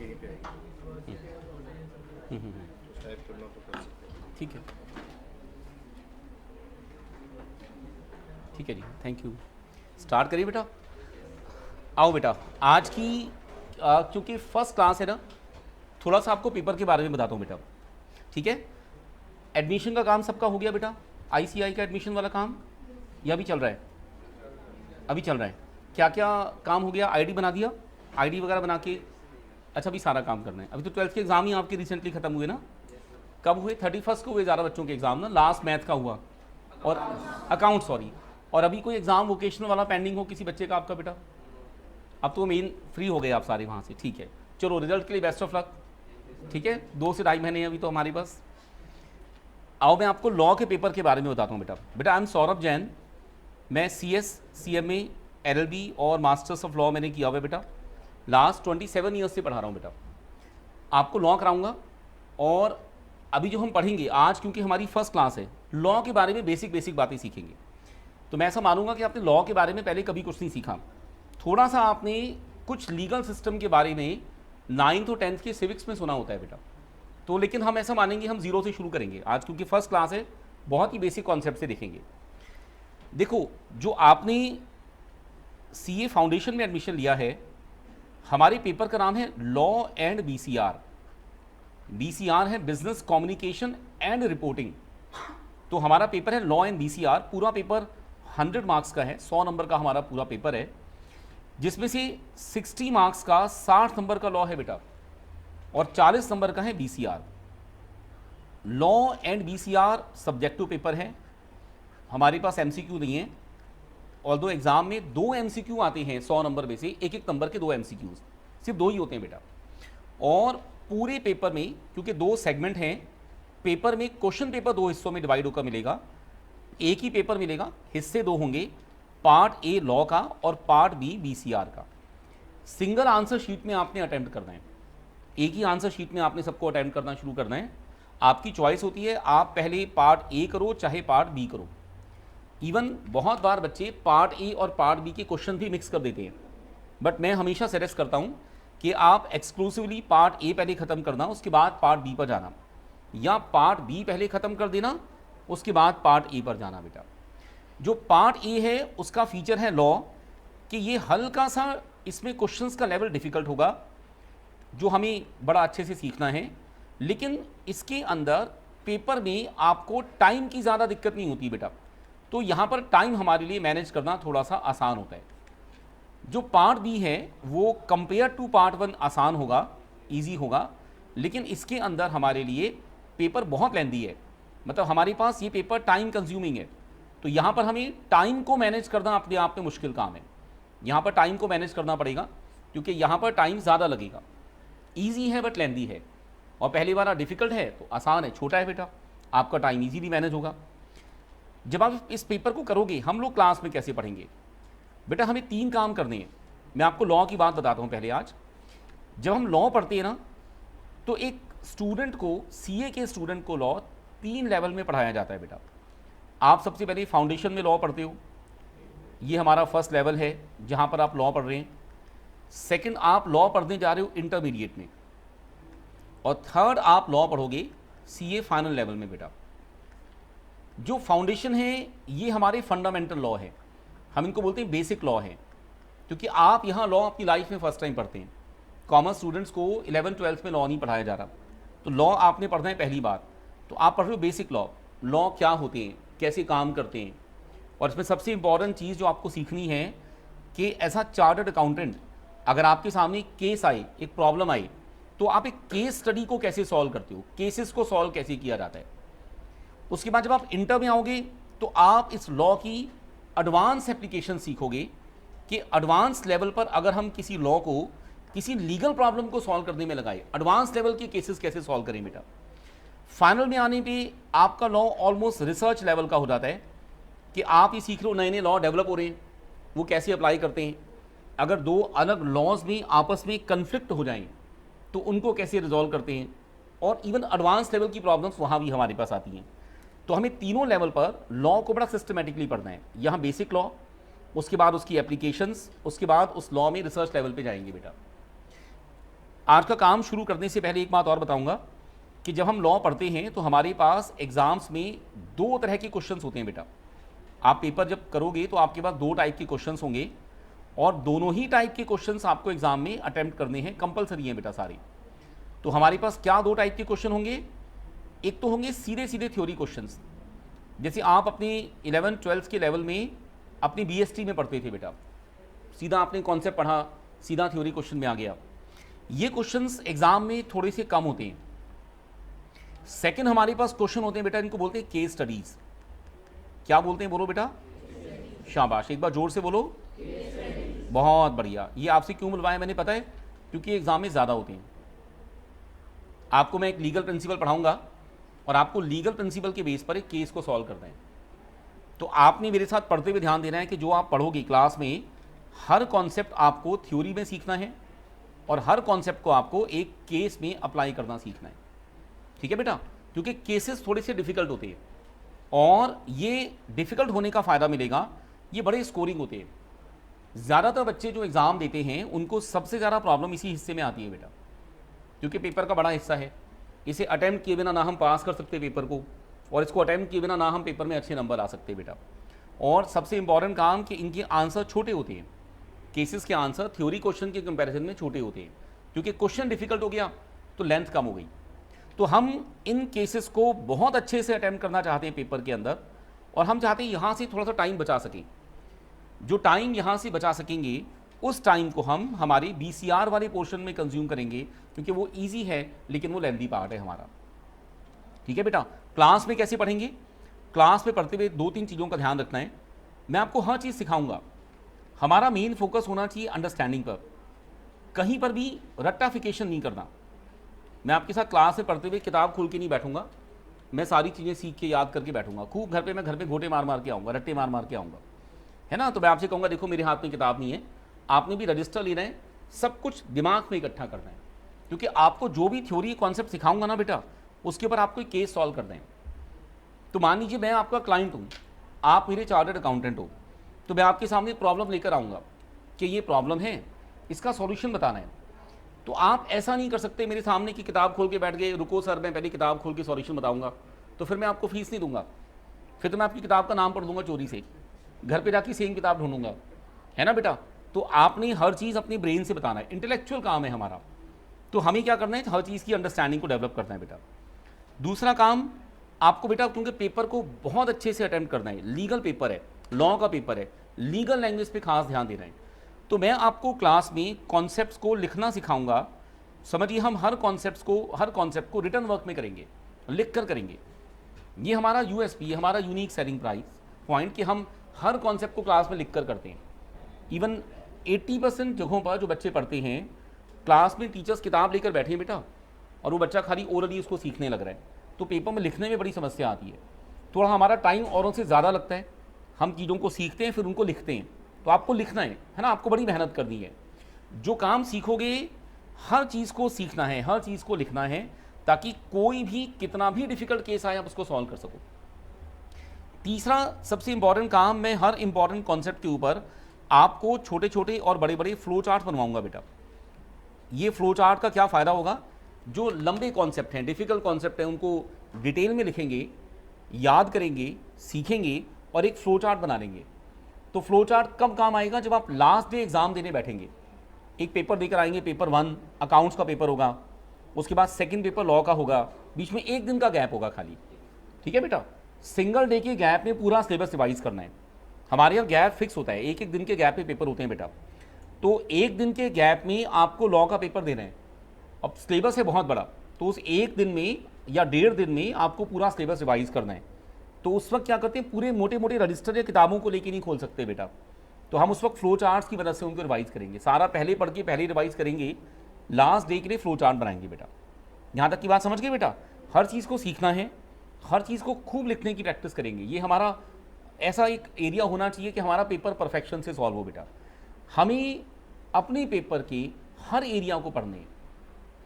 यहीं पे आएगी, टाइप करना तो कर सकते हैं। ठीक है, ठीक है जी, थैंक यू। स्टार्ट करिए बेटा। आओ बेटा, आज की क्योंकि फर्स्ट क्लास है ना, थोड़ा सा आपको पेपर के बारे में बताता हूँ बेटा। ठीक है, एडमिशन का काम सबका हो गया बेटा? आईसीआई का एडमिशन वाला काम या अभी चल रहा है? अभी चल रहा है। क्या क्या काम हो गया? आईडी बना दिया, आईडी वगैरह बना के? अच्छा, अभी सारा काम करना है। अभी तो 12th के एग्ज़ाम ही आपके रिसेंटली ख़त्म हुए ना? कब हुए? 31 को हुए ज़्यादा बच्चों के एग्ज़ाम ना, लास्ट मैथ का हुआ और अकाउंट, सॉरी। और अभी कोई एग्ज़ाम वोकेशनल वाला पेंडिंग हो किसी बच्चे का आपका बेटा? अब तो मेन फ्री हो गए आप सारे वहाँ से, ठीक है। चलो, रिजल्ट के लिए बेस्ट ऑफ लक। ठीक है, 2 से 2.5 महीने अभी तो हमारे पास। आओ मैं आपको लॉ के पेपर के बारे में बताता हूँ बेटा। बेटा, आई एम सौरभ जैन, मैं CS, CMA, LLB और मास्टर्स ऑफ लॉ मैंने किया हुआ है बेटा। लास्ट 27 ईयर्स से पढ़ा रहा हूँ बेटा। आपको लॉ कराऊंगा और अभी जो हम पढ़ेंगे आज, क्योंकि हमारी फर्स्ट क्लास है, लॉ के बारे में बेसिक बातें सीखेंगे। तो मैं ऐसा मानूंगा कि आपने लॉ के बारे में पहले कभी कुछ नहीं सीखा। थोड़ा सा आपने कुछ लीगल सिस्टम के बारे में 9th और 10th के सिविक्स में सुना होता है बेटा। तो लेकिन हम ऐसा मानेंगे हम जीरो से शुरू करेंगे आज, क्योंकि फर्स्ट क्लास है, बहुत ही बेसिक कॉन्सेप्ट से देखेंगे। देखो, जो आपने CA फाउंडेशन में एडमिशन लिया है, हमारे पेपर का नाम है लॉ एंड BCR। BCR है बिजनेस कम्युनिकेशन एंड रिपोर्टिंग। तो हमारा पेपर है लॉ एंड BCR। पूरा पेपर 100 मार्क्स का है, 100 नंबर का हमारा पूरा पेपर है, जिसमें से 60 मार्क्स का 60 नंबर का लॉ है बेटा और 40 नंबर का है BCR। Law and BCR subjective paper है, हमारे पास MCQ नहीं है। और दो एग्जाम में 2 MCQ आते हैं 100 नंबर में से, एक एक नंबर के 2 MCQs, सिर्फ 2 ही होते हैं बेटा। और पूरे पेपर में, क्योंकि 2 सेगमेंट हैं पेपर में, क्वेश्चन पेपर 2 हिस्सों में डिवाइड होकर मिलेगा। एक ही पेपर मिलेगा, हिस्से 2 होंगे, पार्ट A लॉ का और पार्ट B BCR का। सिंगल आंसर शीट में आपने अटेम्प्ट करना है, एक ही आंसर शीट में आपने सबको अटेम्प्ट करना शुरू करना है। आपकी चॉइस होती है, आप पहले पार्ट A करो चाहे पार्ट B करो। इवन बहुत बार बच्चे पार्ट A और पार्ट B के क्वेश्चन भी मिक्स कर देते हैं, बट मैं हमेशा सजेस्ट करता हूं कि आप एक्सक्लूसिवली पार्ट A पहले ख़त्म करना, उसके बाद पार्ट B पर जाना, या पार्ट B पहले ख़त्म कर देना, उसके बाद पार्ट A पर जाना बेटा। जो पार्ट A है उसका फीचर है लॉ, कि ये हल्का सा इसमें क्वेश्चंस का लेवल डिफ़िकल्ट होगा, जो हमें बड़ा अच्छे से सीखना है। लेकिन इसके अंदर पेपर में आपको टाइम की ज़्यादा दिक्कत नहीं होती बेटा, तो यहाँ पर टाइम हमारे लिए मैनेज करना थोड़ा सा आसान होता है। जो पार्ट B है वो कंपेयर टू पार्ट 1 आसान होगा, इजी होगा, लेकिन इसके अंदर हमारे लिए पेपर बहुत लेंदी है, मतलब हमारे पास ये पेपर टाइम कंज्यूमिंग है। तो यहाँ पर हमें टाइम को मैनेज करना अपने आप में मुश्किल काम है। यहाँ पर टाइम को मैनेज करना पड़ेगा, क्योंकि यहाँ पर टाइम ज़्यादा लगेगा। ईजी है बट लेंदी है, और पहली बार डिफ़िकल्ट है तो आसान है, छोटा है बेटा, आपका टाइम ईजीली मैनेज होगा। जब आप इस पेपर को करोगे, हम लोग क्लास में कैसे पढ़ेंगे बेटा? हमें 3 काम करने हैं। मैं आपको लॉ की बात बताता हूँ पहले। आज जब हम लॉ पढ़ते हैं ना, तो एक स्टूडेंट को, CA के स्टूडेंट को लॉ 3 लेवल में पढ़ाया जाता है बेटा। आप सबसे पहले फाउंडेशन में लॉ पढ़ते हो, ये हमारा फर्स्ट लेवल है जहाँ पर आप लॉ पढ़ रहे हैं। सेकंड, आप लॉ पढ़ने जा रहे हो इंटरमीडिएट में, और थर्ड आप लॉ पढ़ोगे CA फाइनल लेवल में बेटा। जो फाउंडेशन है ये हमारे फंडामेंटल लॉ है, हम इनको बोलते हैं बेसिक लॉ है, क्योंकि आप यहाँ लॉ अपनी लाइफ में फर्स्ट टाइम पढ़ते हैं। कॉमर्स स्टूडेंट्स को 11th-12th में लॉ नहीं पढ़ाया जा रहा, तो लॉ आपने पढ़ना है पहली बार। तो आप पढ़ रहे हो बेसिक लॉ, लॉ क्या होते हैं, कैसे काम करते हैं। और इसमें सबसे इंपॉर्टेंट चीज़ जो आपको सीखनी है कि एज अ चार्टर्ड अकाउंटेंट, अगर आपके सामने केस आए, एक प्रॉब्लम आई, तो आप एक केस स्टडी को कैसे सॉल्व करते हो, केसेस को सॉल्व कैसे किया जाता है। उसके बाद जब आप इंटर में आओगे तो आप इस लॉ की एडवांस एप्लीकेशन सीखोगे, कि एडवांस लेवल पर अगर हम किसी लॉ को, किसी लीगल प्रॉब्लम को सॉल्व करने में लगाए, एडवांस लेवल के केसेस कैसे सॉल्व करें बेटा। फाइनल में आने पे आपका लॉ ऑलमोस्ट रिसर्च लेवल का हो जाता है, कि आप ये सीख रहे हो नए नए लॉ डेवलप हो रहे हैं, वो कैसे अप्लाई करते हैं। अगर 2 अलग लॉज में आपस में कन्फ्लिक्ट हो जाएं तो उनको कैसे रिजॉल्व करते हैं, और इवन एडवांस लेवल की प्रॉब्लम्स वहाँ भी हमारे पास आती हैं। तो हमें तीनों लेवल पर लॉ को बड़ा सिस्टमेटिकली पढ़ना है। यहाँ बेसिक लॉ, उसके बाद उसकी एप्लीकेशंस, उसके बाद उस लॉ में रिसर्च लेवल पे जाएंगे बेटा। आज का काम शुरू करने से पहले एक बात और बताऊंगा कि जब हम लॉ पढ़ते हैं तो हमारे पास एग्जाम्स में दो तरह के क्वेश्चंस होते हैं बेटा। आप पेपर जब करोगे तो आपके पास दो टाइप के क्वेश्चंस होंगे और दोनों ही टाइप के क्वेश्चंस आपको एग्जाम में अटेम्प्ट करने हैं, कंपलसरी हैं बेटा सारे। तो हमारे पास क्या दो टाइप के क्वेश्चन होंगे, एक तो होंगे सीधे सीधे थ्योरी क्वेश्चंस, जैसे आप अपने 11th-12th के लेवल में अपनी BST में पढ़ते थे बेटा, सीधा आपने कॉन्सेप्ट पढ़ा, सीधा थ्योरी क्वेश्चन में आ गया। ये क्वेश्चंस एग्जाम में थोड़े से कम होते हैं। सेकंड हमारे पास क्वेश्चन होते हैं बेटा, इनको बोलते हैं केस स्टडीज। क्या बोलते हैं, बोलो बेटा, शाबाश, एक बार जोर से बोलो, बहुत बढ़िया। ये आपसे क्यों बुलवाया मैंने पता है, क्योंकि एग्जाम में ज़्यादा होते हैं। आपको मैं एक लीगल प्रिंसिपल पढ़ाऊंगा और आपको लीगल प्रिंसिपल के बेस पर एक केस को सॉल्व करना है। तो आपने मेरे साथ पढ़ते हुए ध्यान देना है कि जो आप पढ़ोगे क्लास में, हर कॉन्सेप्ट आपको थ्योरी में सीखना है और हर कॉन्सेप्ट को आपको एक केस में अप्लाई करना सीखना है। ठीक है बेटा, क्योंकि केसेस थोड़े से डिफिकल्ट होते हैं और ये डिफिकल्ट होने का फ़ायदा मिलेगा, ये बड़े स्कोरिंग होते हैं। ज़्यादातर बच्चे जो एग्ज़ाम देते हैं उनको सबसे ज़्यादा प्रॉब्लम इसी हिस्से में आती है बेटा, क्योंकि पेपर का बड़ा हिस्सा है। इसे अटैम्प्ट किए बिना ना हम पास कर सकते पेपर को, और इसको अटैम्प्ट किए बिना ना हम पेपर में अच्छे नंबर ला सकते बेटा। और सबसे इंपॉर्टेंट काम कि इनके आंसर छोटे होते हैं, केसेस के आंसर थ्योरी क्वेश्चन के कंपैरिजन में छोटे होते हैं, क्योंकि क्वेश्चन डिफिकल्ट हो गया तो लेंथ कम हो गई। तो हम इन केसेस को बहुत अच्छे से अटैम्प्ट करना चाहते हैं पेपर के अंदर, और हम चाहते हैं यहाँ से थोड़ा सा टाइम बचा सकें। जो टाइम यहाँ से बचा सकेंगे उस टाइम को हम हमारे BCR वाले पोर्शन में कंज्यूम करेंगे, क्योंकि वो ईजी है लेकिन वो लेंथी पार्ट है हमारा। ठीक है बेटा, क्लास में कैसे पढ़ेंगे, क्लास में पढ़ते हुए दो तीन चीज़ों का ध्यान रखना है। मैं आपको हर चीज़ सिखाऊंगा। हमारा मेन फोकस होना चाहिए अंडरस्टैंडिंग पर, कहीं पर भी रट्टाफिकेशन नहीं करना। मैं आपके साथ क्लास में पढ़ते हुए किताब खोल के नहीं बैठूंगा, मैं सारी चीज़ें सीख के याद करके बैठूंगा। खूब घर पे घोटे मार मार के आऊँगा, रट्टे मार मार के आऊँगा, है ना। तो मैं आपसे कहूँगा, देखो मेरे हाथ में किताब नहीं है, आपने भी रजिस्टर लेना है, सब कुछ दिमाग में इकट्ठा करना है, क्योंकि आपको जो भी थ्योरी कॉन्सेप्ट सिखाऊंगा ना बेटा, उसके ऊपर आपको एक केस सॉल्व करना है। तो मान लीजिए मैं आपका क्लाइंट हूँ, आप मेरे चार्टर्ड अकाउंटेंट हो, तो मैं आपके सामने प्रॉब्लम लेकर आऊँगा कि ये प्रॉब्लम है, इसका सॉल्यूशन बताना है। तो आप ऐसा नहीं कर सकते मेरे सामने कि किताब खोल के बैठ गए, रुको सर मैं पहले किताब खोल के सॉल्यूशन बताऊँगा, तो फिर मैं आपको फीस नहीं दूंगा, फिर तो मैं आपकी किताब का नाम पढ़ दूंगा चोरी से, घर पे जाके सेम किताब ढूंढूंगा, है ना बेटा। तो आपने हर चीज़ अपने ब्रेन से बताना है, इंटेलेक्चुअल काम है हमारा। तो हमें क्या करना है, हर चीज़ की अंडरस्टैंडिंग को डेवलप करना है बेटा। दूसरा काम आपको बेटा, क्योंकि पेपर को बहुत अच्छे से अटेम्प्ट करना है, लीगल पेपर है, लॉ का पेपर है, लीगल लैंग्वेज पे खास ध्यान देना है। तो मैं आपको क्लास में कॉन्सेप्ट्स को लिखना सिखाऊंगा। समझिए, हम हर कॉन्सेप्ट को रिटर्न वर्क में करेंगे, लिख कर करेंगे। ये हमारा USP, हमारा यूनिक सेलिंग पॉइंट कि हम हर कॉन्सेप्ट को क्लास में लिख कर करते हैं। इवन 80% जगहों पर जो बच्चे पढ़ते हैं, क्लास में टीचर्स किताब लेकर बैठे हैं बेटा, और वो बच्चा खाली ओरली उसको सीखने लग रहा है, तो पेपर में लिखने में बड़ी समस्या आती है। थोड़ा हमारा टाइम औरों से ज़्यादा लगता है, हम चीज़ों को सीखते हैं फिर उनको लिखते हैं। तो आपको लिखना है ना, आपको बड़ी मेहनत करनी है। जो काम सीखोगे, हर चीज़ को सीखना है, हर चीज़ को लिखना है, ताकि कोई भी कितना भी डिफिकल्ट केस आए आप उसको सॉल्व कर सको। तीसरा सबसे इंपॉर्टेंट काम, मैं हर इंपॉर्टेंट कॉन्सेप्ट के ऊपर आपको छोटे छोटे और बड़े बड़े फ्लो चार्ट बनवाऊंगा बेटा। ये फ्लो चार्ट का क्या फ़ायदा होगा, जो लंबे कॉन्सेप्ट हैं, डिफ़िकल्ट कॉन्सेप्ट हैं, उनको डिटेल में लिखेंगे, याद करेंगे, सीखेंगे और एक फ्लो चार्ट बना लेंगे। तो फ्लो चार्ट कब काम आएगा, जब आप लास्ट डे एग्ज़ाम देने बैठेंगे। एक पेपर देकर आएंगे, पेपर 1 अकाउंट्स का पेपर होगा, उसके बाद सेकंड पेपर लॉ का होगा, बीच में एक दिन का गैप होगा खाली। ठीक है बेटा, सिंगल डे के गैप में पूरा सिलेबस रिवाइज करना है। हमारे यहाँ गैप फिक्स होता है, एक एक दिन के गैप में पेपर होते हैं बेटा। तो एक दिन के गैप में आपको लॉ का पेपर देना है। अब सिलेबस है बहुत बड़ा, तो उस एक दिन में या 1.5 दिन में आपको पूरा सिलेबस रिवाइज करना है। तो उस वक्त क्या करते हैं, पूरे मोटे मोटे रजिस्टर या किताबों को लेके नहीं खोल सकते बेटा। तो हम उस वक्त फ्लो चार्ट्स की मदद से उनको रिवाइज करेंगे, सारा पहले पढ़ के पहले रिवाइज करेंगे, लास्ट डे के लिए फ्लो चार्ट बनाएंगे बेटा। यहाँ तक की बात समझ गए बेटा। हर चीज़ को सीखना है, हर चीज़ को खूब लिखने की प्रैक्टिस करेंगे। ये हमारा ऐसा एक एरिया होना चाहिए कि हमारा पेपर परफेक्शन से सॉल्व हो बेटा। हमें अपने पेपर के हर एरिया को पढ़ने हैं,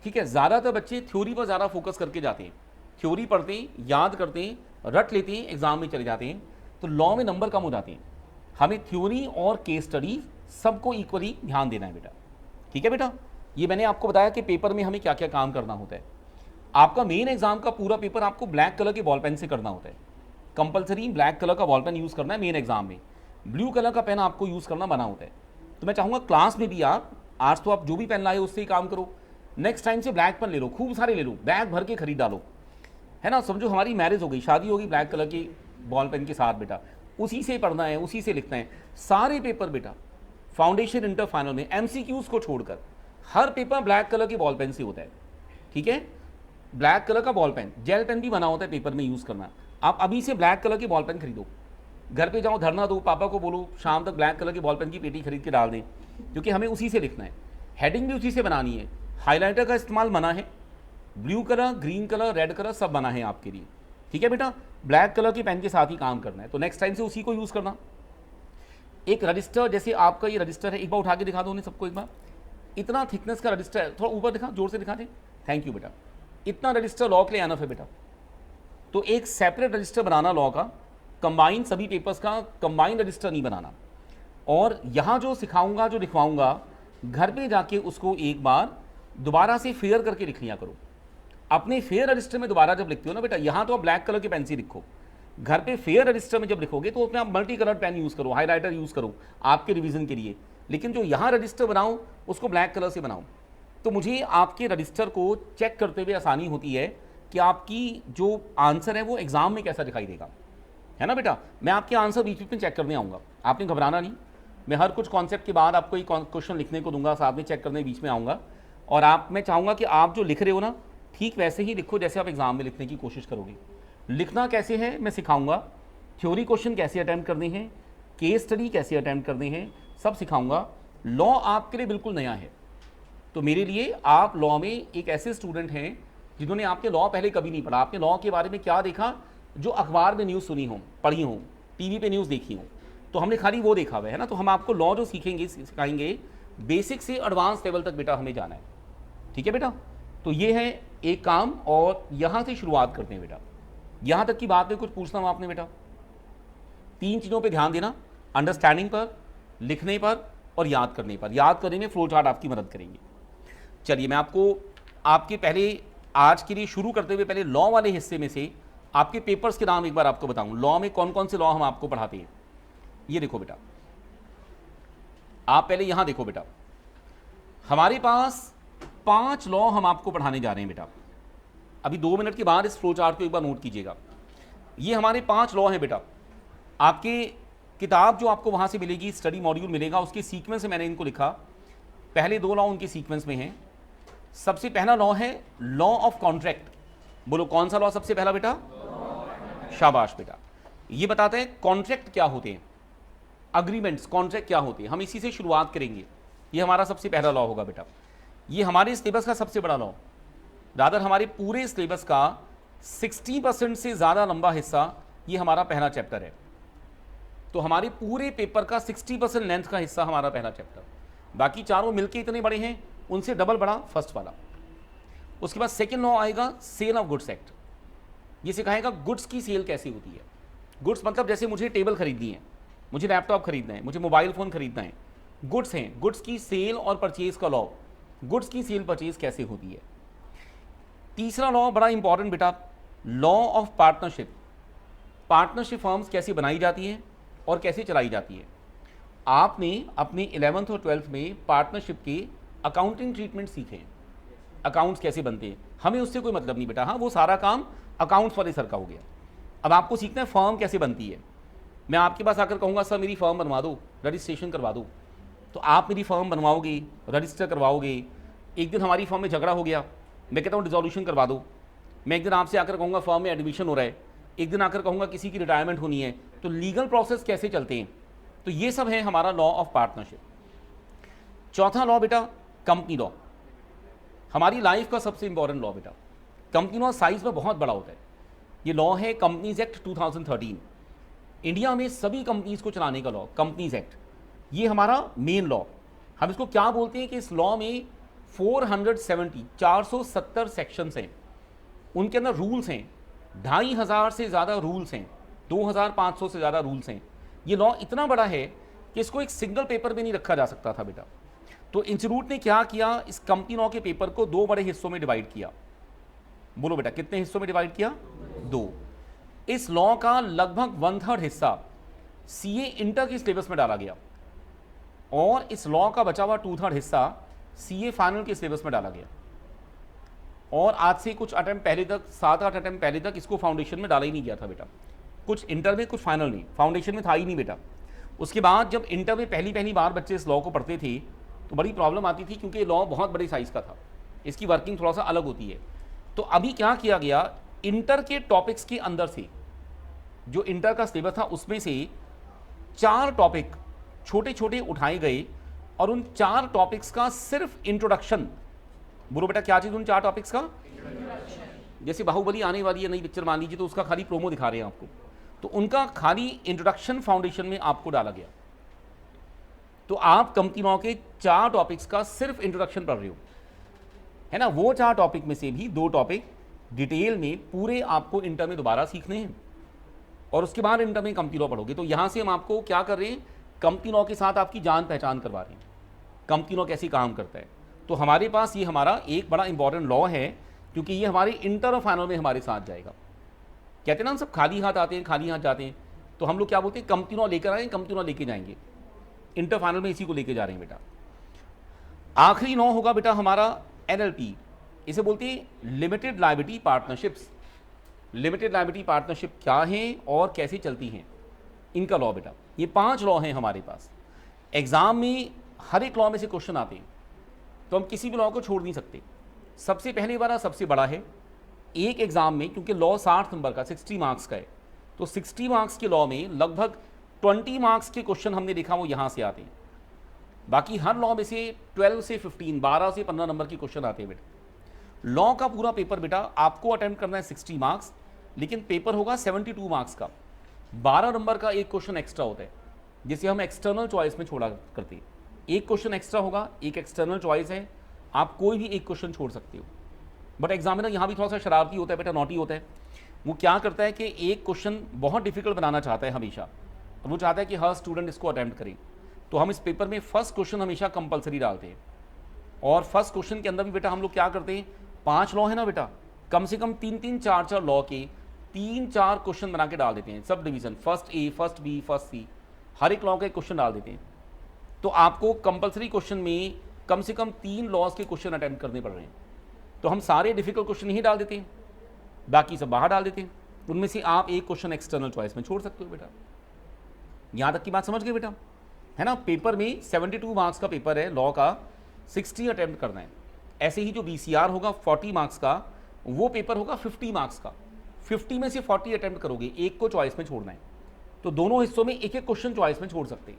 ठीक है। ज़्यादातर बच्चे थ्योरी पर ज़्यादा फोकस करके जाते हैं, थ्योरी पढ़ते हैं, याद करते हैं, रट लेते हैं, एग्जाम में चले जाते हैं, तो लॉ में नंबर कम हो जाते हैं। हमें थ्योरी और केस स्टडी सबको इक्वली ध्यान देना है बेटा, ठीक है बेटा। ये मैंने आपको बताया कि पेपर में हमें क्या क्या काम करना होता है। आपका मेन एग्जाम का पूरा पेपर आपको ब्लैक कलर के बॉल पेन से करना होता है। कंपलसरी ब्लैक कलर का बॉल पेन यूज़ करना है मेन एग्जाम में, ब्लू कलर का पेन आपको यूज़ करना मना होता है। तो मैं चाहूँगा क्लास में भी आप आज तो आप जो भी पेन लाए उससे ही काम करो, नेक्स्ट टाइम से ब्लैक पेन ले लो, खूब सारे ले लो, बैग भर के खरीद डालो, है ना। समझो हमारी मैरिज हो गई, शादी होगी ब्लैक कलर के बॉल पेन के साथ बेटा, उसी से पढ़ना है, उसी से लिखना है। सारे पेपर बेटा फाउंडेशन इंटर फाइनल में एमसीक्यूज को छोड़कर हर पेपर ब्लैक कलर के बॉल पेन से होता है, ठीक है। ब्लैक कलर का बॉल पेन, जेल पेन भी बना होता है पेपर में यूज़ करना। आप अभी से ब्लैक कलर के बॉल पेन खरीदो, घर पे जाओ धरना दो, पापा को बोलो शाम तक ब्लैक कलर के बॉल पेन की पेटी खरीद के डाल दें, क्योंकि हमें उसी से लिखना है। हेडिंग भी उसी से बनानी है, हाइलाइटर का इस्तेमाल मना है, blue colour, green colour, red colour सब बना है आपके लिए, ठीक है बेटा। ब्लैक कलर के पेन के साथ ही काम करना है, तो नेक्स्ट टाइम से उसी को यूज़ करना। एक रजिस्टर, जैसे आपका ये रजिस्टर है, एक बार उठा के दिखा दो उन्हें सबको, एक बार इतना थिकनेस का रजिस्टर है, थोड़ा ऊपर दिखा, जोर से दिखा दें, थैंक यू बेटा। इतना रजिस्टर लॉ के लिए आना है बेटा, तो एक सेपरेट रजिस्टर बनाना लॉ का, कंबाइन सभी पेपर्स का कंबाइन रजिस्टर नहीं बनाना। और यहाँ जो सिखाऊंगा, जो लिखवाऊंगा, घर पे जाके उसको एक बार दोबारा से फेयर करके लिख लिया करो। अपने फेयर रजिस्टर में दोबारा जब लिखते हो ना बेटा, यहाँ तो आप ब्लैक कलर के पेन से लिखो, घर पे फेयर रजिस्टर में जब लिखोगे तो उसमें आप मल्टी कलर पेन यूज़ करो, हाईलाइटर यूज़ करो आपके रिवीजन के लिए, लेकिन जो यहाँ रजिस्टर बनाओ उसको ब्लैक कलर से बनाओ। तो मुझे आपके रजिस्टर को चेक करते हुए आसानी होती है कि आपकी जो आंसर है वो एग्ज़ाम में कैसा दिखाई देगा, है ना बेटा। मैं आपके आंसर बीच बीच में चेक करने आऊँगा, आपने घबराना नहीं। मैं हर कुछ कॉन्सेप्ट के बाद आपको एक क्वेश्चन लिखने को दूंगा, साथ में चेक करने बीच में आऊँगा। और मैं चाहूँगा कि आप जो लिख रहे हो ना, ठीक वैसे ही लिखो जैसे आप एग्ज़ाम में लिखने की कोशिश करोगे। लिखना कैसे है मैं सिखाऊंगा, थ्योरी क्वेश्चन कैसे अटैम्प्ट करने हैं, केस स्टडी कैसे अटैम्प्ट करने हैं, सब सिखाऊंगा। लॉ आपके लिए बिल्कुल नया है, तो मेरे लिए आप लॉ में एक ऐसे स्टूडेंट हैं जिन्होंने आपके लॉ पहले कभी नहीं पढ़ा। आपने लॉ के बारे में क्या देखा, जो अखबार में न्यूज़ सुनी हो, पढ़ी हो, टीवी पे न्यूज़ देखी हो, तो हमने खाली वो देखा हुआ है ना। तो हम आपको लॉ जो सीखेंगे, सिखाएंगे, बेसिक से एडवांस लेवल तक बेटा हमें जाना है, ठीक है बेटा। तो ये है एक काम, और यहाँ से शुरुआत करते हैं बेटा। यहाँ तक की बात में कुछ पूछना हूँ आपने बेटा, 3 चीज़ों पे ध्यान देना, अंडरस्टैंडिंग पर, लिखने पर और याद करने पर। याद करने में फ्लो चार्ट आपकी मदद करेंगे। चलिए मैं आपको आपके पहले आज के लिए शुरू करते हुए पहले लॉ वाले हिस्से में से आपके पेपर्स के नाम एक बार आपको बताऊं। लॉ में कौन कौन से लॉ हम आपको पढ़ाते हैं, ये देखो बेटा। आप पहले यहां देखो बेटा, हमारे पास 5 लॉ हम आपको पढ़ाने जा रहे हैं बेटा। अभी 2 मिनट के बाद इस फ्लो चार्ट को एक बार नोट कीजिएगा। ये हमारे 5 लॉ हैं बेटा। आपके किताब जो आपको वहां से मिलेगी, स्टडी मॉड्यूल मिलेगा, उसके सीक्वेंस से मैंने इनको लिखा। पहले 2 लॉ उनके सीक्वेंस में हैं। सबसे पहला लॉ है लॉ ऑफ कॉन्ट्रैक्ट। बोलो कौन सा लॉ सबसे पहला बेटा? शाबाश बेटा। ये बताते हैं कॉन्ट्रैक्ट क्या होते हैं, अग्रीमेंट्स, कॉन्ट्रैक्ट क्या होते हैं। हम इसी से शुरुआत करेंगे। ये हमारा सबसे पहला लॉ होगा बेटा। ये हमारे सिलेबस का सबसे बड़ा लॉ, रादर हमारे पूरे सिलेबस का 60% से ज़्यादा लंबा हिस्सा ये हमारा पहला चैप्टर है। तो हमारे पूरे पेपर का 60% लेंथ का हिस्सा हमारा पहला चैप्टर। बाकी चारों मिलके इतने बड़े हैं, उनसे डबल बड़ा फर्स्ट वाला। उसके बाद सेकेंड लॉ आएगा सेल ऑफ गुड्स एक्ट। ये सिखाएगा गुड्स की सेल कैसे होती है। गुड्स मतलब जैसे मुझे टेबल खरीदनी है, मुझे लैपटॉप खरीदना है, मुझे मोबाइल फ़ोन खरीदना है, गुड्स हैं। गुड्स की सेल और परचेज का लॉ, गुड्स की सेल परचेज कैसे होती है। तीसरा लॉ बड़ा इंपॉर्टेंट बेटा, law of partnership. Partnership firms कैसे बनाई जाती हैं और कैसे चलाई जाती है। आपने अपने 11th और 12th में पार्टनरशिप के अकाउंटिंग ट्रीटमेंट सीखे हैं, अकाउंट्स कैसे बनते हैं। हमें उससे कोई मतलब नहीं बेटा, हाँ वो सारा काम अकाउंट्स वाले सर का हो गया। अब आपको सीखना है फर्म कैसे बनती है। मैं आपके पास आकर कहूँगा सर मेरी फर्म बनवा दो, रजिस्ट्रेशन करवा दो, तो आप मेरी फर्म बनवाओगे, रजिस्टर करवाओगे। एक दिन हमारी फर्म में झगड़ा हो गया, मैं कहता हूँ डिसोल्यूशन करवा दो। मैं एक दिन आपसे आकर कहूँगा फर्म में एडमिशन हो रहा है, एक दिन आकर कहूँगा किसी की रिटायरमेंट होनी है, तो लीगल प्रोसेस कैसे चलते हैं। तो ये सब है हमारा लॉ ऑफ पार्टनरशिप। चौथा लॉ बेटा कंपनी लॉ, हमारी लाइफ का सबसे इंपॉर्टेंट लॉ बेटा। कंपनी लॉ साइज में बहुत बड़ा होता है। ये लॉ है कंपनीज एक्ट 2013, इंडिया में सभी कंपनीज को चलाने का लॉ, कंपनीज एक्ट। ये हमारा मेन लॉ। हम इसको क्या बोलते हैं कि इस लॉ में 470 सेक्शंस हैं, उनके अंदर रूल्स हैं 2500 से ज़्यादा रूल्स हैं, 2500 से ज़्यादा रूल्स हैं। ये लॉ इतना बड़ा है कि इसको एक सिंगल पेपर में नहीं रखा जा सकता था बेटा। तो इंस्टीट्यूट ने क्या किया, इस कंपनी लॉ के पेपर को दो बड़े हिस्सों में डिवाइड किया। बोलो बेटा कितने हिस्सों में डिवाइड किया? दो। इस लॉ का लगभग 1/3 हिस्सा सीए इंटर के सिलेबस में डाला गया और इस लॉ का बचा हुआ 2/3 हिस्सा सीए फाइनल के सिलेबस में डाला गया। और आज से कुछ अटेम्प्ट पहले तक, 7-8 अटेम्प्ट पहले तक इसको फाउंडेशन में डाला ही नहीं गया था बेटा। कुछ इंटर में, कुछ फाइनल में, फाउंडेशन में था ही नहीं बेटा। उसके बाद जब इंटर में पहली बार बच्चे इस लॉ को पढ़ते थे तो बड़ी प्रॉब्लम आती थी, क्योंकि लॉ बहुत बड़े साइज़ का था, इसकी वर्किंग थोड़ा सा अलग होती है। तो अभी क्या किया गया, इंटर के टॉपिक्स के अंदर से, जो इंटर का सिलेबस था उसमें से 4 टॉपिक छोटे छोटे उठाए गए और उन 4 टॉपिक्स का सिर्फ इंट्रोडक्शन। बोलो बेटा क्या चीज़ उन 4 टॉपिक्स का? जैसे बाहुबली आने वाली है नई पिक्चर मान लीजिए, तो उसका खाली प्रोमो दिखा रहे हैं आपको, तो उनका खाली इंट्रोडक्शन फाउंडेशन में आपको डाला गया। तो आप कंपनी लॉ के 4 टॉपिक्स का सिर्फ इंट्रोडक्शन पढ़ रहे हो, है ना। वो 4 टॉपिक में से भी 2 टॉपिक डिटेल में पूरे आपको इंटर में दोबारा सीखने हैं और उसके बाद इंटर में कंपनी लॉ पढ़ोगे। तो यहाँ से हम आपको क्या कर रहे हैं, कंपनी लॉ के साथ आपकी जान पहचान करवा रहे हैं, कंपनी लॉ कैसे काम करता है। तो हमारे पास ये हमारा एक बड़ा इंपॉर्टेंट लॉ है, क्योंकि ये हमारे इंटर और फाइनल में हमारे साथ जाएगा। कहते हैं ना हम सब खाली हाथ आते हैं, खाली हाथ जाते हैं, तो हम लोग क्या बोलते हैं, कंपनी लॉ लेकर आए, कंपनी लॉ लेके जाएंगे। इंटर फाइनल में इसी को लेके जा रहे हैं बेटा। आखिरी लॉ होगा बेटा हमारा एनएलपी, इसे बोलते हैं limited liability partnerships. Limited liability partnership क्या है और कैसे चलती हैं, इनका लॉ बेटा। ये 5 लॉ हैं हमारे पास। एग्जाम में हर एक लॉ में से क्वेश्चन आते हैं, तो हम किसी भी लॉ को छोड़ नहीं सकते। सबसे पहले वाला सबसे बड़ा है एक एग्जाम में, क्योंकि लॉ 60 नंबर का 60 मार्क्स का है, तो 60 मार्क्स के लॉ में लगभग 20 मार्क्स के क्वेश्चन हमने देखा वो यहाँ से आते हैं। बाकी हर लॉ में से 12 से 15, 12 से 15 नंबर के क्वेश्चन आते हैं बेटा। लॉ का पूरा पेपर बेटा आपको अटेम्प्ट करना है 60 मार्क्स, लेकिन पेपर होगा 72 मार्क्स का। 12 नंबर का एक क्वेश्चन एक्स्ट्रा होता है, जिसे हम एक्सटर्नल चॉइस में छोड़ा करते हैं। एक क्वेश्चन एक्स्ट्रा होगा, एक एक्सटर्नल चॉइस है, आप कोई भी एक क्वेश्चन छोड़ सकते हो। बट एग्जामिनर यहाँ भी थोड़ा सा शरारती होता है बेटा, नॉटी होता है। वो क्या करता है कि एक क्वेश्चन बहुत डिफिकल्ट बनाना चाहता है हमेशा, और वो चाहता है कि हर स्टूडेंट इसको अटेम्प्ट करे। तो हम इस पेपर में फर्स्ट क्वेश्चन हमेशा कंपलसरी डालते हैं, और फर्स्ट क्वेश्चन के अंदर भी बेटा हम लोग क्या करते हैं, 5 लॉ है ना बेटा, कम से कम 3-3, 4-4 लॉ के 3-4 क्वेश्चन बना के डाल देते हैं। Sub division, first A, first B, first सी, हर एक लॉ का एक क्वेश्चन डाल देते हैं। तो आपको कंपलसरी क्वेश्चन में कम से कम 3 लॉज के क्वेश्चन अटेम्प्ट करने पड़ रहे हैं। तो हम सारे डिफिकल्ट क्वेश्चन ही डाल देते हैं, बाकी सब बाहर डाल देते हैं। उनमें से आप एक क्वेश्चन एक्सटर्नल चॉइस में छोड़ सकते हो बेटा। यहाँ तक की बात समझ गए बेटा, है ना। पेपर में 72 मार्क्स का पेपर है लॉ का, 60 अटेम्प्ट करना है। ऐसे ही जो बीसीआर होगा 40 मार्क्स का, वो पेपर होगा 50 मार्क्स का। 50 में से 40 अटेम्प्ट करोगे, एक को चॉइस में छोड़ना है। तो दोनों हिस्सों में एक एक क्वेश्चन चॉइस में छोड़ सकते हैं।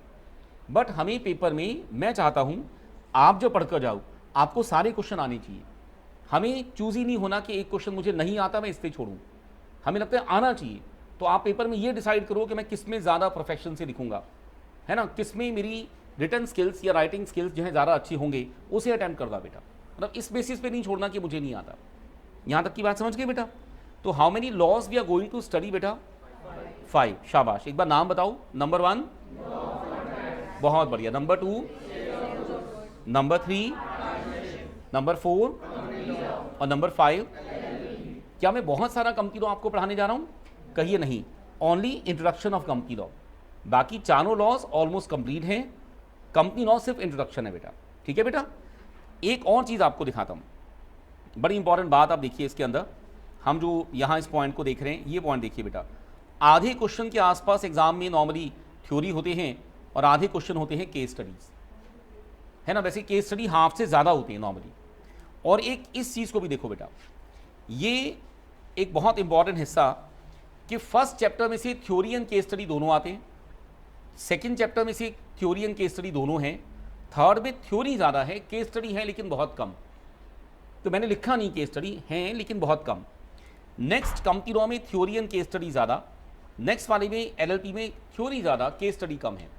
बट हमें पेपर में, मैं चाहता हूँ आप जो पढ़कर जाओ, आपको सारे क्वेश्चन आने चाहिए। हमें चूज ही नहीं होना कि एक क्वेश्चन मुझे नहीं आता मैं इससे छोड़ूं, हमें लगता है आना चाहिए। तो आप पेपर में ये डिसाइड करो कि मैं किस में ज़्यादा परफेक्शन से लिखूंगा, है ना, किस में मेरी रिटन स्किल्स या राइटिंग स्किल्स जो है ज़्यादा अच्छी होंगे, उसे अटेम्प्ट करना बेटा। मतलब इस बेसिस पे नहीं छोड़ना कि मुझे नहीं आता। यहाँ तक की बात समझ गए बेटा। तो how many laws we are going to study बेटा? 5। शाबाश, एक बार नाम बताओ। नंबर 1, बहुत बढ़िया। नंबर 2, नंबर 3, नंबर 4 और नंबर 5। क्या मैं बहुत सारा कंपनी लॉ आपको पढ़ाने जा रहा हूँ? कहिए नहीं, only introduction of company law. बाकी चारों लॉज ऑलमोस्ट कंप्लीट हैं, कंपनी लॉ सिर्फ इंट्रोडक्शन है बेटा। ठीक है बेटा। एक और चीज़ आपको दिखाता हूँ, बड़ी इंपॉर्टेंट बात आप देखिए इसके अंदर। हम जो यहाँ इस पॉइंट को देख रहे हैं, ये पॉइंट देखिए बेटा। आधे क्वेश्चन के आसपास एग्जाम में नॉर्मली थ्योरी होते हैं और आधे क्वेश्चन होते हैं केस स्टडीज, है ना। वैसे केस स्टडी हाफ से ज़्यादा होती है नॉर्मली। और एक इस चीज़ को भी देखो बेटा, ये एक बहुत इंपॉर्टेंट हिस्सा कि फर्स्ट चैप्टर में से थ्योरी एंड केस स्टडी दोनों आते हैं, सेकंड चैप्टर में से थ्योरी एंड केस स्टडी दोनों हैं, थर्ड में थ्योरी ज़्यादा है, केस स्टडी है लेकिन बहुत कम। तो मैंने लिखा नहीं केस स्टडी हैं लेकिन बहुत कम। नेक्स्ट कंपनी लॉ में थ्योरी एंड केस स्टडी ज़्यादा, नेक्स्ट वाले में एलएलपी में थ्योरी ज़्यादा, केस स्टडी कम है।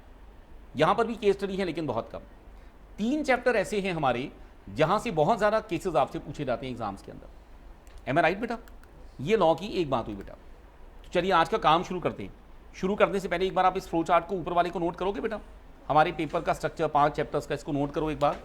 यहाँ पर भी केस स्टडी है लेकिन बहुत कम। 3 चैप्टर ऐसे हैं हमारे जहाँ से बहुत ज़्यादा केसेस आपसे पूछे जाते हैं एग्जाम्स के अंदर। एम आई राइट बेटा? ये लॉ की एक बात हुई बेटा। तो चलिए आज का काम शुरू करते हैं। शुरू करने से पहले एक बार आप इस फ्लो चार्ट को ऊपर वाले को नोट करोगे बेटा? हमारे पेपर का स्ट्रक्चर 5 चैप्टर्स का, इसको नोट करो एक बार।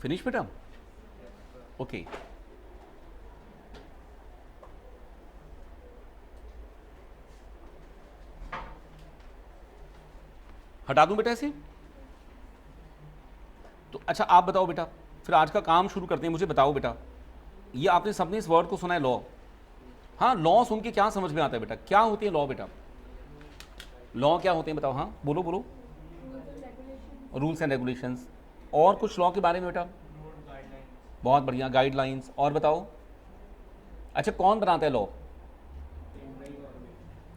फिनिश बेटा? ओके, हटा दूं बेटा इसे? तो अच्छा आप बताओ बेटा, फिर आज का काम शुरू करते हैं। मुझे बताओ बेटा, ये आपने सबने इस वर्ड को सुना है लॉ? हाँ, लॉ सुन के क्या समझ में आता है बेटा? क्या होते हैं लॉ बेटा? लॉ क्या होते हैं बताओ? हाँ बोलो बोलो। Rules and regulations. और कुछ लॉ के बारे में बेटा? बहुत बढ़िया, गाइडलाइंस। और बताओ। अच्छा, कौन बनाता है लॉ?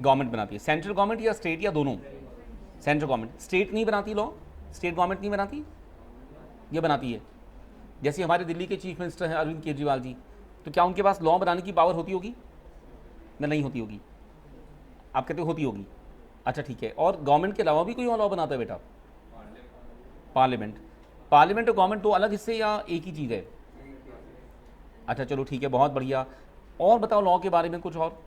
गवर्नमेंट बनाती है। सेंट्रल गवर्नमेंट या स्टेट या दोनों? Central government. स्टेट नहीं बनाती लॉ? स्टेट गवर्नमेंट नहीं बनाती? ये बनाती है। जैसे हमारे दिल्ली के चीफ मिनिस्टर हैं अरविंद केजरीवाल जी, तो क्या उनके पास लॉ बनाने की पावर होती होगी? नहीं होती होगी? आप कहते हो होती होगी। अच्छा ठीक है। और गवर्नमेंट के अलावा भी कोई और लॉ बनाता है बेटा? पार्लियामेंट। पार्लियामेंट और गवर्नमेंट दो अलग हिस्से या एक ही चीज़ है? अच्छा चलो ठीक है, बहुत बढ़िया। और बताओ लॉ के बारे में कुछ और,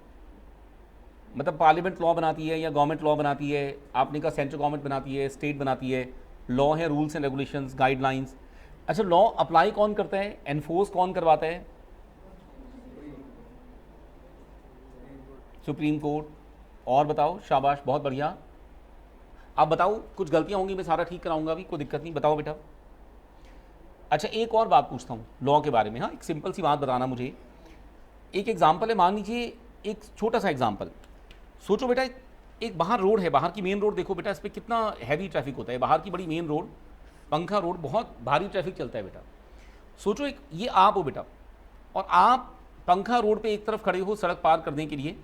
मतलब पार्लियामेंट लॉ बनाती है या गवर्नमेंट लॉ बनाती है? आपने कहा सेंट्रल गवर्नमेंट बनाती है, स्टेट बनाती है। लॉ है रूल्स एंड रेगुलेशंस, गाइडलाइंस। अच्छा, लॉ अप्लाई कौन करता है, एनफोर्स कौन करवाता है? Supreme court. और बताओ, शाबाश, बहुत बढ़िया। अब बताओ, कुछ गलतियां होंगी, मैं सारा ठीक कराऊंगा अभी, कोई दिक्कत नहीं, बताओ बेटा। अच्छा एक और बात पूछता हूँ लॉ के बारे में। हाँ, एक सिंपल सी बात बताना मुझे। एक एग्जाम्पल है, मान लीजिए एक छोटा सा एग्जाम्पल। सोचो बेटा, एक बाहर रोड है, बाहर की मेन रोड देखो बेटा, इस पर कितना हैवी ट्रैफिक होता है। बाहर की बड़ी मेन रोड, पंखा रोड, बहुत भारी ट्रैफिक चलता है बेटा। सोचो एक ये आप हो बेटा, और आप पंखा रोड पे एक तरफ खड़े हो सड़क पार करने के लिए,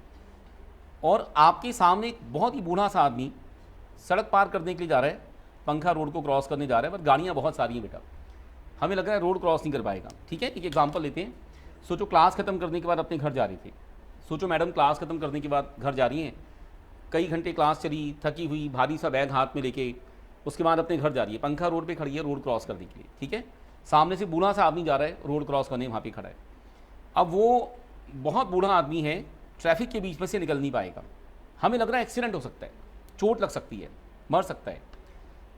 और आपके सामने एक बहुत ही बूढ़ा सा आदमी सड़क पार करने के लिए जा रहा है, पंखा रोड को क्रॉस करने जा रहा है, पर गाड़ियाँ बहुत सारी हैं बेटा। हमें लग रहा है रोड क्रॉस नहीं कर पाएगा। ठीक है, एक एग्जाम्पल लेते हैं। सोचो क्लास खत्म करने के बाद अपने घर जा रहे थे। सोचो मैडम क्लास खत्म करने के बाद घर जा रही हैं, कई घंटे क्लास चली, थकी हुई, भारी सा बैग हाथ में लेके, उसके बाद अपने घर जा रही है, पंखा रोड पे खड़ी है रोड क्रॉस करने के लिए। ठीक है, सामने से बूढ़ा सा आदमी जा रहा है रोड क्रॉस करने, वहाँ पे खड़ा है। अब वो बहुत बूढ़ा आदमी है, ट्रैफिक के बीच में से निकल नहीं पाएगा। हमें लग रहा है एक्सीडेंट हो सकता है, चोट लग सकती है, मर सकता है।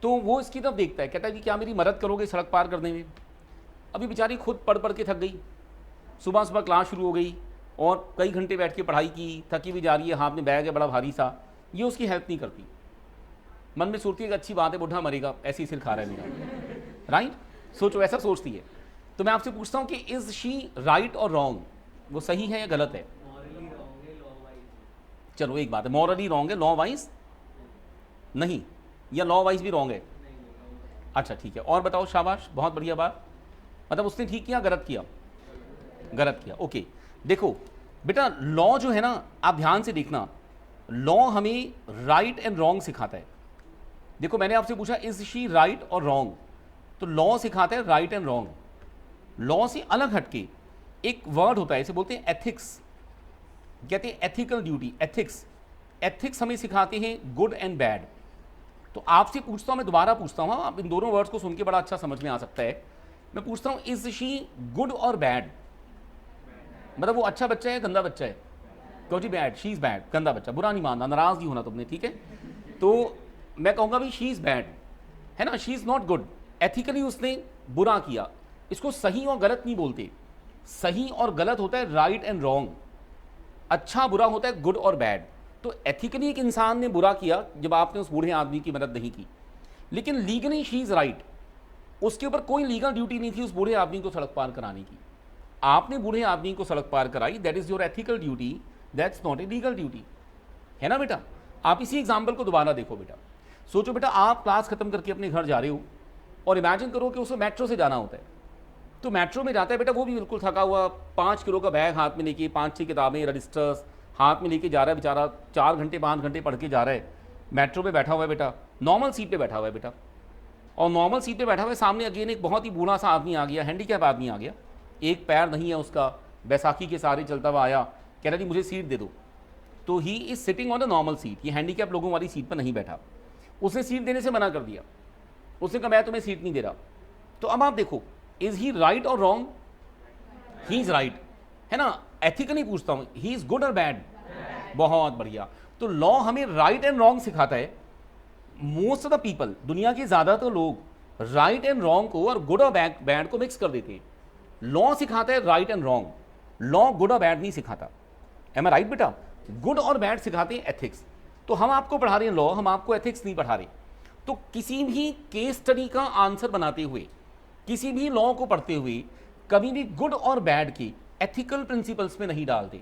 तो वो इसकी तरफ देखता है, कहता है कि क्या मेरी मदद करोगे सड़क पार करने में? अभी बेचारी खुद पढ़ पढ़ के थक गई, सुबह सुबह क्लास शुरू हो गई और कई घंटे बैठ के पढ़ाई की, थकी भी जा रही है, हाथ में बैग है बड़ा भारी सा, ये उसकी हेल्प नहीं करती। मन में सोचती है कि अच्छी बात है, बूढ़ा मरेगा, ऐसे ही सिर खा रहा है मेरा। राइट? सोचो, ऐसा सोचती है। तो मैं आपसे पूछता हूँ कि इज शी राइट और रॉन्ग? वो सही है या गलत है? चलो एक बात है, मॉरली रॉन्ग है, लॉ वाइज नहीं, या लॉ वाइज भी रॉन्ग है? अच्छा ठीक है, और बताओ, शाबाश, बहुत बढ़िया बात। मतलब उसने ठीक किया, गलत किया? गलत किया। ओके, देखो बेटा, लॉ जो है ना, आप ध्यान से देखना, लॉ हमें राइट एंड रॉन्ग सिखाता है। देखो मैंने आपसे पूछा इज शी राइट और रॉन्ग, तो लॉ सिखाता है राइट एंड रॉन्ग। लॉ से अलग हटके एक वर्ड होता है, इसे बोलते हैं एथिक्स, कहते हैं एथिकल ड्यूटी, एथिक्स। एथिक्स हमें सिखाते हैं गुड एंड बैड। तो आपसे पूछता हूं, मैं दोबारा पूछता हूं, आप इन दोनों वर्ड्स को सुन के बड़ा अच्छा समझ में आ सकता है। मैं पूछता हूं, इज शी गुड और बैड? मतलब वो अच्छा बच्चा है, गंदा बच्चा है? कहो जी बैड, शी इज बैड, गंदा बच्चा। बुरा नहीं मानना, नाराज नहीं होना तुमने, ठीक है? तो मैं कहूंगा भाई शी इज बैड, है ना, she is not good. Ethically उसने बुरा किया। इसको सही और गलत नहीं बोलते, सही और गलत होता है राइट एंड रॉन्ग, अच्छा बुरा होता है गुड और बैड। तो एथिकली एक इंसान ने बुरा किया जब आपने उस बूढ़े आदमी की मदद नहीं की, लेकिन लीगली शी इज राइट। उसके ऊपर कोई लीगल ड्यूटी नहीं थी उस बूढ़े आदमी को सड़क पार कराने की। आपने बूढ़े आदमी को सड़क पार कराई, that is your ethical duty, that's not a legal duty, है ना बेटा? आप इसी एग्जाम्पल को दोबारा देखो बेटा। सोचो बेटा, आप क्लास खत्म करके अपने घर जा रहे हो, और इमेजिन करो कि उसे मेट्रो से जाना होता है। तो मेट्रो में जाता है बेटा, वो भी बिल्कुल थका हुआ, 5 किलो का बैग हाथ में लेके, 5-6 किताबें, रजिस्टर्स हाथ में लेके जा रहा है बेचारा, 4 घंटे 5 घंटे पढ़ के जा रहा है। मेट्रो पे बैठा हुआ है बेटा, नॉर्मल सीट पे बैठा हुआ है बेटा, और नॉर्मल सीट पे बैठा हुआ है, सामने अगेन एक बहुत ही बूढ़ा सा आदमी आ गया, हैंडीकैप आदमी आ गया, एक पैर नहीं है उसका, बैसाखी के सहारे चलता हुआ आया, कह रहा जी मुझे सीट दे दो। तो he is sitting on the normal seat, ये हैंडीकैप लोगों वाली सीट पर नहीं बैठा। उसने सीट देने से मना कर दिया, उसने कहा मैं तुम्हें सीट नहीं दे रहा। तो अब आप देखो, इज ही राइट और रॉन्ग? ही इज राइट, है ना? एथिकली पूछता हूं, ही इज गुड और बैड? बहुत बढ़िया। तो लॉ हमें राइट एंड रॉन्ग सिखाता है। मोस्ट ऑफ द पीपल, दुनिया के ज्यादातर लोग राइट एंड रॉन्ग को और गुड और बैड को मिक्स कर देते हैं। लॉ सिखाता है right and wrong, law good और बैड नहीं सिखाता। एम आई राइट बेटा? गुड और बैड सिखाते हैं एथिक्स। तो हम आपको पढ़ा रहे हैं लॉ, हम आपको एथिक्स नहीं पढ़ा रहे। तो किसी भी केस स्टडी का आंसर बनाते हुए, किसी भी लॉ को पढ़ते हुए कभी भी गुड और बैड की एथिकल प्रिंसिपल्स में नहीं डालते,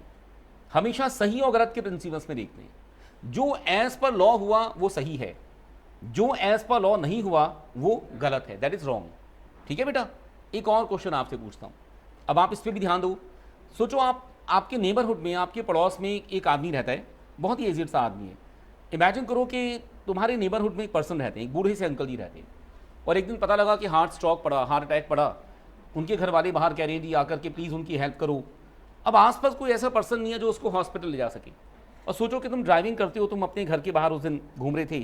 हमेशा सही और गलत के प्रिंसिपल्स में देखते हैं। जो एज पर लॉ हुआ वो सही है, जो एज पर लॉ नहीं हुआ वो गलत है, दैट इज रॉन्ग। ठीक है बेटा? एक और क्वेश्चन आपसे पूछता हूं, अब आप इस पर भी ध्यान दो। सोचो आपके नेबरहुड में, आपके पड़ोस में एक आदमी रहता है, बहुत ही एजिड सा आदमी है। इमेजिन करो कि तुम्हारे नेबरहुड में एक पर्सन रहते हैं, एक बूढ़े से अंकल जी रहते हैं, और एक दिन पता लगा कि हार्ट स्ट्रोक पड़ा, हार्ट अटैक पड़ा। उनके घर वाले बाहर कह रहे हैं जी आकर के प्लीज़ उनकी हेल्प करो। अब आसपास कोई ऐसा पर्सन नहीं है जो उसको हॉस्पिटल ले जा सके। और सोचो कि तुम ड्राइविंग करते हो, तुम अपने घर के बाहर उस दिन घूम रहे थे,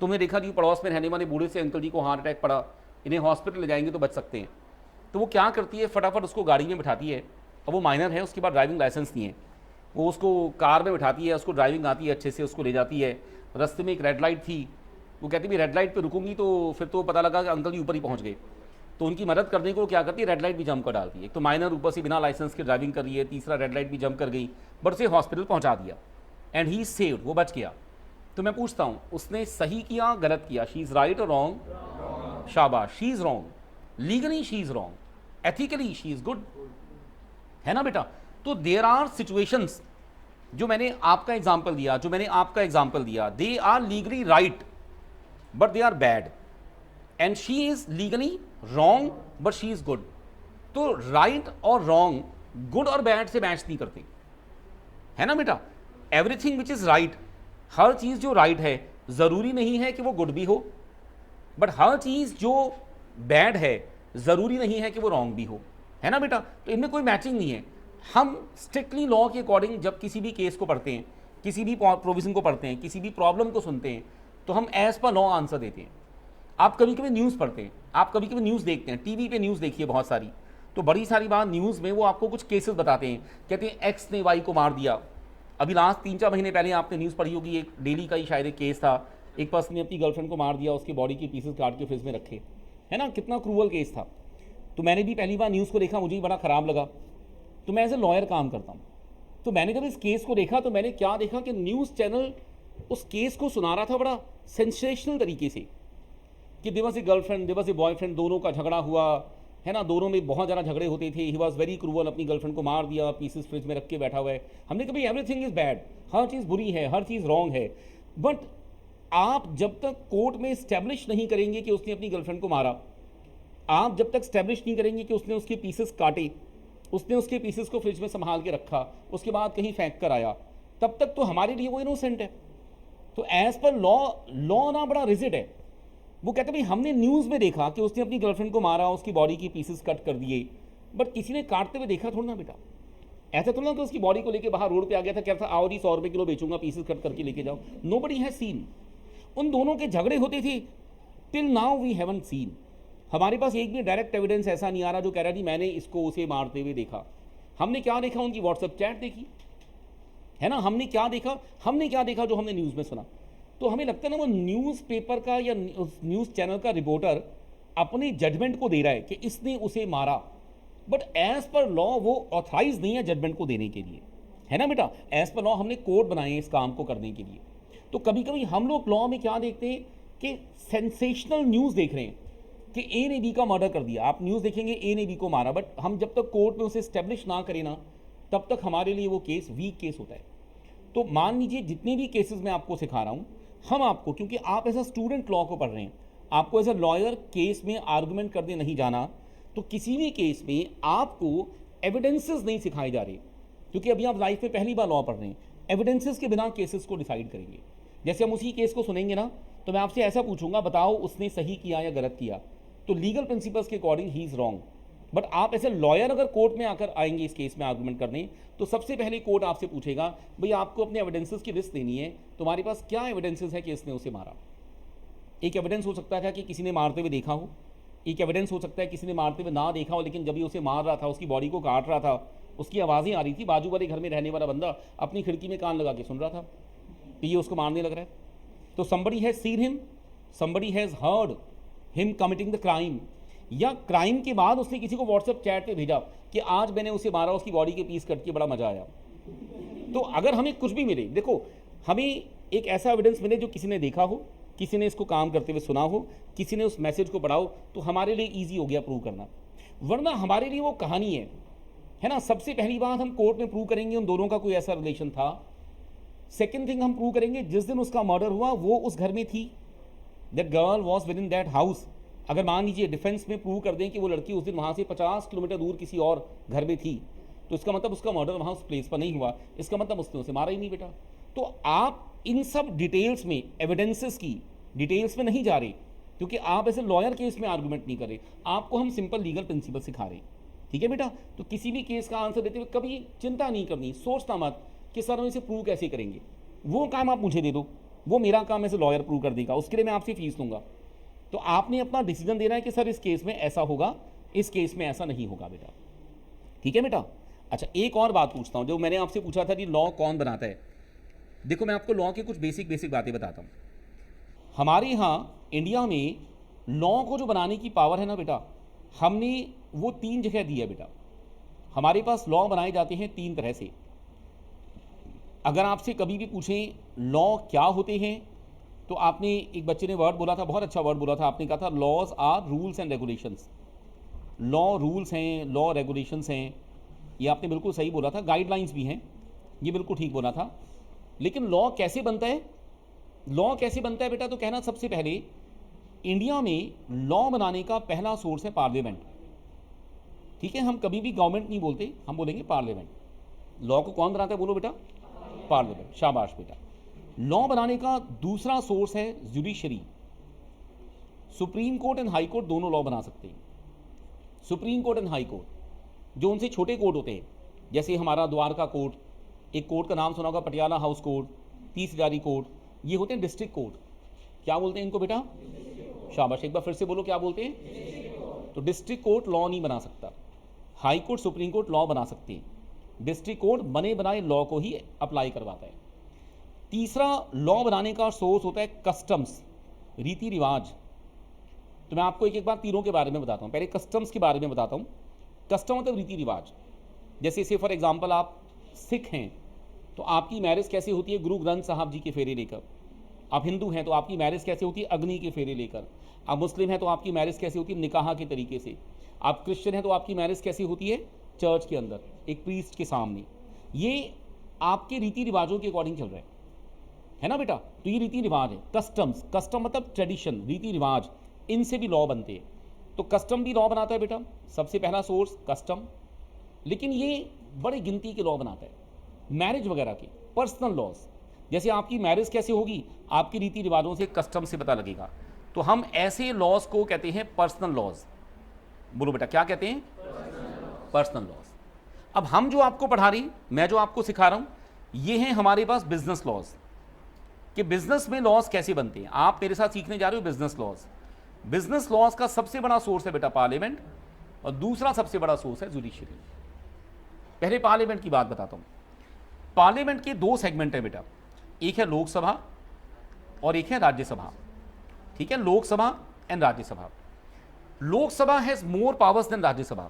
तुमने देखा जी पड़ोस में रहने वाले बूढ़े से अंकल जी को हार्ट अटैक पड़ा, इन्हें हॉस्पिटल ले जाएंगे तो बच सकते हैं। तो वो क्या करती है, फटाफट उसको गाड़ी में बिठाती है। अब वो माइनर है, उसके बाद ड्राइविंग लाइसेंस नहीं है, वो उसको कार में बिठाती है, उसको ड्राइविंग आती है अच्छे से, उसको ले जाती है। रास्ते में एक रेड लाइट थी, वो कहती भी रेड लाइट पे रुकूंगी, तो फिर तो पता लगा कि अंकल जी ऊपर ही पहुंच गए। तो उनकी मदद करने को क्या करती है, रेड लाइट भी जंप कर डालती है। तो माइनर ऊपर से बिना लाइसेंस के ड्राइविंग कर रही है, तीसरा रेड लाइट भी जंप कर गई, बट उसे हॉस्पिटल पहुंचा दिया एंड ही सेव्ड, वो बच गया। तो मैं पूछता हूँ उसने सही किया गलत किया? शी इज़ राइट और रॉन्ग? शाबाश, she is wrong. Legally she is wrong, ethically she is good, है ना बेटा? तो देयर आर सिचुएशंस, जो मैंने आपका एग्जाम्पल दिया, they are legally right but they are bad, and she is legally wrong but she is good. तो right और रॉन्ग गुड और बैड से मैच नहीं करते, है ना बेटा? एवरीथिंग विच इज राइट, हर चीज जो राइट है जरूरी नहीं है कि वो गुड भी हो, बट हर चीज जो बैड है जरूरी नहीं है कि वो रॉन्ग भी हो, है ना बेटा? तो इनमें कोई मैचिंग नहीं है। हम स्ट्रिक्टली लॉ के अकॉर्डिंग जब किसी भी केस को पढ़ते हैं, किसी भी प्रोविजन को पढ़ते हैं, किसी भी प्रॉब्लम को सुनते हैं, तो हम एज पर लॉ आंसर देते हैं। आप कभी कभी न्यूज़ पढ़ते हैं, आप कभी कभी न्यूज़ देखते हैं, टीवी पे न्यूज़ देखिए बहुत सारी, तो बड़ी सारी बात न्यूज़ में वो आपको कुछ केसेस बताते हैं, कहते हैं एक्स ने वाई को मार दिया। अभी लास्ट 3-4 महीने पहले आपने न्यूज़ पढ़ी होगी, एक डेली का ही शायद एक केस था, एक पर्सन ने अपनी गर्लफ्रेंड को मार दिया, उसकी बॉडी के पीसेस काट के फ्रिज में रखे, है ना? कितना क्रूअल केस था। तो मैंने भी पहली बार न्यूज़ को देखा, मुझे भी बड़ा ख़राब लगा। तो मैं एज ए लॉयर काम करता हूँ, तो मैंने जब इस केस को देखा तो मैंने क्या देखा कि न्यूज़ चैनल उस केस को सुना रहा था बड़ा सेंसेशनल तरीके से, कि there was a girlfriend, there was a boyfriend, दोनों का झगड़ा हुआ, है ना? दोनों में बहुत ज़्यादा झगड़े होते थे, ही वॉज वेरी क्रूअल, अपनी गर्लफ्रेंड को मार दिया, पीसेस फ्रिज में रख के बैठा हुआ है। हमने कभी एवरीथिंग इज़ बैड, हर चीज़ बुरी है, हर चीज़ रॉन्ग है, बट आप जब तक कोर्ट में इस्टेब्लिश नहीं करेंगे कि उसने अपनी गर्लफ्रेंड को मारा, आप जब तक इस्टेब्लिश नहीं करेंगे कि उसने उसके पीसेस काटे, उसने उसके पीसेस को फ्रिज में संभाल के रखा, उसके बाद कहीं फेंक कर आया, तब तक तो हमारे लिए वो इनोसेंट है। तो एज पर लॉ ना बड़ा रिजिड है। वो कहते भाई हमने न्यूज़ में देखा कि उसने अपनी गर्लफ्रेंड को मारा, उसकी बॉडी की पीसेस कट कर दिए, बट किसी ने काटते हुए देखा थोड़ा ना बेटा। ऐसा थोड़ा ना कि उसकी बॉडी को लेके बाहर रोड पे आ गया था, कहता आओ जी 100 रुपये किलो बेचूंगा, पीसेस कट करके लेके जाओ। Nobody has seen. उन दोनों के झगड़े होते थे, till now we haven't seen. हमारे पास एक भी डायरेक्ट एविडेंस ऐसा नहीं आ रहा जो कह रहा जी मैंने इसको उसे मारते हुए देखा। हमने क्या देखा? उनकी व्हाट्सएप चैट देखी, है ना? हमने क्या देखा जो हमने न्यूज़ में सुना। तो हमें लगता है ना वो न्यूज़पेपर का या न्यूज़ चैनल का रिपोर्टर अपने जजमेंट को दे रहा है कि इसने उसे मारा, बट एज पर लॉ वो ऑथराइज नहीं है जजमेंट को देने के लिए, है ना बेटा? एज पर लॉ हमने कोड बनाए हैं इस काम को करने के लिए। तो कभी कभी हम लोग लॉ में क्या देखते हैं कि सेंसेशनल न्यूज़ देख रहे हैं कि ए ने बी का मर्डर कर दिया, आप न्यूज़ देखेंगे ए ने बी को मारा, बट हम जब तक कोर्ट में उसे स्टैब्लिश ना करें ना, तब तक हमारे लिए वो केस वीक केस होता है। तो मान लीजिए जितने भी केसेस मैं आपको सिखा रहा हूँ, हम आपको, क्योंकि आप एज अ स्टूडेंट लॉ को पढ़ रहे हैं, आपको एज अ लॉयर केस में आर्गूमेंट करने नहीं जाना, तो किसी भी केस में आपको एविडेंसेस नहीं सिखाए जा रहे, क्योंकि अभी आप लाइफ में पहली बार लॉ पढ़ रहे हैं। एविडेंसेस के बिना केसेस को डिसाइड करेंगे। जैसे हम उसी केस को सुनेंगे ना, तो मैं आपसे ऐसा पूछूंगा, बताओ उसने सही किया या गलत किया, तो लीगल प्रिंसिपल्स के according he is wrong. But आप ऐसे लॉयर अगर कोर्ट में आकर आएंगे इस केस में आर्गूमेंट करने, तो सबसे पहले कोर्ट आपसे पूछेगा भाई आपको अपने एविडेंसेस की लिस्ट देनी है, तुम्हारे पास क्या एविडेंसेस है कि इसने उसे मारा। एक एविडेंस हो सकता है कि किसी ने मारते हुए देखा हो, एक एविडेंस हो सकता है किसी ने मारते हुए ना देखा हो, लेकिन जब भी उसे मार रहा था, उसकी बॉडी को काट रहा था, उसकी आवाज़ें आ रही थी, बाजू वाले घर में रहने वाला बंदा अपनी खिड़की में कान लगा के सुन रहा था कि ये उसको मारने लग रहा है। तो somebody has seen him, somebody has heard him committing the crime, या क्राइम के बाद उसने किसी को व्हाट्सएप चैट पे भेजा कि आज मैंने उसे मारा, उसकी बॉडी के पीस कट के बड़ा मजा आया। तो अगर हमें कुछ भी मिले, देखो हमें एक ऐसा एविडेंस मिले जो किसी ने देखा हो, किसी ने इसको काम करते हुए सुना हो, किसी ने उस मैसेज को पढ़ा हो, तो हमारे लिए ईजी हो गया प्रूव करना। वरना हमारे लिए वो कहानी है ना। सबसे पहली बात हम कोर्ट में प्रूव करेंगे उन दोनों का कोई ऐसा रिलेशन था। सेकेंड थिंग हम प्रूव करेंगे जिस दिन उसका मर्डर हुआ वो उस घर में थी, that girl was with in that house. अगर मान लीजिए डिफेंस में प्रूव कर दें कि वो लड़की उस दिन वहाँ से 50 किलोमीटर दूर किसी और घर में थी, तो इसका मतलब उसका मर्डर वहाँ उस प्लेस पर नहीं हुआ, इसका मतलब उसने उसे मारा ही नहीं बेटा। तो आप इन सब डिटेल्स में, एविडेंसेस की डिटेल्स में नहीं जा रहे, क्योंकि आप ऐसे लॉयर केस में आर्गूमेंट नहीं कर रहे, आपको हम सिंपल लीगल प्रिंसिपल सिखा रहे। ठीक है बेटा। तो किसी भी केस का आंसर देते हुए कभी चिंता नहीं करनी, सोचना मत कि सर हम इसे प्रूव कैसे करेंगे। वो काम आप मुझे दे दो, वो मेरा काम ऐसे लॉयर प्रूव कर देगा, उसके लिए मैं आपसे फीस लूँगा। तो आपने अपना डिसीजन देना है कि सर इस केस में ऐसा होगा, इस केस में ऐसा नहीं होगा बेटा। ठीक है बेटा। अच्छा, एक और बात पूछता हूँ, जो मैंने आपसे पूछा था कि लॉ कौन बनाता है। देखो मैं आपको लॉ की कुछ बेसिक बातें बताता हूँ। हमारे यहाँ इंडिया में लॉ को जो बनाने की पावर है ना बेटा, हमने वो 3 जगह दी है बेटा। हमारे पास लॉ बनाए जाते हैं 3 तरह से। अगर आपसे कभी भी पूछें लॉ क्या होते हैं, तो आपने, एक बच्चे ने वर्ड बोला था, बहुत अच्छा वर्ड बोला था, आपने कहा था laws are rules and regulations. Law rules हैं, लॉ रेगुलेशंस हैं, ये आपने बिल्कुल सही बोला था। गाइडलाइंस भी हैं, ये बिल्कुल ठीक बोला था। लेकिन लॉ कैसे बनता है, लॉ कैसे बनता है बेटा, तो कहना सबसे पहले इंडिया में लॉ बनाने का पहला सोर्स है पार्लियामेंट। ठीक है, हम कभी भी गवर्नमेंट नहीं बोलते, हम बोलेंगे पार्लियामेंट। लॉ को कौन बनाता है, बोलो बेटा, पार्लियामेंट। शाबाश बेटा। लॉ बनाने का दूसरा सोर्स है judiciary. Supreme court and high court दोनों लॉ बना सकते हैं। Supreme court and high court, जो उनसे छोटे कोर्ट होते हैं, जैसे हमारा द्वारका कोर्ट, एक कोर्ट का नाम सुना होगा पटियाला हाउस कोर्ट, तीसरी कोर्ट, ये होते हैं डिस्ट्रिक्ट कोर्ट। क्या बोलते हैं इनको बेटा, शाबाश, एक बार फिर से बोलो क्या बोलते हैं। तो डिस्ट्रिक्ट कोर्ट लॉ नहीं बना सकता, high court supreme court law बना सकते हैं, डिस्ट्रिक्ट कोर्ट बने बनाए लॉ को ही अप्लाई करवाता है। तीसरा लॉ बनाने का सोर्स होता है कस्टम्स, रीति रिवाज। तो मैं आपको एक एक बार तीनों के बारे में बताता हूँ। पहले कस्टम्स के बारे में बताता हूँ। कस्टम मतलब रीति रिवाज। जैसे से फॉर एग्जांपल आप सिख हैं तो आपकी मैरिज कैसे होती है, गुरु ग्रंथ साहब जी के फेरे लेकर। आप हिंदू हैं तो आपकी मैरिज कैसे होती है, अग्नि के फेरे लेकर। आप मुस्लिम हैं तो आपकी मैरिज कैसे होती है, निकाह के तरीके से। आप क्रिश्चियन हैं तो आपकी मैरिज कैसे होती है, चर्च के अंदर एक प्रीस्ट के सामने। ये आपके रीति रिवाजों के अकॉर्डिंग चल रहा है ना बेटा। तो ये रीति रिवाज है। कस्टम्स, कस्टम मतलब ट्रेडिशन, रीति रिवाज, इनसे भी लॉ बनते हैं। तो कस्टम भी लॉ बनाता है बेटा, सबसे पहला सोर्स कस्टम। लेकिन ये बड़ी गिनती के लॉ बनाता है, मैरिज वगैरह के पर्सनल लॉज। जैसे आपकी मैरिज कैसे होगी, आपकी रीति रिवाजों से, कस्टम से पता लगेगा। तो हम ऐसे लॉज को कहते हैं पर्सनल लॉज। बोलो बेटा क्या कहते हैं, पर्सनल लॉज। अब हम जो आपको पढ़ा रही, मैं जो आपको सिखा रहा हूं, ये हैं हमारे पास बिजनेस लॉज, कि बिजनेस में लॉज कैसे बनते हैं। आप मेरे साथ सीखने जा रहे हो बिजनेस लॉज। बिजनेस लॉज का सबसे बड़ा सोर्स है बेटा पार्लियामेंट, और दूसरा सबसे बड़ा सोर्स है जुडिशरी। पहले पार्लियामेंट की बात बताता हूं। पार्लियामेंट के 2 सेगमेंट है बेटा, एक है लोकसभा और एक है राज्यसभा। ठीक है, Lok Sabha and Rajya Sabha. Lok Sabha has more powers than Rajya Sabha.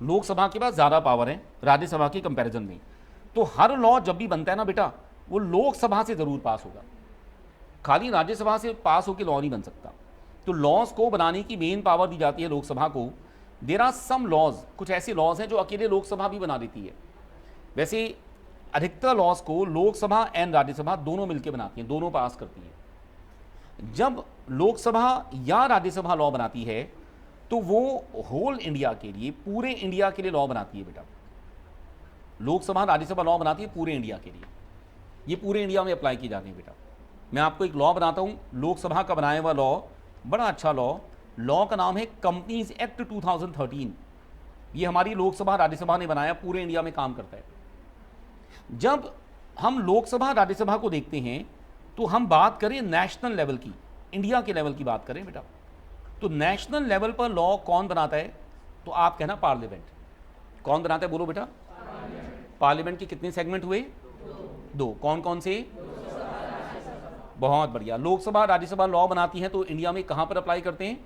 Lok Sabha के पास ज्यादा पावर है राज्यसभा के कंपैरिजन में। तो हर लॉ जब भी बनता है ना बेटा, वो लोकसभा से जरूर पास होगा, खाली राज्यसभा से पास होकर लॉ नहीं बन सकता। तो लॉज को बनाने की मेन पावर दी जाती है लोकसभा को। देयर आर सम लॉज, कुछ ऐसे लॉज हैं जो अकेले लोकसभा भी बना देती है। वैसे अधिकतर लॉज को लोकसभा एंड राज्यसभा दोनों मिलकर बनाती हैं, दोनों पास करती हैं। जब लोकसभा या राज्यसभा लॉ बनाती है तो वो होल इंडिया के लिए, पूरे इंडिया के लिए लॉ बनाती है बेटा। लोकसभा राज्यसभा लॉ बनाती है पूरे इंडिया के लिए, ये पूरे इंडिया में अप्लाई की जाती है बेटा। मैं आपको एक लॉ बनाता हूँ, लोकसभा का बनाया हुआ लॉ, बड़ा अच्छा लॉ का नाम है कंपनीज एक्ट 2013। ये हमारी लोकसभा राज्यसभा ने बनाया, पूरे इंडिया में काम करता है। जब हम लोकसभा राज्यसभा को देखते हैं तो हम बात करें नेशनल लेवल की, इंडिया के लेवल की बात करें बेटा, तो नेशनल लेवल पर लॉ कौन बनाता है, तो आप कहना पार्लियामेंट। कौन बनाता है, बोलो बेटा। पार्लियामेंट के कितने सेगमेंट हुए, 2। कौन कौन से, बहुत बढ़िया। लोकसभा राज्यसभा लॉ बनाती हैं तो इंडिया में कहां पर अप्लाई करते हैं,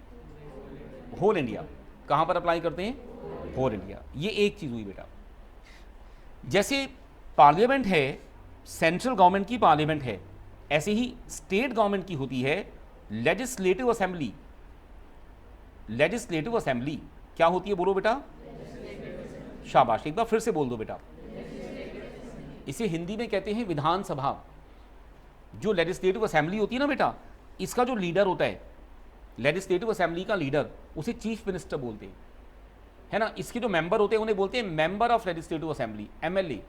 होल इंडिया। कहाँ पर अप्लाई करते हैं? Whole India. ये एक चीज़ हुई बेटा। जैसे पार्लियामेंट है, सेंट्रल गवर्नमेंट की पार्लियामेंट है, ऐसे ही स्टेट गवर्नमेंट की होती है लेजिस्लेटिव असेंबली। लेजिस्लेटिव असेंबली क्या होती है बोलो बेटा? शाबाश, एक बार फिर से बोल दो बेटा। इसे हिंदी में कहते हैं विधानसभा। जो लेजिस्लेटिव असेंबली होती है ना बेटा, इसका जो लीडर होता है, लेजिस्लेटिव असेंबली का लीडर, उसे चीफ मिनिस्टर बोलते हैं, है ना। इसके जो मेंबर होते हैं उन्हें बोलते हैं member of legislative assembly, MLA.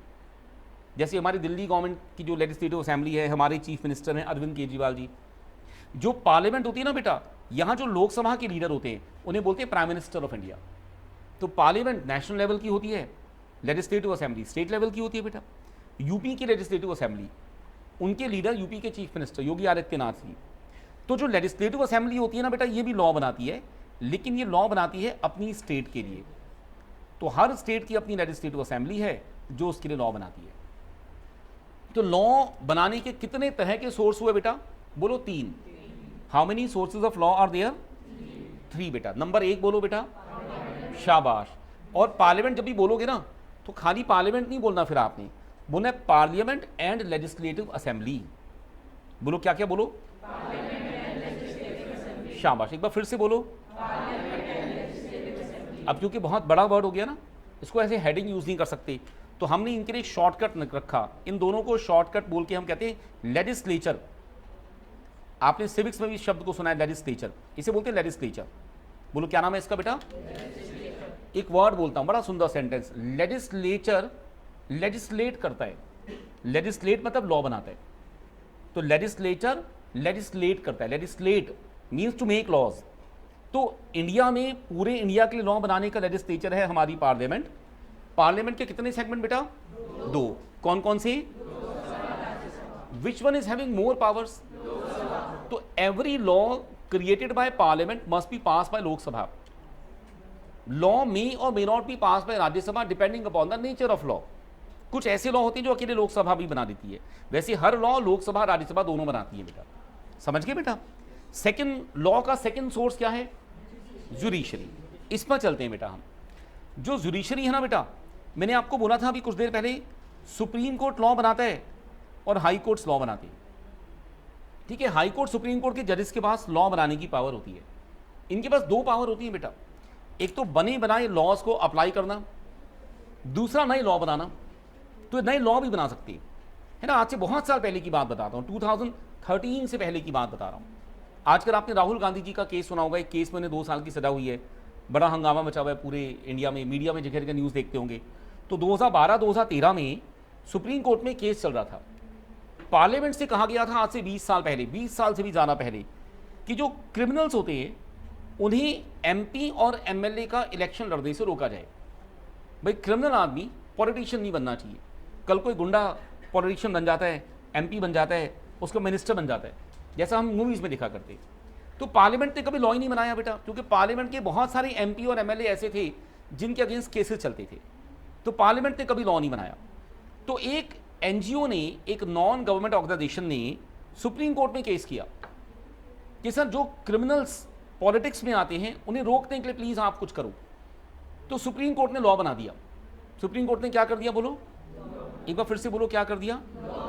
जैसे हमारी दिल्ली गवर्नमेंट की जो लेजिस्लेटिव असेंबली है, हमारे चीफ मिनिस्टर हैं अरविंद केजरीवाल जी। जो पार्लियामेंट होती है ना बेटा, यहाँ जो लोकसभा के लीडर होते हैं उन्हें बोलते हैं प्राइम मिनिस्टर ऑफ इंडिया। तो पार्लियामेंट नेशनल लेवल की होती है, लेजिस्लेटिव असेंबली स्टेट लेवल की होती है बेटा। यूपी की लेजिस्लेटिव असेंबली, उनके लीडर यूपी के चीफ मिनिस्टर योगी आदित्यनाथ जी। तो जो लेजिस्लेटिव असेंबली होती है ना बेटा, ये भी लॉ बनाती है, लेकिन ये लॉ बनाती है अपनी स्टेट के लिए। तो हर स्टेट की अपनी लेजिस्लेटिव असेंबली है जो उसके लिए लॉ बनाती है। तो लॉ बनाने के कितने तरह के सोर्स हुए बेटा? बोलो 3। How many sources of law are there? 3 बेटा। नंबर 1 बोलो बेटा। शाबाश। और पार्लियामेंट जब भी बोलोगे ना, तो खाली पार्लियामेंट नहीं बोलना, फिर आपने बोलना है पार्लियामेंट एंड लेजिस्लेटिव असेंबली। बोलो क्या क्या बोलो? शाबाश, एक बार फिर से बोलो। अब क्योंकि बहुत बड़ा वर्ड हो गया ना, इसको ऐसे हेडिंग यूज नहीं कर सकते, तो हमने इनके लिए शॉर्टकट रखा। इन दोनों को शॉर्टकट बोल के हम कहते हैं लेजिस्लेचर। आपने सिविक्स में भी शब्द को सुना है लेजिस्लेचर, इसे बोलते हैं लेजिस्लेचर। बोलो क्या नाम है इसका बेटा? एक वर्ड बोलता हूं, बड़ा सुंदर सेंटेंस। लेजिस्लेचर लेजिस्लेट करता है। लेजिस्लेट मतलब लॉ बनाता है। तो लेजिस्लेचर लेजिस्लेट करता है। Legislate means to make laws. तो इंडिया में, पूरे इंडिया के लिए लॉ बनाने का लेजिस्लेचर है हमारी पार्लियामेंट। पार्लियामेंट के कितने सेगमेंट बेटा? 2। कौन कौन से? Which one is having more powers? तो every law created by parliament must be pass by Lok Sabha. Law may or may not be pass by Rajya Sabha depending upon the nature of law. कुछ ऐसे law होते हैं जो अकेले लोकसभा भी बना देती है, वैसे हर लॉ लोकसभा राज्यसभा दोनों बनाती है बेटा। समझ गए बेटा? सेकंड लॉ का सेकंड सोर्स क्या है? जुडिशरी। इस पर चलते हैं बेटा हम। जो जुडिशरी है ना बेटा, मैंने आपको बोला था अभी कुछ देर पहले, सुप्रीम कोर्ट लॉ बनाता है और हाई कोर्ट्स लॉ बनाते हैं। ठीक है, हाई कोर्ट सुप्रीम कोर्ट के जजेस के पास लॉ बनाने की पावर होती है। इनके पास 2 पावर होती है बेटा। एक तो बने बनाए लॉज को अप्लाई करना, दूसरा नए लॉ बनाना। तो नए लॉ भी बना सकती है ना। आज से बहुत साल पहले की बात बताता हूँ, 2013 से पहले की बात बता रहा हूँ। आजकल आपने राहुल गांधी जी का केस सुना होगा। एक केस में उन्हें 2 साल की सजा हुई है, बड़ा हंगामा मचा हुआ है पूरे इंडिया में, मीडिया में जगह जगह न्यूज़ देखते होंगे। तो 2012-2013 में सुप्रीम कोर्ट में केस चल रहा था। पार्लियामेंट से कहा गया था आज से 20 साल पहले, 20 साल से भी ज़्यादा पहले, कि जो क्रिमिनल्स होते हैं उन्हें एमपी और एमएलए का इलेक्शन लड़ने से रोका जाए। भाई क्रिमिनल आदमी पॉलिटिशियन नहीं बनना चाहिए। कल कोई गुंडा पॉलिटिशियन बन जाता है, एमपी बन जाता है, उसका मिनिस्टर बन जाता है, जैसा हम मूवीज़ में देखा करते। तो पार्लियामेंट ने कभी लॉ ही नहीं बनाया बेटा, क्योंकि पार्लियामेंट के बहुत सारे एमपी और एमएलए ऐसे थे जिनके अगेंस्ट केसेस चलते थे। तो पार्लियामेंट ने कभी लॉ नहीं बनाया। तो एक एनजीओ ने, एक नॉन गवर्नमेंट ऑर्गेनाइजेशन ने सुप्रीम कोर्ट में केस किया कि सर जो क्रिमिनल्स पॉलिटिक्स में आते हैं उन्हें रोकने के लिए प्लीज़ आप कुछ करो। तो सुप्रीम कोर्ट ने लॉ बना दिया। सुप्रीम कोर्ट ने क्या कर दिया बोलो? एक बार फिर से बोलो, क्या कर दिया?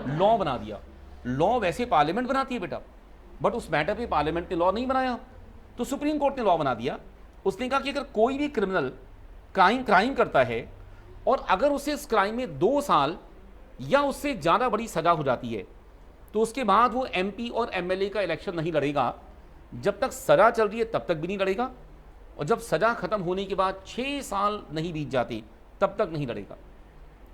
लॉ बना दिया। लॉ वैसे पार्लियामेंट बनाती है बेटा, बट उस मैटर पे पार्लियामेंट ने लॉ नहीं बनाया। तो सुप्रीम कोर्ट ने लॉ बना दिया। उसने कहा कि अगर कोई भी क्रिमिनल क्राइम करता है और अगर उसे इस क्राइम में 2 साल या उससे ज़्यादा बड़ी सजा हो जाती है, तो उसके बाद वो एमपी और एमएलए का इलेक्शन नहीं लड़ेगा। जब तक सजा चल रही है तब तक भी नहीं लड़ेगा, और जब सजा खत्म होने के बाद 6 साल नहीं बीत जाते तब तक नहीं लड़ेगा।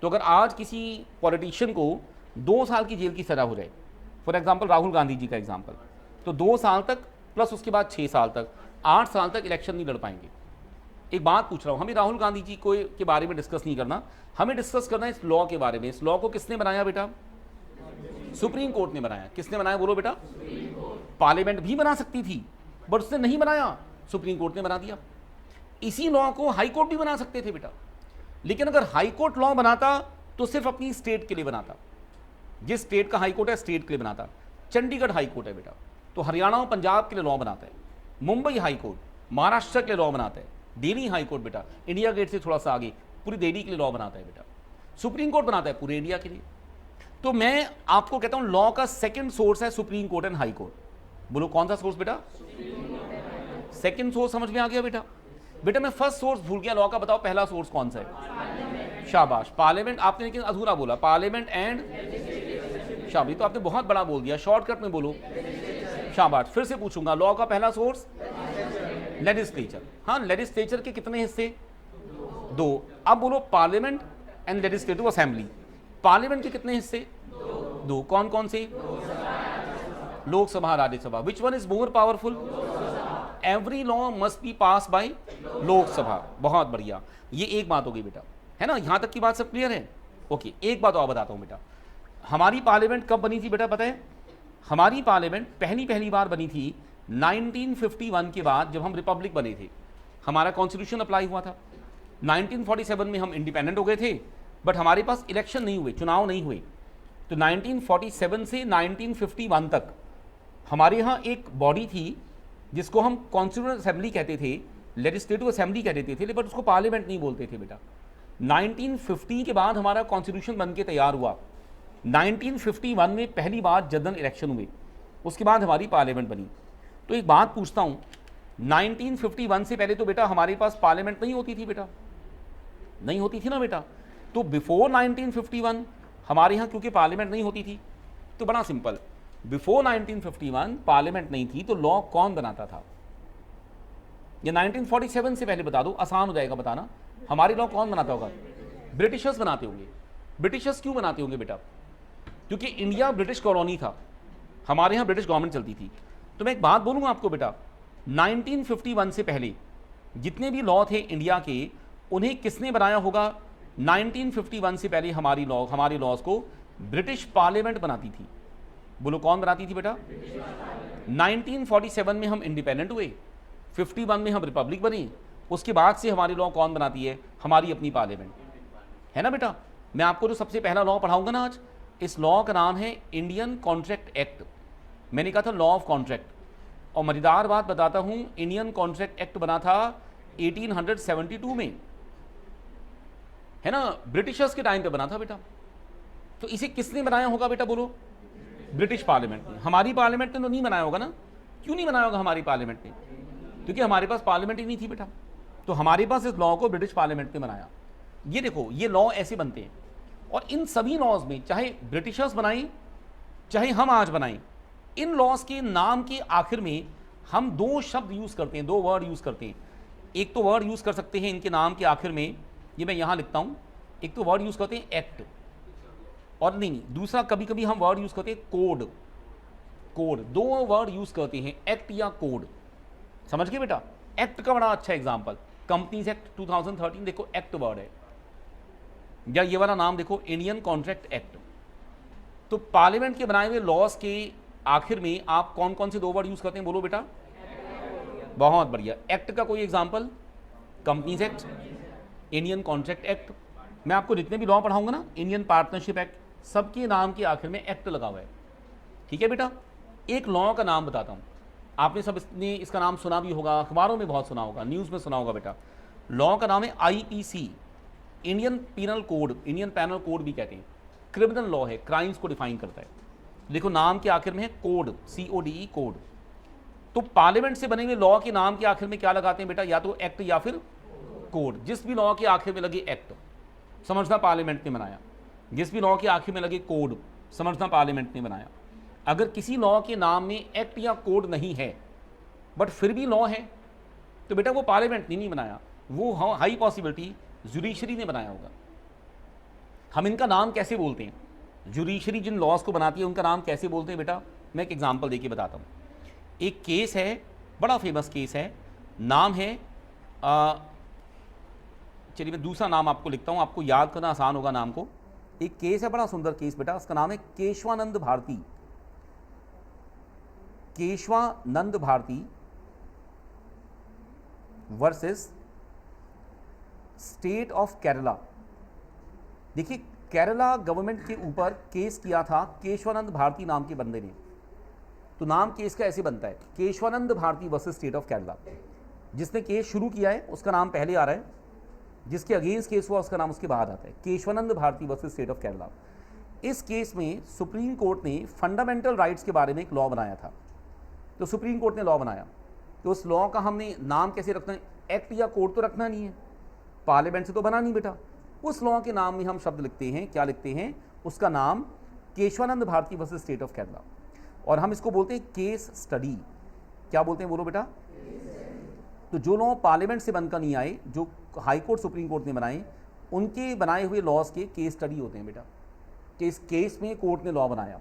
तो अगर आज किसी पॉलिटिशियन को 2 साल की जेल की सजा हो जाए, फॉर एग्जांपल राहुल गांधी जी का एग्जांपल, तो 2 साल तक प्लस उसके बाद 6 साल तक, 8 साल तक इलेक्शन नहीं लड़ पाएंगे। एक बात पूछ रहा हूँ, हमें राहुल गांधी जी को के बारे में डिस्कस नहीं करना, हमें डिस्कस करना है इस लॉ के बारे में। इस लॉ को किसने बनाया बेटा? सुप्रीम कोर्ट ने बनाया। किसने बनाया बोलो बेटा? पार्लियामेंट भी बना सकती थी, बट उसने नहीं बनाया, सुप्रीम कोर्ट ने बना दिया। इसी लॉ को हाई कोर्ट भी बना सकते थे बेटा, लेकिन अगर हाई कोर्ट लॉ बनाता तो सिर्फ अपनी स्टेट के लिए बनाता। जिस स्टेट का हाई कोर्ट है स्टेट के लिए बनाता। चंडीगढ़ हाई कोर्ट है बेटा, तो हरियाणा और पंजाब के लिए लॉ बनाता है। मुंबई हाई कोर्ट, महाराष्ट्र के लिए लॉ बनाता है, दिल्ली हाई कोर्ट बेटा इंडिया गेट से थोड़ा सा आगे पूरी दिल्ली के लिए लॉ बनाता है बेटा, सुप्रीम कोर्ट बनाता है पूरे इंडिया के लिए। तो मैं आपको कहता हूं लॉ का सेकंड सोर्स है supreme court and high court. बोलो कौन सा सोर्स बेटा? सेकंड सोर्स समझ में आ गया बेटा? बेटा मैं फर्स्ट सोर्स भूल गया लॉ का, बताओ पहला सोर्स कौन सा है? शाबाश, पार्लियामेंट। आपने लेकिन अधूरा बोला, पार्लियामेंट एंड शाबाश, तो आपने बहुत बड़ा बोल दिया, शॉर्टकट में बोलो शाबाश। फिर से पूछूंगा, लॉ का पहला सोर्स लेजिस्लेचर। हाँ, लेजिस्लेचर के कितने हिस्से? दो। अब बोलो parliament and legislative assembly. Parliament के कितने हिस्से? दो। कौन कौन से? Lok Sabha, Rajya Sabha. Which one is more powerful? Every law must be pass by Lok Sabha. बहुत बढ़िया, ये एक बात हो गई बेटा, है ना? यहां तक की बात सब क्लियर है? ओके, एक बात और बताता हूं बेटा, हमारी पार्लियामेंट कब बनी थी बेटा पता है? हमारी पार्लियामेंट पहली बार बनी थी 1951 के बाद, जब हम रिपब्लिक बने थे। हमारा कॉन्स्टिट्यूशन अप्लाई हुआ था। 1947 में हम इंडिपेंडेंट हो गए थे, बट हमारे पास इलेक्शन नहीं हुए, चुनाव नहीं हुए। तो 1947 से 1951 तक हमारे यहाँ एक बॉडी थी जिसको हम कॉन्स्टिट्यूएंट असेंबली कहते थे, लेजिस्लेटिव असेंबली कहते थे, बट उसको पार्लियामेंट नहीं बोलते थे बेटा। 1950 के बाद हमारा कॉन्स्टिट्यूशन बन के तैयार हुआ। 1951 में पहली बार जनरल इलेक्शन हुए, उसके बाद हमारी पार्लियामेंट बनी। तो एक बात पूछता हूँ, 1951 से पहले तो बेटा हमारे पास पार्लियामेंट नहीं होती थी बेटा, नहीं होती थी ना बेटा। तो बिफोर 1951 हमारे यहाँ क्योंकि पार्लियामेंट नहीं होती थी, तो बड़ा सिंपल, बिफोर 1951 पार्लियामेंट नहीं थी तो लॉ कौन बनाता था? या 1947 से पहले बता दो, आसान हो जाएगा बताना। हमारी लॉ कौन बनाता होगा? ब्रिटिशर्स बनाते होंगे। ब्रिटिशर्स क्यों बनाते होंगे बेटा? क्योंकि इंडिया ब्रिटिश कॉलोनी था, हमारे यहाँ ब्रिटिश गवर्नमेंट चलती थी। तो मैं एक बात बोलूँगा आपको बेटा, 1951 से पहले जितने भी लॉ थे इंडिया के, उन्हें किसने बनाया होगा? 1951 से पहले हमारे लॉज को ब्रिटिश पार्लियामेंट बनाती थी। बोलो कौन बनाती थी बेटा? 1947 में हम इंडिपेंडेंट हुए, 51 में हम रिपब्लिक बनी, उसके बाद से हमारी लॉ कौन बनाती है? हमारी अपनी पार्लियामेंट, है ना बेटा? मैं आपको जो सबसे पहला लॉ पढ़ाऊंगा ना आज, इस लॉ का नाम है इंडियन कॉन्ट्रैक्ट एक्ट। मैंने कहा था लॉ ऑफ कॉन्ट्रैक्ट, और मजेदार बात बताता हूं, इंडियन कॉन्ट्रैक्ट एक्ट बना था 1872 में, है ना? ब्रिटिशर्स के टाइम पे बना था बेटा। तो इसे किसने बनाया होगा बेटा बोलो? ब्रिटिश पार्लियामेंट ने। हमारी पार्लियामेंट ने तो नहीं बनाया होगा ना? क्यों नहीं बनाया होगा हमारी पार्लियामेंट ने? क्योंकि हमारे पास पार्लियामेंट ही नहीं थी बेटा। तो हमारे पास इस लॉ को ब्रिटिश पार्लियामेंट ने बनाया। ये देखो, ये लॉ ऐसे बनते हैं, और इन सभी लॉज में चाहे ब्रिटिशर्स बनाई चाहे हम आज बनाएं, इन लॉज के नाम के आखिर में हम दो शब्द यूज करते हैं, दो वर्ड यूज करते हैं। एक तो वर्ड यूज कर सकते हैं इनके नाम के आखिर में, ये मैं यहां लिखता हूं, एक तो वर्ड यूज करते हैं एक्ट, और नहीं, दूसरा कभी कभी हम वर्ड यूज करते हैं कोड। कोड, दो वर्ड यूज करते हैं, एक्ट या कोड। समझ गए बेटा? एक्ट का बड़ा अच्छा एग्जांपल, कंपनीज एक्ट 2013 देखो, एक्ट वर्ड है। या ये वाला नाम देखो, इंडियन कॉन्ट्रैक्ट एक्ट। तो पार्लियामेंट के बनाए हुए लॉज के आखिर में आप कौन कौन से दो वर्ड यूज करते हैं? बोलो बेटा। बहुत बढ़िया। एक्ट का कोई example? Companies act, Indian contract act. मैं आपको जितने भी लॉ पढ़ाऊंगा ना, इंडियन पार्टनरशिप एक्ट, सबके नाम के आखिर में एक्ट लगा हुआ है। ठीक है बेटा? एक लॉ का नाम बताता हूं, आपने सब इसका नाम सुना भी होगा, अखबारों में बहुत सुना होगा, न्यूज़ में सुना होगा बेटा। लॉ का नाम है IPC, Indian penal code, Indian panel code भी कहते हैं। क्रिमिनल लॉ है, क्राइम्स को डिफाइन करता है। देखो नाम के आखिर में है कोड, CODE, कोड। तो पार्लियामेंट से बने हुए लॉ के नाम के आखिर में क्या लगाते हैं बेटा? या तो एक्ट या फिर कोड। जिस भी लॉ के आखिर में लगे एक्ट, समझना पार्लियामेंट ने बनाया। जिस भी लॉ के आखिर में लगे कोड, समझना पार्लियामेंट ने बनाया। अगर किसी लॉ के नाम में एक्ट या कोड नहीं है बट फिर भी लॉ है, तो बेटा वो पार्लियामेंट ने नहीं बनाया, वो हाई पॉसिबिलिटी जुडिशरी ने बनाया होगा। हम इनका नाम कैसे बोलते हैं? जुडिशरी जिन लॉज को बनाती है उनका नाम कैसे बोलते हैं बेटा? मैं एक एग्जांपल देके बताता हूँ। एक केस है, बड़ा फेमस केस है, नाम है, चलिए मैं दूसरा नाम आपको लिखता हूँ, आपको याद करना आसान होगा नाम को। एक केस है, बड़ा सुंदर केस बेटा, उसका नाम है Keshavananda Bharati. Keshavananda Bharati versus state of Kerala. देखिए, केरला गवर्नमेंट के ऊपर केस किया था केशवानंद भारती नाम के बंदे ने। तो नाम केस का ऐसे बनता है, Keshavananda Bharati versus state of Kerala. जिसने केस शुरू किया है उसका नाम पहले आ रहा है, जिसके अगेंस्ट केस हुआ उसका नाम उसके बाद आता है, Keshavananda Bharati versus state of Kerala. इस केस में सुप्रीम कोर्ट ने फंडामेंटल राइट्स के बारे में एक लॉ बनाया था। तो सुप्रीम कोर्ट ने लॉ बनाया, तो उस लॉ का हमने नाम कैसे रखना है, एक्ट या कोड तो रखना नहीं है, पार्लियामेंट से तो बना नहीं बेटा। उस लॉ के नाम में हम शब्द लिखते हैं, क्या लिखते हैं, उसका नाम Keshavananda Bharati versus state of Kerala, और हम इसको बोलते हैं केस स्टडी। क्या बोलते हैं, बोलो बेटा। तो जो लॉ पार्लियामेंट से बनकर नहीं आए, जो हाई कोर्ट सुप्रीम कोर्ट ने बनाए, उनके बनाए हुए लॉज के केस स्टडी होते हैं बेटा। कि इस केस में कोर्ट ने लॉ बनाया,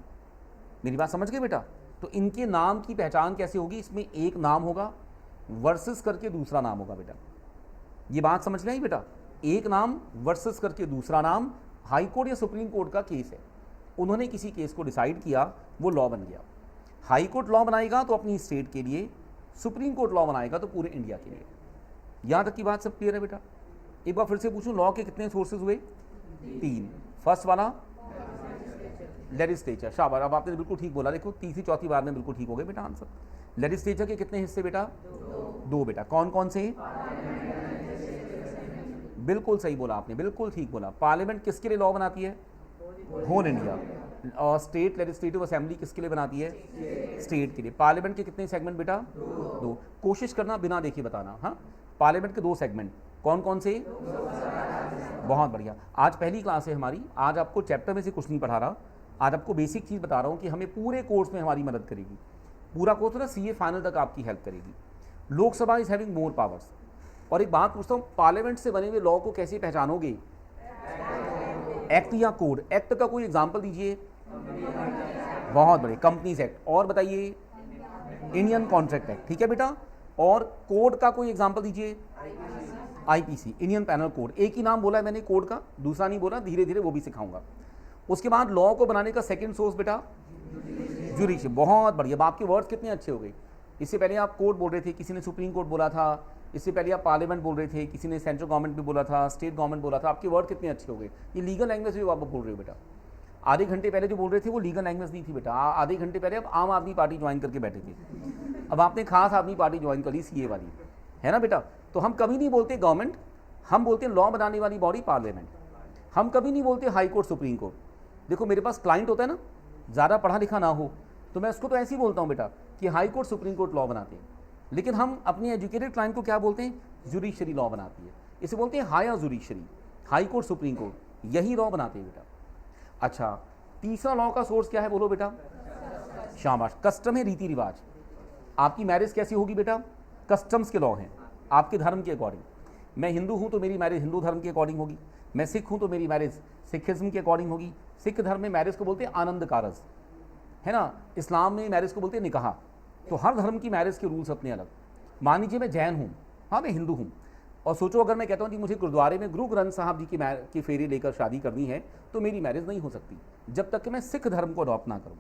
मेरी बात समझ गए बेटा। तो इनके नाम की पहचान कैसे होगी, इसमें एक नाम होगा वर्सेस करके दूसरा नाम होगा बेटा। ये बात समझ लें बेटा, एक नाम वर्सेस करके दूसरा नाम। हाई कोर्ट या सुप्रीम कोर्ट का केस है, उन्होंने किसी केस को डिसाइड किया, वो लॉ बन गया। हाई कोर्ट लॉ बनाएगा तो अपनी स्टेट के लिए, सुप्रीम कोर्ट लॉ बनाएगा तो पूरे इंडिया के लिए। यहाँ तक की बात सब क्लियर है बेटा। एक बार फिर से पूछूं, लॉ के कितने सोर्सेज हुए, 3। फर्स्ट वाला लेजिस्लेचर, शाबाश, अब आपने बिल्कुल ठीक बोला। देखो तीसरी चौथी बार में बिल्कुल ठीक हो गए बेटा आंसर। लेजिस्लेचर के कितने हिस्से बेटा, 2 बेटा। कौन कौन से, बिल्कुल सही बोला आपने, बिल्कुल ठीक बोला। पार्लियामेंट किसके लिए लॉ बनाती है, होल इंडिया। और स्टेट लेजिस्लेटिव असेंबली किसके लिए बनाती है, स्टेट के लिए। पार्लियामेंट के कितने सेगमेंट बेटा, 2। कोशिश करना बिना देखे बताना। हाँ, पार्लियामेंट के 2 सेगमेंट, कौन कौन से, बहुत बढ़िया। आज पहली क्लास है हमारी, आज आपको चैप्टर में से कुछ नहीं पढ़ा रहा, आज आपको बेसिक चीज़ बता रहा हूँ कि हमें पूरे कोर्स में हमारी मदद करेगी। पूरा कोर्स ना CA फाइनल तक आपकी हेल्प करेगी। Lok Sabha is having more powers. और एक बात पूछता हूँ, पार्लियामेंट से बने हुए लॉ को कैसे पहचानोगे, एक्ट या कोड। एक्ट का कोई एग्जाम्पल दीजिए, बहुत बड़े, कंपनीज एक्ट। और बताइए, इंडियन कॉन्ट्रैक्ट एक्ट, ठीक है बेटा। और कोड का कोई एग्जाम्पल दीजिए, IPC, इंडियन पैनल कोड। एक ही नाम बोला है मैंने कोड का, दूसरा नहीं बोला, धीरे धीरे वो भी सिखाऊंगा। उसके बाद लॉ को बनाने का सेकंड सोर्स बेटा जुडिशरी, बहुत बढ़िया। अब आपके वर्ड्स कितने अच्छे हो गए। इससे पहले आप कोर्ट बोल रहे थे, किसी ने सुप्रीम कोर्ट बोला था, इससे पहले आप पार्लियामेंट बोल रहे थे, किसी ने सेंट्रल गवर्नमेंट भी बोला था, स्टेट गवर्नमेंट बोला था। आपके वर्ड कितने अच्छे हो गए। ये लीगल लैंग्वेज भी आप बोल रहे हो बेटा। आधे घंटे पहले जो बोल रहे थे वो लीगल लैंग्वेज नहीं थी बेटा। आधे घंटे पहले आप आम आदमी पार्टी ज्वाइन करके बैठे थे, अब आपने खास आदमी पार्टी ज्वाइन कर ली, CA वाली, है ना बेटा। तो हम कभी नहीं बोलते गवर्नमेंट, हम बोलते हैं लॉ बनाने वाली बॉडी पार्लियामेंट। हम कभी नहीं बोलते हाई कोर्ट सुप्रीम कोर्ट। देखो मेरे पास क्लाइंट होता है ना, ज़्यादा पढ़ा लिखा ना हो, तो मैं उसको तो ऐसे ही बोलता हूँ बेटा कि high court supreme court law बनाते हैं। लेकिन हम अपने एजुकेटेड क्लाइंट को क्या बोलते हैं, जुडिशरी लॉ बनाती है। इसे बोलते हैं higher judiciary, high court supreme court, यही लॉ बनाते हैं बेटा। अच्छा, तीसरा लॉ का सोर्स क्या है, बोलो बेटा, शाबाश, कस्टम है, रीति रिवाज। आपकी मैरिज कैसी होगी बेटा, कस्टम्स के लॉ हैं, आपके धर्म के अकॉर्डिंग। मैं हिंदू हूँ तो मेरी मैरिज हिंदू धर्म के अकॉर्डिंग होगी, मैं सिख हूँ तो मेरी मैरिज सिखिज्म के अकॉर्डिंग होगी। सिख धर्म में मैरिज को बोलते हैं आनंद कारज, है ना। इस्लाम में मैरिज को बोलते हैं निकाह। तो हर धर्म की मैरिज के रूल्स अपने अलग। मान लीजिए मैं जैन हूँ, हाँ मैं हिंदू हूँ, और सोचो अगर मैं कहता हूँ कि मुझे गुरुद्वारे में गुरु ग्रंथ साहब जी की फेरी लेकर शादी करनी है, तो मेरी मैरिज नहीं हो सकती जब तक कि मैं सिख धर्म को अडॉप्ट ना करूँ।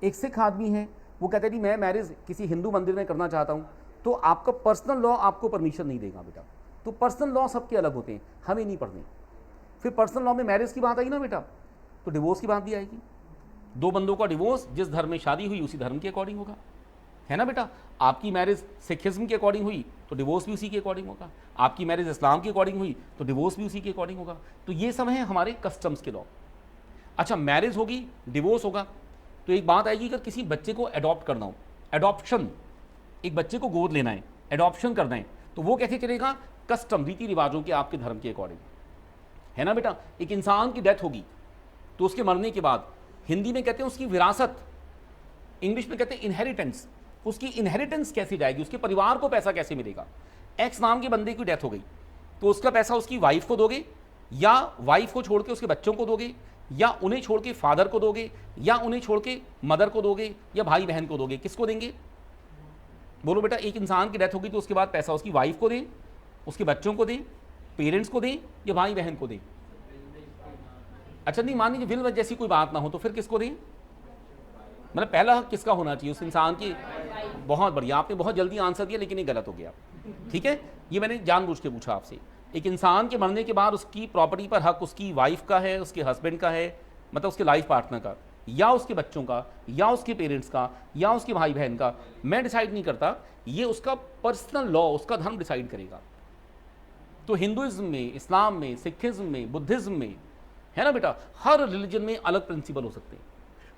एक सिख आदमी है, वो कहता है कि मैं मैरिज किसी हिंदू मंदिर में करना चाहता हूँ, तो आपका पर्सनल लॉ आपको परमिशन नहीं देगा बेटा। तो पर्सनल लॉ सबके अलग होते हैं, हमें नहीं पढ़ने। फिर पर्सनल लॉ में मैरिज की बात आई ना बेटा, तो डिवोर्स की बात भी आएगी। 2 बंदों का डिवोर्स जिस धर्म में शादी हुई उसी धर्म के अकॉर्डिंग होगा, है ना बेटा। आपकी मैरिज सिखिज्म के अकॉर्डिंग हुई तो डिवोर्स भी उसी के अकॉर्डिंग होगा। आपकी मैरिज इस्लाम के अकॉर्डिंग हुई तो डिवोर्स भी उसी के अकॉर्डिंग होगा। तो ये सब हैं हमारे कस्टम्स के लॉ। अच्छा, मैरिज होगी, डिवोर्स होगा, तो एक बात आएगी, अगर किसी बच्चे को अडॉप्ट करना हो, एडॉप्शन, एक बच्चे को गोद लेना है, एडॉप्शन करना है, तो वो कैसे चलेगा, कस्टम, रीति रिवाजों के, आपके धर्म के अकॉर्डिंग, है ना बेटा। एक इंसान की डेथ होगी तो उसके मरने के बाद, हिंदी में कहते हैं उसकी विरासत, इंग्लिश में कहते हैं इनहेरिटेंस। उसकी इनहेरिटेंस कैसे जाएगी, उसके परिवार को पैसा कैसे मिलेगा। एक्स नाम के बंदे की डेथ हो गई तो उसका पैसा उसकी वाइफ को दोगे, या वाइफ को छोड़ के उसके बच्चों को दोगे, या उन्हें छोड़ के फादर को दोगे, या उन्हें छोड़ के मदर को दोगे, या भाई बहन को दोगे, किसको देंगे, बोलो बेटा। एक इंसान की डेथ होगी तो उसके बाद पैसा उसकी वाइफ को दें, उसके बच्चों को दें, पेरेंट्स को दें, या भाई बहन को दें। अच्छा, नहीं मान लीजिए विल जैसी कोई बात ना हो तो फिर किसको दें, मतलब पहला हक किसका होना चाहिए, उस इंसान की। बहुत बढ़िया, आपने बहुत जल्दी आंसर दिया, लेकिन ये गलत हो गया, ठीक है। ये मैंने जानबूझ के पूछा आपसे। एक इंसान के मरने के बाद उसकी प्रॉपर्टी पर हक उसकी वाइफ का है, उसके हस्बैंड का है, मतलब उसके लाइफ पार्टनर का। या उसके बच्चों का या उसके पेरेंट्स का या उसके भाई बहन का, मैं डिसाइड नहीं करता, ये उसका पर्सनल लॉ, उसका धर्म डिसाइड करेगा। तो हिंदुइज्म में, इस्लाम में, सिखिज्म में, बुद्धिज्म में, है ना बेटा, हर रिलीजन में अलग प्रिंसिपल हो सकते हैं।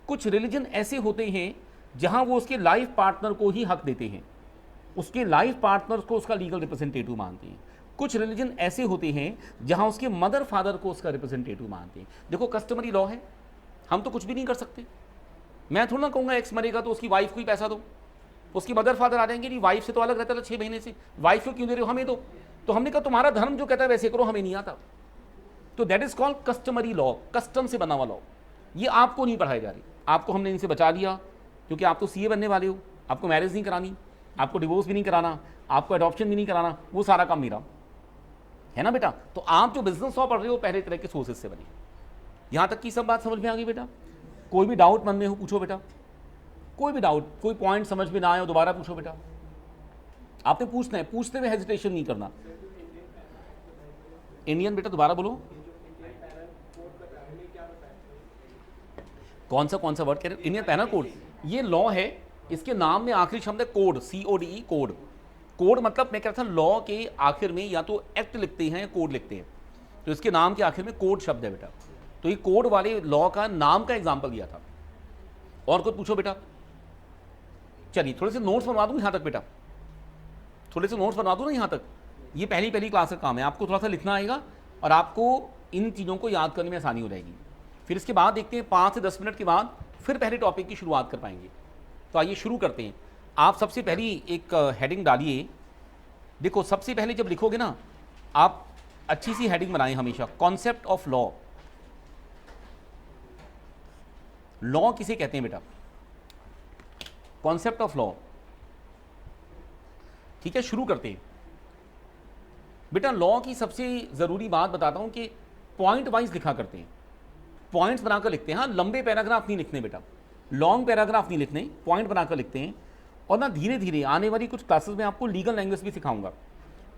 कुछ रिलीजन ऐसे होते हैं जहां वो उसके लाइफ पार्टनर को ही हक देते हैं, उसके लाइफ पार्टनर को उसका लीगल रिप्रेजेंटेटिव मानते हैं। कुछ रिलीजन ऐसे होते हैं जहां उसके मदर फादर को उसका रिप्रेजेंटेटिव मानते हैं। देखो कस्टमरी लॉ है, हम तो कुछ भी नहीं कर सकते। मैं थोड़ा ना कहूँगा एक्स मरेगा तो उसकी वाइफ को ही पैसा दो, उसकी मदर फादर आ जाएंगे, नहीं वाइफ से तो अलग रहता था 6 महीने से, वाइफ को क्यों दे रहे हो, हमें दो। तो हमने कहा तुम्हारा धर्म जो कहता है वैसे करो, हमें नहीं आता। तो that is called customary law, custom से बना हुआ लॉ। ये आपको नहीं पढ़ाई जा रही, आपको हमने इनसे बचा लिया क्योंकि आप तो सीए बनने वाले हो, आपको मैरिज नहीं करानी, आपको डिवोर्स भी नहीं कराना, आपको अडॉप्शन भी नहीं कराना, वो सारा काम मेरा है ना बेटा। तो आप जो बिजनेस लॉ पढ़ रहे हो पहले तरह के सोर्सेज से बने। यहां तक की सब बात समझ में आ गई बेटा? कोई भी डाउट मन में हो पूछो बेटा, कोई भी डाउट, कोई पॉइंट समझ में ना आए हो दोबारा पूछो बेटा। आपने पूछना है, पूछते हुए हेजिटेशन नहीं करना। इंडियन बेटा दोबारा बोलो, कौन सा वर्ड कह रहे हो? इंडियन पैनल कोड, ये लॉ है, इसके नाम में आखिरी शब्द है कोड, CODE, कोड। कोड मतलब मैं कह रहा था लॉ के आखिर में या तो एक्ट लिखते हैं या कोड लिखते हैं, तो इसके नाम के आखिर में कोड शब्द है बेटा। तो ये कोड वाले लॉ का नाम का एग्जाम्पल दिया था। और कुछ पूछो बेटा। चलिए थोड़े से नोट्स बनवा दूँ यहाँ तक बेटा, थोड़े से नोट्स बनवा दूँ ना यहाँ तक। ये पहली क्लास का काम है, आपको थोड़ा सा लिखना आएगा और आपको इन चीज़ों को याद करने में आसानी हो जाएगी। फिर इसके बाद देखते हैं 5 से 10 मिनट के बाद फिर पहले टॉपिक की शुरुआत कर पाएंगे। तो आइए शुरू करते हैं। आप सबसे पहली एक हेडिंग डालिए। देखो सबसे पहले जब लिखोगे ना, आप अच्छी सी हेडिंग बनाएं हमेशा, कॉन्सेप्ट ऑफ लॉ। लॉ किसे कहते हैं बेटा? Concept of law. ठीक है, शुरू करते हैं बेटा। लॉ की सबसे जरूरी बात बताता हूं कि पॉइंट वाइज लिखा करते हैं, पॉइंट्स बनाकर लिखते हैं। हाँ, लंबे पैराग्राफ नहीं लिखने बेटा, लॉन्ग पैराग्राफ नहीं लिखने, पॉइंट बनाकर लिखते हैं। और ना धीरे धीरे आने वाली कुछ क्लासेस में आपको लीगल लैंग्वेज भी सिखाऊंगा।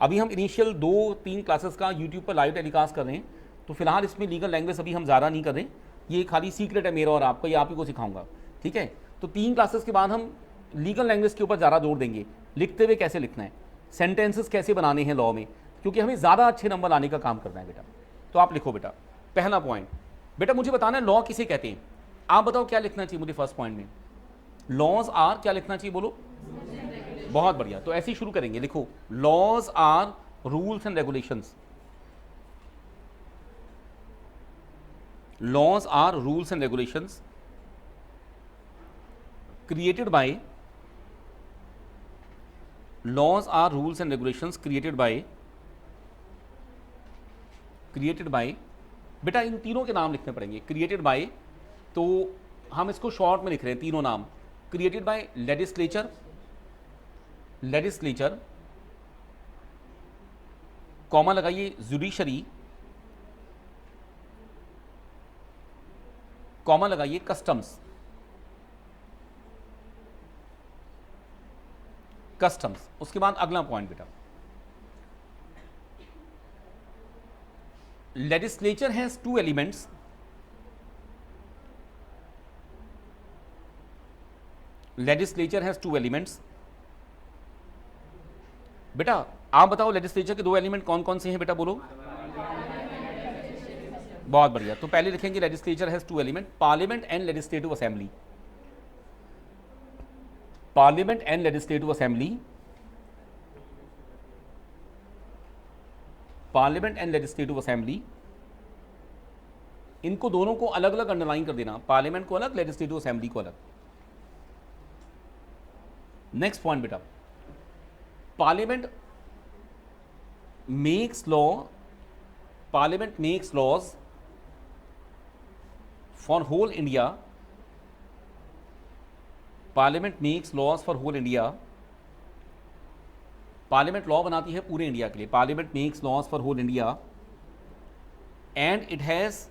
अभी हम इनिशियल 2-3 क्लासेस का यूट्यूब पर लाइव टेलीकास्ट कर रहे हैं, तो फिलहाल इसमें लीगल लैंग्वेज अभी हम ज़्यादा नहीं कर रहे, ये खाली सीक्रेट है मेरा और आपका, ये आप ही को सिखाऊंगा। ठीक है, तो 3 क्लासेस के बाद हम लीगल लैंग्वेज के ऊपर ज़्यादा जोर देंगे, लिखते हुए कैसे लिखना है, सेंटेंसेस कैसे बनाने हैं लॉ में, क्योंकि हमें ज़्यादा अच्छे नंबर लाने का काम करना है बेटा। तो आप लिखो बेटा, पहला पॉइंट बेटा मुझे बताना है लॉ किसे कहते हैं। आप बताओ क्या लिखना चाहिए मुझे फर्स्ट पॉइंट में? लॉज आर, क्या लिखना चाहिए बोलो? बहुत बढ़िया, तो ऐसे ही शुरू करेंगे। लिखो, laws are rules and regulations. Laws are rules and regulations created by, laws are rules and regulations created by बेटा इन तीनों के नाम लिखने पड़ेंगे। क्रिएटेड बाय, तो हम इसको शॉर्ट में लिख रहे हैं तीनों नाम। क्रिएटेड बाय लेजिस्लेचर, कॉमा लगाइए, जुडिशरी, कॉमा लगाइए, कस्टम्स, उसके बाद अगला पॉइंट बेटा, legislature has 2 elements, बेटा आप बताओ लेजिस्लेचर के 2 एलिमेंट कौन कौन से हैं बेटा, बोलो। बहुत बढ़िया, तो पहले लिखेंगे legislature has 2 element, parliament and legislative assembly. Parliament and legislative assembly, parliament and legislative assembly, इनको दोनों को अलग अलग अंडरलाइन कर देना, पार्लियामेंट को अलग, लेजिस्लेटिव असेंबली को अलग। नेक्स्ट पॉइंट बेटा, parliament makes laws for whole India, parliament makes laws for whole India, parliament law बनाती है पूरे इंडिया के लिए। Parliament makes laws for whole India and it has,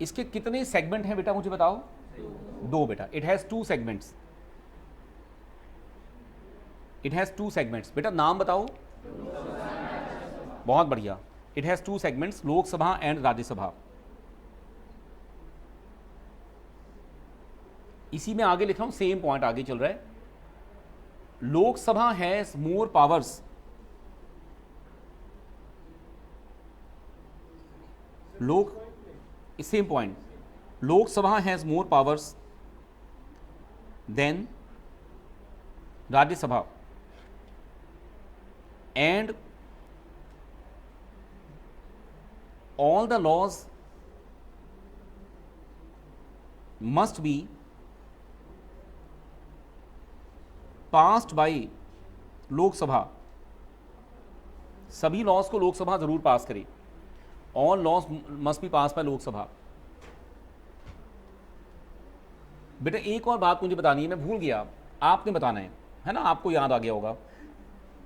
इसके कितने सेगमेंट हैं बेटा मुझे बताओ? 2 बेटा, इट हैज 2 सेगमेंट्स, बेटा नाम बताओ? बहुत बढ़िया, it has 2 segments, Lok Sabha and Rajya Sabha. इसी में आगे लिखा हूं, सेम पॉइंट आगे चल रहा है। Lok Sabha has more powers, same point, Lok Sabha has more powers than Rajya Sabha and all the laws must be passed by Lok Sabha, सभी लॉज को लोकसभा जरूर पास करे। All laws must be pass by Lok Sabha. बेटा एक और बात मुझे बतानी है, मैं भूल गया, आपने बताना है ना, आपको याद आ गया होगा।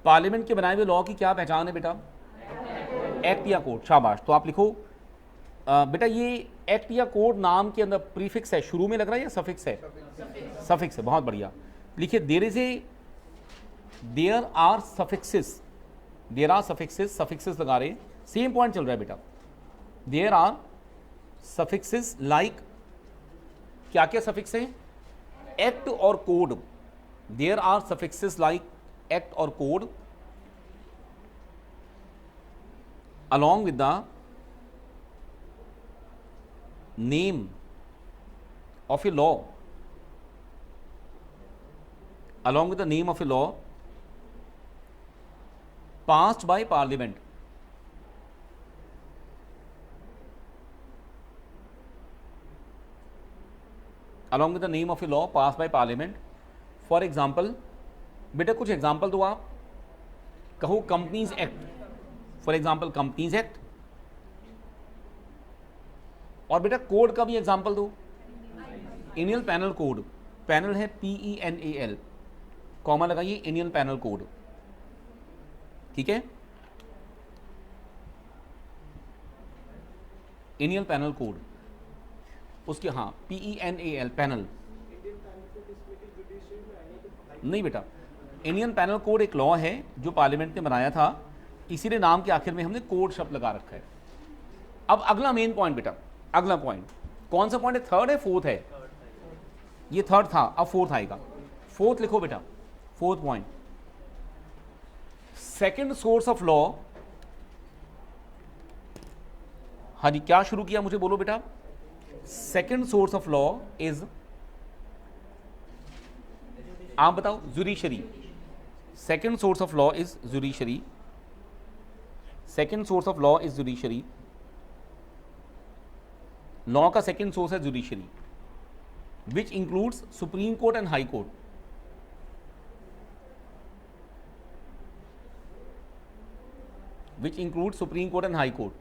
पार्लियामेंट के बनाए हुए लॉ की क्या पहचान है बेटा? एक्ट या कोड। शाबाश। तो आप लिखो बेटा ये एक्ट या कोड नाम के अंदर प्रीफिक्स है, शुरू में लग रहा है या सफिक्स है? सफिक्स है, बहुत बढ़िया। लिखिए देयर आर सफिक्सेस, सफिक्सेस लगा रहे, सेम पॉइंट चल रहा है बेटा। देयर आर सफिक्सेस लाइक, क्या क्या सफिक्स है? एक्ट और code. There are suffixes like act और code along with the name of a law, along with the name of a law passed by parliament, along with the name of a law passed by parliament. For example, बेटा कुछ example दो आप, कहो companies act, for example companies act, और बेटा code का भी example दो। इंडियन पैनल कोड, पैनल है PENAL, कॉमा लगाइए, इंडियन पैनल कोड, ठीक है, इंडियन पैनल कोड, उसके हाँ PENAL पैनल नहीं बेटा, इंडियन पैनल कोड एक लॉ है जो पार्लियामेंट ने बनाया था, इसीलिए नाम के आखिर में हमने कोड शब्द लगा रखा है। अब अगला मेन पॉइंट बेटा, अगला पॉइंट कौन सा पॉइंट है? थर्ड है, फोर्थ है? ये थर्ड था, अब फोर्थ आएगा। फोर्थ लिखो बेटा, fourth point, second source of law. हाँ जी, क्या शुरू किया मुझे बोलो बेटा? Second source of law is, आप बताओ, judiciary. Second source of law is judiciary, second source of law is judiciary. Law का सेकंड सोर्स है judiciary, which includes supreme court and high court. Which include supreme court and high court.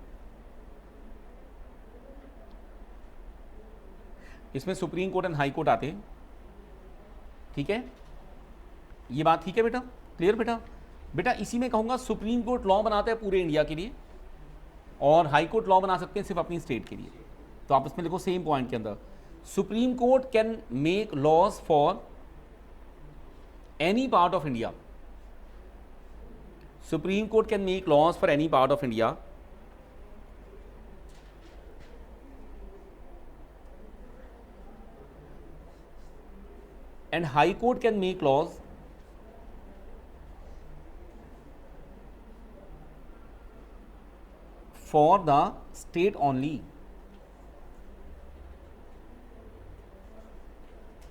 इसमें supreme court and high court आते हैं, ठीक है, ये बात ठीक है बेटा, क्लियर बेटा? बेटा इसी में कहूंगा सुप्रीम कोर्ट लॉ बनाता है पूरे इंडिया के लिए, और हाई कोर्ट लॉ बना सकते हैं सिर्फ अपनी स्टेट के लिए। तो आप इसमें लिखो सेम पॉइंट के अंदर, supreme court can make laws for any part of India. Supreme court can make laws for any part of India and high court can make laws for the state only,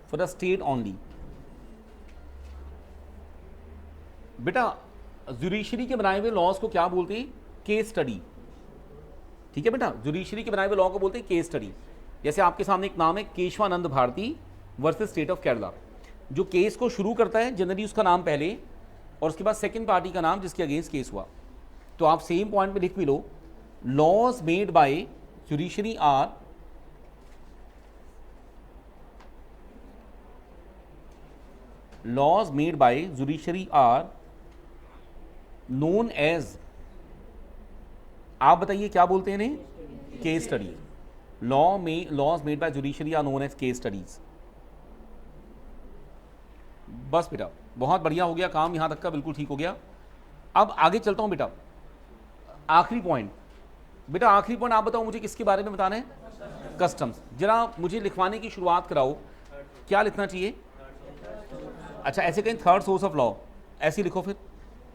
for the state only। बेटा judiciary के बनाए हुए laws को क्या बोलते हैं? Case study, ठीक है बेटा, जुडिशरी के बनाए हुए लॉ को बोलते हैं केस स्टडी। जैसे आपके सामने एक नाम है Keshavananda Bharati versus state of Kerala, जो केस को शुरू करता है जनरली उसका नाम पहले, और उसके बाद सेकंड पार्टी का नाम जिसके अगेंस्ट केस हुआ। तो आप सेम पॉइंट में लिख भी लो, laws made by judiciary are laws made by judiciary are known as, आप बताइए क्या बोलते हैं इन्हें? Case study. Laws made by judiciary are known as case studies. बस बेटा बहुत बढ़िया हो गया काम, यहां तक का बिल्कुल ठीक हो गया। अब आगे चलता हूं बेटा, आखिरी पॉइंट। बेटा आखिरी पॉइंट आप बताओ मुझे किसके बारे में बताना है? कस्टम्स। जरा मुझे लिखवाने की शुरुआत कराओ, क्या लिखना चाहिए? अच्छा ऐसे कहीं थर्ड सोर्स ऑफ लॉ, ऐसे ही लिखो फिर,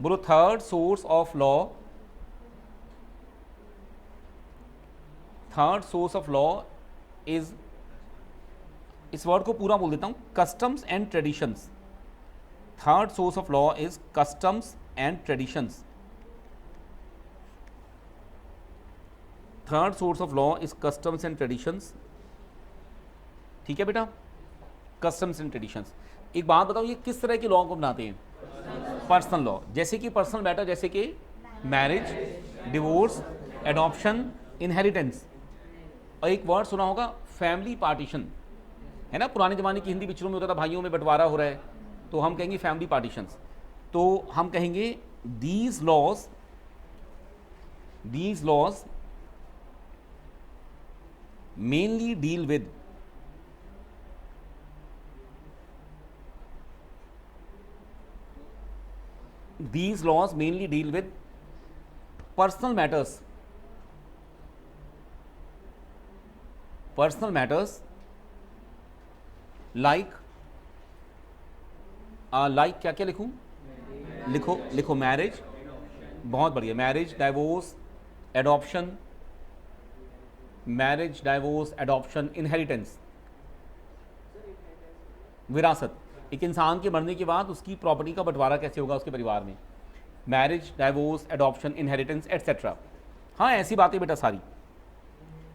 बोलो third source of law, third source of law is, इस वर्ड को पूरा बोल देता हूं, customs and traditions. Third source of law is customs and traditions. Third source of law is customs and traditions. ठीक है बेटा, कस्टम्स एंड ट्रेडिशंस। एक बात बताओ, ये किस तरह के लॉ को बनाते हैं? पर्सनल लॉ, जैसे कि पर्सनल मैटर, जैसे कि मैरिज, डिवोर्स, एडॉप्शन, इनहेरिटेंस। और एक वर्ड सुना होगा फैमिली पार्टीशन, है ना, पुराने ज़माने की हिंदी पिक्चरों में होता था, भाइयों में बंटवारा हो रहा है तो हम कहेंगे फैमिली पार्टीशंस। तो हम कहेंगे these laws mainly deal with these laws mainly deal with personal matters like क्या क्या लिखूं? लिखो मैरिज, बहुत बढ़िया, marriage, divorce, adoption, marriage, divorce, adoption, inheritance, विरासत, एक इंसान के मरने के बाद उसकी प्रॉपर्टी का बंटवारा कैसे होगा उसके परिवार में, marriage, divorce, adoption, inheritance etcetera. हाँ ऐसी बातें बेटा सारी,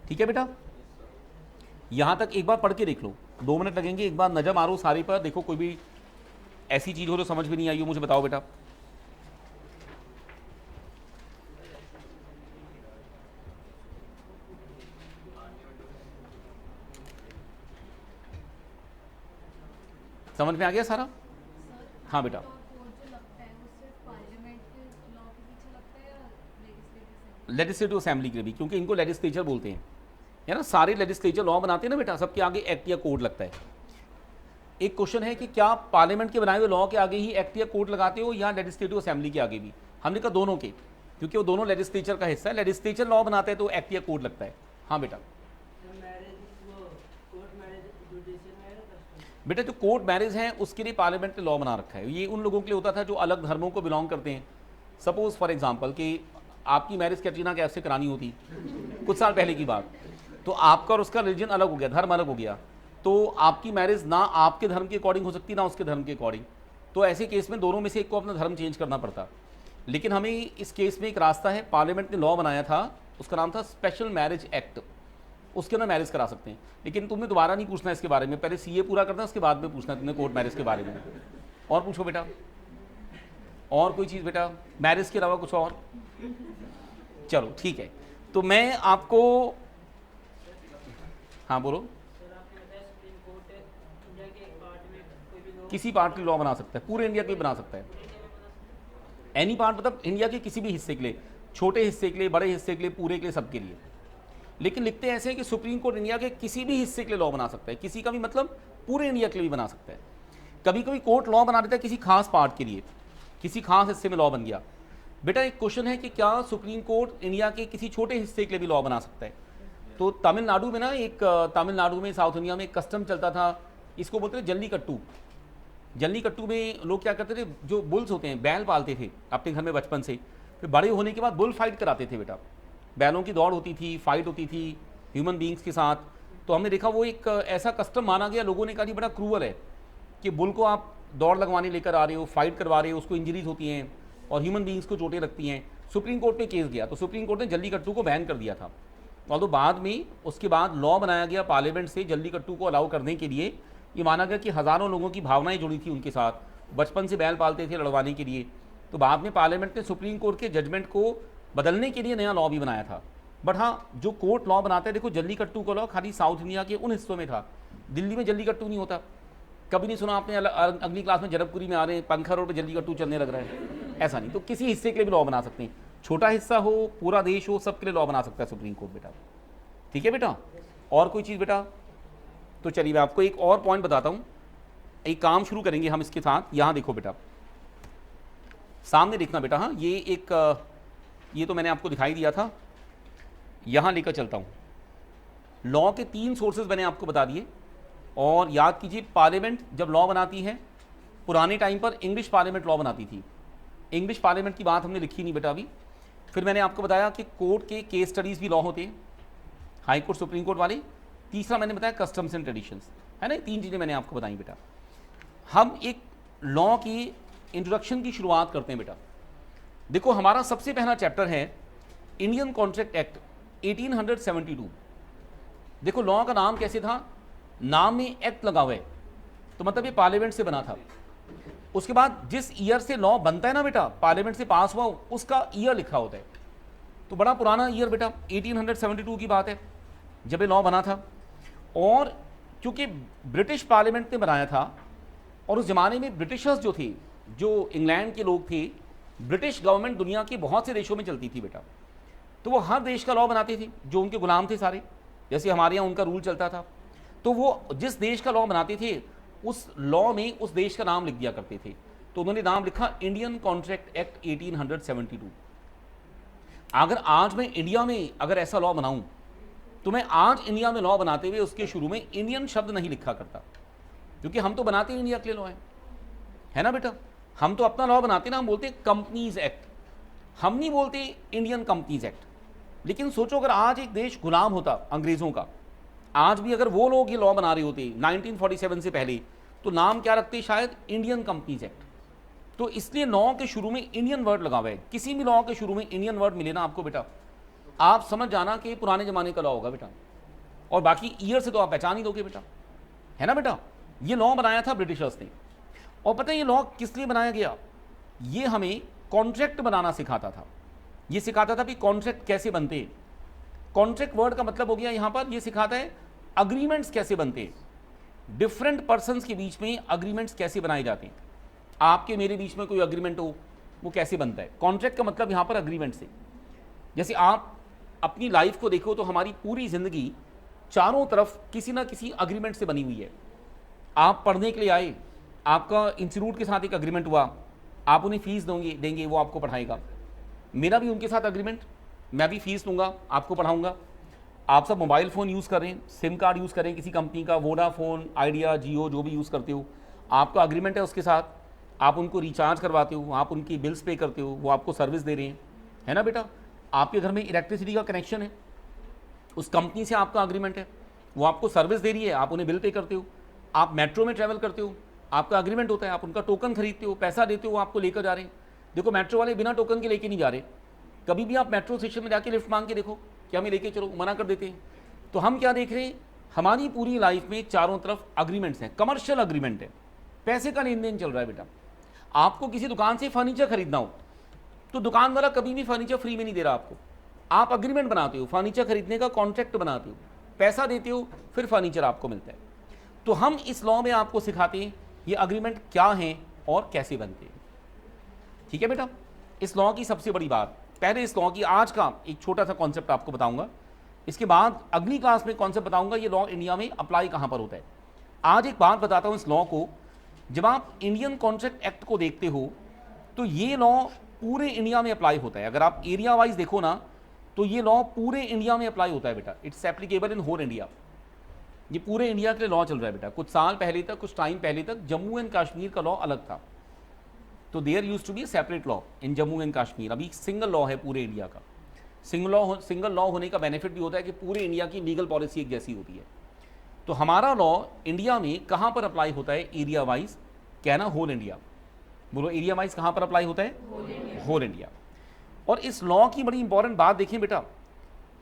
ठीक है बेटा। यहाँ तक एक बार पढ़ के देख लो, 2 मिनट लगेंगे, एक बार नजर मारो सारी पर, देखो कोई भी ऐसी चीज़ हो जो समझ में नहीं आई हो मुझे बताओ बेटा। समझ में आ गया सारा? हाँ बेटा, लेजिस्लेटिव असेंबली के लिए भी, क्योंकि इनको लेजिस्लेचर बोलते हैं, है ना, सारे लेजिस्लेचर लॉ बनाते हैं ना बेटा, सबके आगे एक्ट या कोड लगता है। एक क्वेश्चन है कि क्या पार्लियामेंट के बनाए हुए लॉ के आगे ही एक्ट या कोड लगाते हो या लेजिस्लेटिव असेंबली के आगे भी? हमने कहा दोनों के, क्योंकि वो दोनों लेजिस्लेचर का हिस्सा है, लेजिस्लेचर लॉ बनाते हैं तो एक्ट या कोड लगता है। हाँ बेटा, बेटा जो कोर्ट मैरिज है उसके लिए पार्लियामेंट ने लॉ बना रखा है, ये उन लोगों के लिए होता था जो अलग धर्मों को बिलोंग करते हैं। सपोज फॉर एग्जांपल कि आपकी मैरिज कैटरीना कैफ से करानी होती कुछ साल पहले की बात, तो आपका और उसका रिलीजन अलग हो गया, धर्म अलग हो गया, तो आपकी मैरिज ना आपके धर्म के अकॉर्डिंग हो सकती ना उसके धर्म के अकॉर्डिंग, तो ऐसे केस में दोनों में से एक को अपना धर्म चेंज करना पड़ता। लेकिन हमें इस केस में एक रास्ता है, पार्लियामेंट ने लॉ बनाया था, उसका नाम था स्पेशल मैरिज एक्ट, उसके अंदर मैरिज करा सकते हैं। लेकिन तुम्हें दोबारा नहीं पूछना इसके बारे में, पहले सीए पूरा करना, उसके बाद में पूछना तुमने कोर्ट मैरिज के बारे में। और पूछो बेटा, और कोई चीज़ बेटा, मैरिज के अलावा कुछ और? चलो ठीक है, तो मैं आपको, हाँ बोलो। किसी पार्ट के लॉ बना सकता है, पूरे इंडिया के लिए बना सकता है, एनी पार्ट, मतलब इंडिया के किसी भी हिस्से के लिए, छोटे हिस्से के लिए, बड़े हिस्से के लिए, पूरे के लिए, सबके लिए। लेकिन लिखते ऐसे हैं कि सुप्रीम कोर्ट इंडिया के किसी भी हिस्से के लिए लॉ बना सकता है, किसी का भी मतलब पूरे इंडिया के लिए भी बना सकता है। कभी कभी कोर्ट लॉ बना देता है किसी खास पार्ट के लिए, किसी खास हिस्से में लॉ बन गया। बेटा एक क्वेश्चन है कि क्या सुप्रीम कोर्ट इंडिया के किसी छोटे हिस्से के लिए भी लॉ बना सकता है? तो तमिलनाडु में ना, एक तमिलनाडु में, साउथ इंडिया में एक कस्टम चलता था, इसको बोलते थे जल्लीकट्टू। जल्लीकट्टू में लोग क्या करते थे, जो बुल्स होते हैं, बैल पालते थे अपने घर में बचपन से, फिर बड़े होने के बाद बुल फाइट कराते थे बेटा, बैलों की दौड़ होती थी, फाइट होती थी ह्यूमन बींग्स के साथ। तो हमने देखा वो एक ऐसा कस्टम माना गया, लोगों ने कहा कि बड़ा क्रूअल है कि बुल को आप दौड़ लगवाने लेकर आ रहे हो, फाइट करवा रहे हो, उसको इंजरीज होती हैं और ह्यूमन बींग्स को चोटें लगती हैं। सुप्रीम कोर्ट में केस गया तो सुप्रीम कोर्ट ने जल्लीकट्टू को बैन कर दिया था। और तो बाद में उसके बाद लॉ बनाया गया पार्लियामेंट से जल्लीकट्टू को अलाउ करने के लिए। ये माना गया कि हज़ारों लोगों की भावनाएं जुड़ी थी उनके साथ, बचपन से बैल पालते थे लड़वाने के लिए। तो बाद में पार्लियामेंट ने सुप्रीम कोर्ट के जजमेंट को बदलने के लिए नया लॉ भी बनाया था। बट हाँ, जो कोर्ट लॉ बनाते हैं, देखो जल्लीकट्टू का लॉ खाली साउथ इंडिया के उन हिस्सों में था, दिल्ली में जल्लीकट्टू नहीं होता। कभी नहीं सुना आपने अगली क्लास में जनकपुरी में आ रहे हैं, पंखा रोड पर जल्लीकट्टू चलने लग रहा है, ऐसा नहीं। तो किसी हिस्से के लिए भी लॉ बना सकते हैं, छोटा हिस्सा हो, पूरा देश हो, सबके लिए लॉ बना सकता है सुप्रीम कोर्ट बेटा। ठीक है बेटा, और कोई चीज़ बेटा? तो चलिए मैं आपको एक और पॉइंट बताता हूँ, एक काम शुरू करेंगे हम इसके साथ। यहाँ देखो बेटा, सामने देखना बेटा, हाँ ये एक, ये तो मैंने आपको दिखाई दिया था, यहाँ लेकर चलता हूँ। लॉ के 3 सोर्सेज मैंने आपको बता दिए, और याद कीजिए पार्लियामेंट जब लॉ बनाती है, पुराने टाइम पर इंग्लिश पार्लियामेंट लॉ बनाती थी। इंग्लिश पार्लियामेंट की बात हमने लिखी नहीं बेटा अभी। फिर मैंने आपको बताया कि कोर्ट के केस स्टडीज़ भी लॉ होते हैं, हाई कोर्ट सुप्रीम कोर्ट वाले। तीसरा मैंने बताया कस्टम्स एंड ट्रेडिशंस, है ना, 3 चीज़ें मैंने आपको बताई बेटा। हम एक लॉ की इंट्रोडक्शन की शुरुआत करते हैं बेटा। देखो हमारा सबसे पहला चैप्टर है इंडियन कॉन्ट्रैक्ट एक्ट 1872। देखो लॉ का नाम कैसे था, नाम में एक्ट लगा हुआ है, तो मतलब ये पार्लियामेंट से बना था। उसके बाद जिस ईयर से लॉ बनता है ना बेटा, पार्लियामेंट से पास हुआ, उसका ईयर लिखा होता है। तो बड़ा पुराना ईयर बेटा, 1872 की बात है जब ये लॉ बना था। और क्योंकि ब्रिटिश पार्लियामेंट ने बनाया था, और उस ज़माने में ब्रिटिशर्स जो थे, जो इंग्लैंड के लोग थे, ब्रिटिश गवर्नमेंट दुनिया के बहुत से देशों में चलती थी बेटा, तो वो हर देश का लॉ बनाते थे, जो उनके गुलाम थे सारे, जैसे हमारे यहाँ उनका रूल चलता था। तो वो जिस देश का लॉ बनाते थे, उस लॉ में उस देश का नाम लिख दिया करते थे। तो उन्होंने नाम लिखा इंडियन कॉन्ट्रैक्ट एक्ट 1872। अगर आज मैं इंडिया में अगर ऐसा लॉ बनाऊं, तो मैं आज इंडिया में लॉ बनाते हुए उसके शुरू में इंडियन शब्द नहीं लिखा करता, क्योंकि हम तो बनाते ही इंडिया के लिए लॉ है ना बेटा। हम तो अपना लॉ बनाते ना, हम बोलते कंपनीज एक्ट, हम नहीं बोलते इंडियन कंपनीज एक्ट। लेकिन सोचो अगर आज एक देश गुलाम होता अंग्रेज़ों का, आज भी अगर वो लोग ये लॉ बना रहे होते 1947 से पहले, तो नाम क्या रखते, शायद इंडियन कंपनीज एक्ट। तो इसलिए लॉ के शुरू में इंडियन वर्ड लगा हुआ है। किसी भी लॉ के शुरू में इंडियन वर्ड मिले ना आपको बेटा, आप समझ जाना कि पुराने ज़माने का लॉ होगा बेटा, और बाकी ईयर से तो आप पहचान ही दोगे बेटा, है ना बेटा। ये लॉ बनाया था ब्रिटिशर्स ने। और पता है ये लॉ किस लिए बनाया गया, ये हमें कॉन्ट्रैक्ट बनाना सिखाता था। ये सिखाता था कि कॉन्ट्रैक्ट कैसे बनते हैं। कॉन्ट्रैक्ट वर्ड का मतलब हो गया यहाँ पर, ये सिखाता है अग्रीमेंट्स कैसे बनते हैं, डिफरेंट पर्सन्स के बीच में अग्रीमेंट्स कैसे बनाए जाते हैं। आपके मेरे बीच में कोई अग्रीमेंट हो, वो कैसे बनता है। कॉन्ट्रैक्ट का मतलब यहाँ पर अग्रीमेंट से। जैसे आप अपनी लाइफ को देखो तो हमारी पूरी ज़िंदगी चारों तरफ किसी ना किसी अग्रीमेंट से बनी हुई है। आप पढ़ने के लिए आए, आपका इंस्टीट्यूट के साथ एक अग्रीमेंट हुआ, आप उन्हें फीस देंगे, वो आपको पढ़ाएगा। मेरा भी उनके साथ अग्रीमेंट, मैं भी फीस लूँगा, आपको पढ़ाऊँगा। आप सब मोबाइल फ़ोन यूज़ कर रहे हैं, सिम कार्ड यूज़ करें किसी कंपनी का, वोडाफोन, आइडिया, जियो, जो भी यूज़ करते हो, आपका अग्रीमेंट है उसके साथ। आप उनको रिचार्ज करवाते हो, आप उनकी बिल्स पे करते हो, वो आपको सर्विस दे रहे हैं, है ना बेटा। आपके घर में इलेक्ट्रिसिटी का कनेक्शन है, उस कंपनी से आपका अग्रीमेंट है, वो आपको सर्विस दे रही है, आप उन्हें बिल पे करते हो। आप मेट्रो में ट्रैवल करते हो, आपका अग्रीमेंट होता है, आप उनका टोकन खरीदते हो, पैसा देते हो, आपको लेकर जा रहे हैं। देखो मेट्रो वाले बिना टोकन के लेके नहीं जा रहे। कभी भी आप मेट्रो स्टेशन में जाके लिफ्ट मांग के देखो, क्या हमें लेके चलो, मना कर देते हैं। तो हम क्या देख रहे हैं, हमारी पूरी लाइफ में चारों तरफ अग्रीमेंट्स हैं, कमर्शियल अग्रीमेंट है, पैसे का लेन देन चल रहा है बेटा। आपको किसी दुकान से फर्नीचर खरीदना हो, तो दुकान वाला कभी भी फर्नीचर फ्री में नहीं दे रहा आपको। आप अग्रीमेंट बनाते हो, फर्नीचर खरीदने का कॉन्ट्रैक्ट बनाते हो, पैसा देते हो, फिर फर्नीचर आपको मिलता है। तो हम इस लॉ में आपको सिखाते हैं ये अग्रीमेंट क्या हैं और कैसे बनते हैं। ठीक है बेटा, इस लॉ की सबसे बड़ी बात, पहले इस लॉ की आज का एक छोटा सा कॉन्सेप्ट आपको बताऊंगा, इसके बाद अगली क्लास में कॉन्सेप्ट बताऊंगा ये लॉ इंडिया में अप्लाई कहाँ पर होता है। आज एक बात बताता हूँ इस लॉ को। जब आप इंडियन कॉन्ट्रैक्ट एक्ट को देखते हो तो ये लॉ पूरे इंडिया में अप्लाई होता है। अगर आप एरिया वाइज देखो ना, तो ये लॉ पूरे इंडिया में अप्लाई होता है बेटा। It's applicable in whole India. ये पूरे इंडिया के लिए लॉ चल रहा है बेटा। कुछ साल पहले तक, कुछ टाइम पहले तक जम्मू एंड कश्मीर का लॉ अलग था, तो there used to be separate law in Jammu and Kashmir. अभी सिंगल लॉ है पूरे इंडिया का। सिंगल लॉ होने का बेनिफिट भी होता है कि पूरे इंडिया की लीगल पॉलिसी एक जैसी होती है। तो हमारा लॉ इंडिया में कहाँ पर अप्लाई होता है, एरिया वाइज, कहना होल इंडिया। बोलो एरिया वाइज कहाँ पर अप्लाई होता है, होल इंडिया। और इस लॉ की बड़ी इंपॉर्टेंट बात देखें बेटा,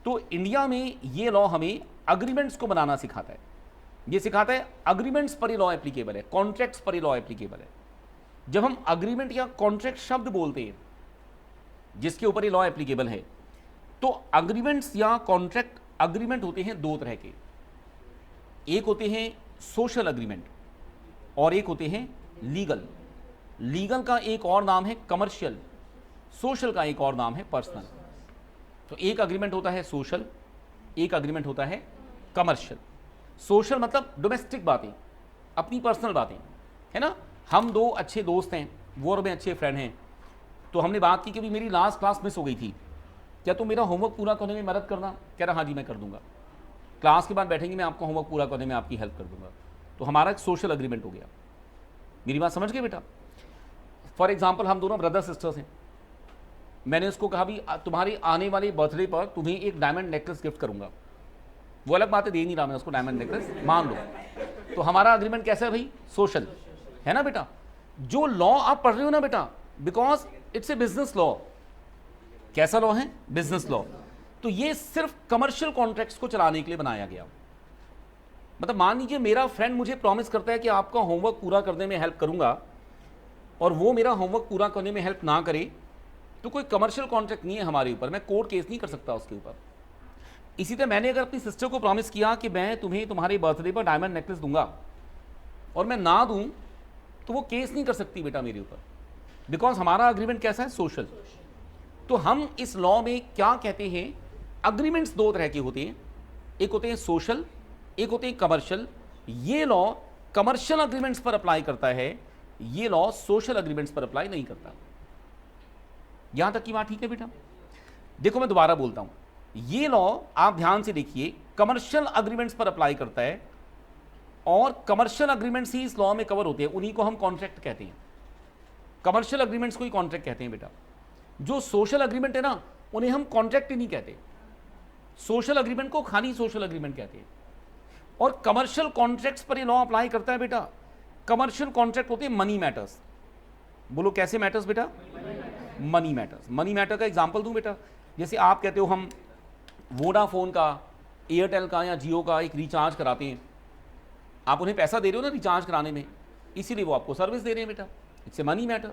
तो इंडिया में ये लॉ हमें अग्रीमेंट्स को बनाना सिखाता है। ये सिखाता है अग्रीमेंट्स पर ये लॉ एप्लीकेबल है, कॉन्ट्रैक्ट्स पर ये लॉ एप्लीकेबल है। जब हम अग्रीमेंट या कॉन्ट्रैक्ट शब्द बोलते हैं जिसके ऊपर ये लॉ एप्लीकेबल है, तो अग्रीमेंट्स या कॉन्ट्रैक्ट अग्रीमेंट होते हैं दो तरह के। एक होते हैं सोशल अग्रीमेंट और एक होते हैं लीगल। लीगल का एक और नाम है कमर्शियल, सोशल का एक और नाम है पर्सनल। तो एक अग्रीमेंट होता है सोशल, एक अग्रीमेंट होता है कमर्शियल। सोशल मतलब डोमेस्टिक बातें, अपनी पर्सनल बातें, है ना। हम दो अच्छे दोस्त हैं, वो और मैं अच्छे फ्रेंड हैं, तो हमने बात की कि भाई मेरी लास्ट क्लास मिस हो गई थी, क्या तुम मेरा होमवर्क पूरा करने में मदद करना। कह रहा हाँ जी मैं कर दूंगा, क्लास के बाद बैठेंगे, मैं आपका होमवर्क पूरा करने में आपकी हेल्प कर दूंगा। तो हमारा एक सोशल एग्रीमेंट हो गया। मेरी बात समझ गए बेटा? फॉर एग्जाम्पल हम दोनों ब्रदर सिस्टर्स हैं, मैंने उसको कहा भी तुम्हारी आने वाले बर्थडे पर तुम्हें एक डायमंड नेकलेस गिफ्ट करूंगा। वो अलग बात है, दे नहीं रहा मैं उसको डायमंड नेकलेस, मान लो। तो हमारा अग्रीमेंट कैसा है भाई? सोशल है ना बेटा? जो लॉ आप पढ़ रहे हो ना बेटा, because it's a business law. कैसा लॉ है? Business law. तो ये सिर्फ कमर्शियल कॉन्ट्रैक्ट्स को चलाने के लिए बनाया गया। मतलब मान लीजिए मेरा फ्रेंड मुझे प्रॉमिस करता है कि आपका होमवर्क पूरा करने में हेल्प करूंगा, और वो मेरा होमवर्क पूरा करने में हेल्प ना करे, तो कोई कमर्शियल कॉन्ट्रैक्ट नहीं है हमारे ऊपर, मैं कोर्ट केस नहीं कर सकता उसके ऊपर। इसी तरह मैंने अगर अपनी सिस्टर को प्रॉमिस किया कि मैं तुम्हें तुम्हारे बर्थडे पर डायमंड नेकलेस दूंगा, और मैं ना दूं, तो वो केस नहीं कर सकती बेटा मेरे ऊपर, बिकॉज हमारा अग्रीमेंट कैसा है? सोशल। तो हम इस लॉ में क्या कहते हैं? अग्रीमेंट्स दो तरह के होते हैं, एक होते हैं सोशल, एक होते हैं कमर्शियल। ये लॉ कमर्शियल अग्रीमेंट्स पर अप्लाई करता है, ये लॉ सोशल अग्रीमेंट्स पर अप्लाई नहीं करता। यहां तक की बात ठीक है बेटा? देखो मैं दोबारा बोलता हूं, ये लॉ आप ध्यान से देखिए, कमर्शियल अग्रीमेंट्स पर अप्लाई करता है, और कमर्शियल अग्रीमेंट्स ही इस लॉ में कवर होते हैं, उन्हीं को हम कॉन्ट्रैक्ट कहते हैं। कमर्शियल अग्रीमेंट्स को ही कॉन्ट्रैक्ट कहते हैं बेटा। जो सोशल अग्रीमेंट है ना, उन्हें हम कॉन्ट्रैक्ट ही नहीं कहते, सोशल अग्रीमेंट को खाली सोशल अग्रीमेंट कहते हैं। और कमर्शियल कॉन्ट्रैक्ट्स पर ये लॉ अप्लाई करता है बेटा। कमर्शियल कॉन्ट्रैक्ट होते हैं मनी मैटर्स। बोलो कैसे मैटर्स बेटा? Money matters. मनी मैटर का एग्जांपल दूं बेटा, जैसे आप कहते हो हम वोडाफोन का, एयरटेल का या जियो का एक रिचार्ज कराते हैं, आप उन्हें पैसा दे रहे हो ना रिचार्ज कराने में, इसीलिए वो आपको सर्विस दे रहे हैं बेटा, इट्स ए मनी मैटर।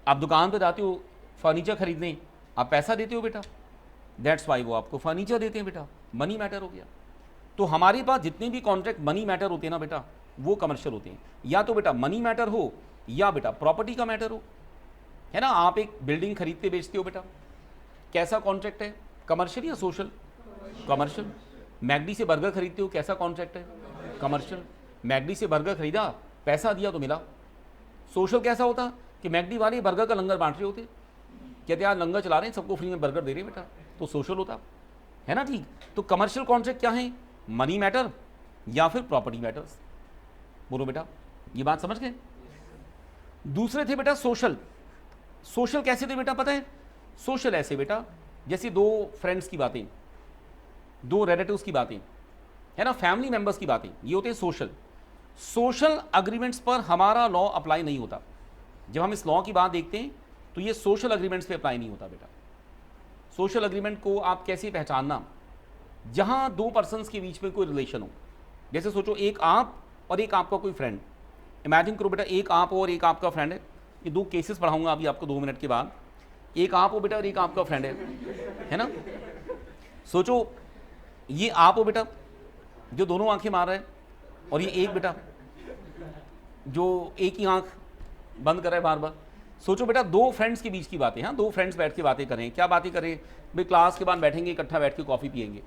आप दुकान पे जाते हो फर्नीचर खरीदने, आप पैसा देते हो बेटा, दैट्स वाई वो आपको फर्नीचर देते हैं बेटा, मनी मैटर हो गया। तो हमारे पास जितने भी कॉन्ट्रैक्ट मनी मैटर होते हैं ना बेटा, वो कमर्शियल होते हैं। या तो बेटा मनी मैटर हो, या बेटा प्रॉपर्टी का मैटर हो, है ना? आप एक बिल्डिंग खरीदते बेचते हो बेटा, कैसा कॉन्ट्रैक्ट है? कमर्शियल या सोशल? कमर्शियल। मैकडी से बर्गर खरीदते हो, कैसा कॉन्ट्रैक्ट है? कमर्शियल। मैकडी से बर्गर खरीदा, पैसा दिया तो मिला। सोशल कैसा होता कि मैकडी वाले बर्गर का लंगर बांट रहे होते, कहते यार लंगर चला रहे हैं, सबको फ्री में बर्गर दे रहे हैं बेटा, तो सोशल होता है ना? ठीक। तो कमर्शियल कॉन्ट्रैक्ट क्या है? मनी मैटर या फिर प्रॉपर्टी मैटर्स। बोलो बेटा, ये बात समझ गए? दूसरे थे बेटा सोशल। सोशल कैसे थे बेटा पता है? सोशल ऐसे बेटा जैसे दो फ्रेंड्स की बातें, दो रिलेटिव्स की बातें, है ना, फैमिली मेंबर्स की बातें, ये होते हैं सोशल। सोशल अग्रीमेंट्स पर हमारा लॉ अप्लाई नहीं होता। जब हम इस लॉ की बात देखते हैं तो ये सोशल अग्रीमेंट्स पे अप्लाई नहीं होता बेटा। सोशल अग्रीमेंट को आप कैसे पहचानना? जहां दो पर्सन्स के बीच में कोई रिलेशन हो, जैसे सोचो एक आप और एक आपका कोई फ्रेंड, इमेजिन करो बेटा एक आप और एक आपका फ्रेंड है। ये दो केसेस पढ़ाऊंगा अभी आपको 2 मिनट के बाद। एक आप हो बेटा और एक आपका फ्रेंड है ना? सोचो ये आप हो बेटा जो दोनों आंखें मार रहा है, और ये एक बेटा जो एक ही आंख बंद कर रहा है बार बार। सोचो बेटा दो फ्रेंड्स के बीच की बातें, हाँ, दो फ्रेंड्स बैठ के बातें करें, क्या बातें करें भाई? क्लास के बाद बैठेंगे इकट्ठा बैठ के कॉफ़ी पियेंगे।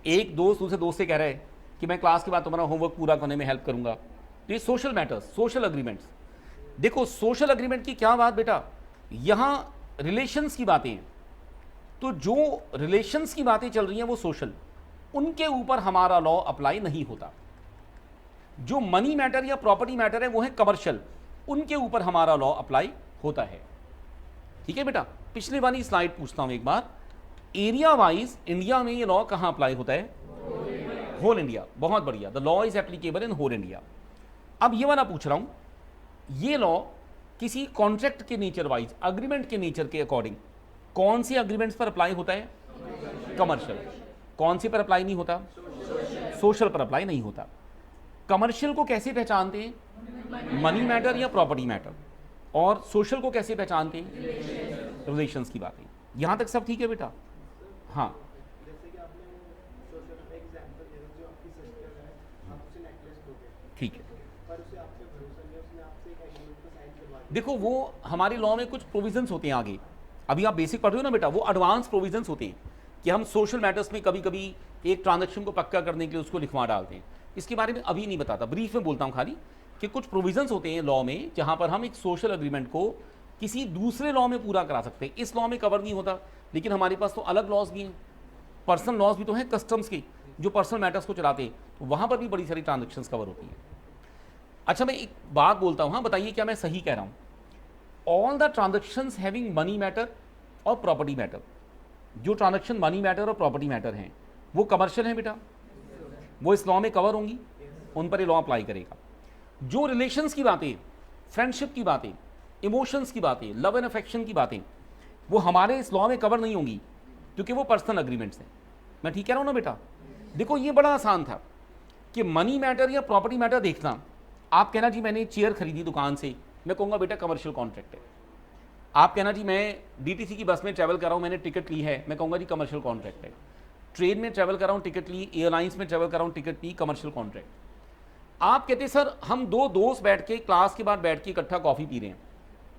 एक दोस्त दूसरे दोस्त से कह रहा है कि मैं क्लास के बाद तुम्हारा होमवर्क पूरा करने में हेल्प करूंगा। तो ये सोशल मैटर्स, सोशल अग्रीमेंट्स। देखो सोशल अग्रीमेंट की क्या बात बेटा, यहां रिलेशंस की बातें हैं, तो जो रिलेशंस की बातें चल रही हैं वो सोशल, उनके ऊपर हमारा लॉ अप्लाई नहीं होता। जो मनी मैटर या प्रॉपर्टी मैटर है वो है कमर्शियल, उनके ऊपर हमारा लॉ अप्लाई होता है। ठीक है बेटा? पिछले वाली स्लाइड पूछता हूं एक बार, एरिया वाइज इंडिया में ये लॉ कहां अप्लाई होता है? Whole India. बहुत बढ़िया, the law is applicable in whole India. अब ये वाला पूछ रहा हूं, ये लॉ किसी कॉन्ट्रैक्ट के नेचर वाइज, अग्रीमेंट के नेचर के अकॉर्डिंग कौन से अग्रीमेंट्स पर अप्लाई होता है? कमर्शियल। कौन से पर अप्लाई नहीं होता? सोशल पर अप्लाई नहीं होता। कमर्शियल को कैसे पहचानते हैं? मनी मैटर या प्रॉपर्टी मैटर। और सोशल को कैसे पहचानते हैं? रिलेशंस की बातें। यहां तक सब ठीक है बेटा? हाँ, ठीक है। देखो वो हमारे लॉ में कुछ प्रोविजंस होते हैं आगे, अभी आप बेसिक पढ़ रहे हो ना बेटा, वो एडवांस प्रोविजंस होते हैं कि हम सोशल मैटर्स में कभी कभी एक ट्रांजैक्शन को पक्का करने के लिए उसको लिखवा डालते हैं। इसके बारे में अभी नहीं बताता, ब्रीफ में बोलता हूँ खाली कि कुछ प्रोविजंस होते हैं लॉ में जहाँ पर हम एक सोशल एग्रीमेंट को किसी दूसरे लॉ में पूरा करा सकते हैं। इस लॉ में कवर नहीं होता, लेकिन हमारे पास तो अलग लॉज भी हैं, पर्सनल लॉज भी तो हैं कस्टम्स के, जो पर्सनल मैटर्स को चलाते हैं, वहाँ पर भी बड़ी सारी ट्रांजेक्शन्स कवर होती हैं। अच्छा, मैं एक बात बोलता हूँ, हाँ बताइए क्या मैं सही कह रहा हूँ? All the transactions having money matter और प्रॉपर्टी मैटर, जो ट्रांजेक्शन मनी मैटर और प्रॉपर्टी मैटर हैं वो कमर्शियल हैं बेटा, वो इस लॉ में कवर होंगी, उन पर ये लॉ अप्लाई करेगा। जो रिलेशंस की बातें, फ्रेंडशिप की बातें, इमोशंस की बातें, लव एंड अफेक्शन की बातें, वो हमारे इस लॉ में कवर नहीं होंगी क्योंकि वो पर्सनल अग्रीमेंट्स हैं। मैं ठीक कह रहा हूँ ना बेटा? देखो ये बड़ा आसान था कि मनी मैटर या प्रॉपर्टी मैटर देखना, आप कहना जी मैंने चेयर खरीदी दुकान से, मैं कहूँगा बेटा कमर्शियल कॉन्ट्रैक्ट है। आप कहना जी मैं डीटीसी की बस में ट्रैवल कर रहा हूँ, मैंने टिकट ली है, मैं कहूँगा जी कमर्शियल कॉन्ट्रैक्ट है। ट्रेन में ट्रैवल कर रहा हूँ, टिकट ली, एयरलाइंस में ट्रैवल कर रहा हूँ, टिकट ली, कमर्शियल कॉन्ट्रैक्ट। आप कहते सर हम दो दोस्त बैठ के क्लास के बाद बैठ के इकट्ठा कॉफ़ी पी रहे हैं,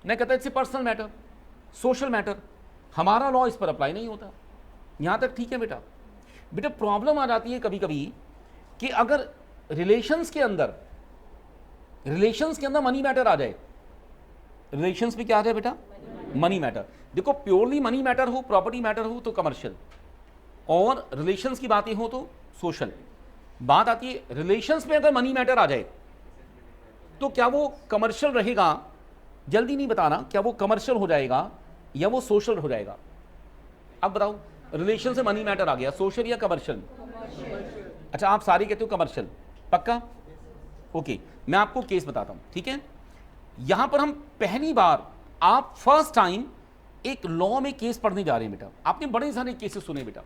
मैं कहता it's a personal matter, social matter, हमारा लॉ इस पर अप्लाई नहीं होता। यहाँ तक ठीक है बेटा? बेटा प्रॉब्लम आ जाती है कभी कभी कि अगर रिलेशंस के अंदर मनी मैटर आ जाए, रिलेशंस में क्या आ जाए बेटा? Money matter. देखो प्योरली मनी मैटर हो, प्रॉपर्टी मैटर हो तो कमर्शियल, और रिलेशंस की बातें हो तो सोशल। बात आती है रिलेशंस में अगर मनी मैटर आ जाए तो क्या वो कमर्शियल रहेगा? जल्दी नहीं बताना, क्या वो कमर्शियल हो जाएगा या वो सोशल हो जाएगा? अब बताओ, रिलेशन से मनी मैटर आ गया, सोशल या कमर्शियल? अच्छा आप सारी कहते हो कमर्शियल, पक्का? ओके, मैं आपको केस बताता हूं, ठीक है? यहां पर हम पहली बार, आप फर्स्ट टाइम एक लॉ में केस पढ़ने जा रहे हैं बेटा। आपने बड़े सारे केसेस सुने बेटा,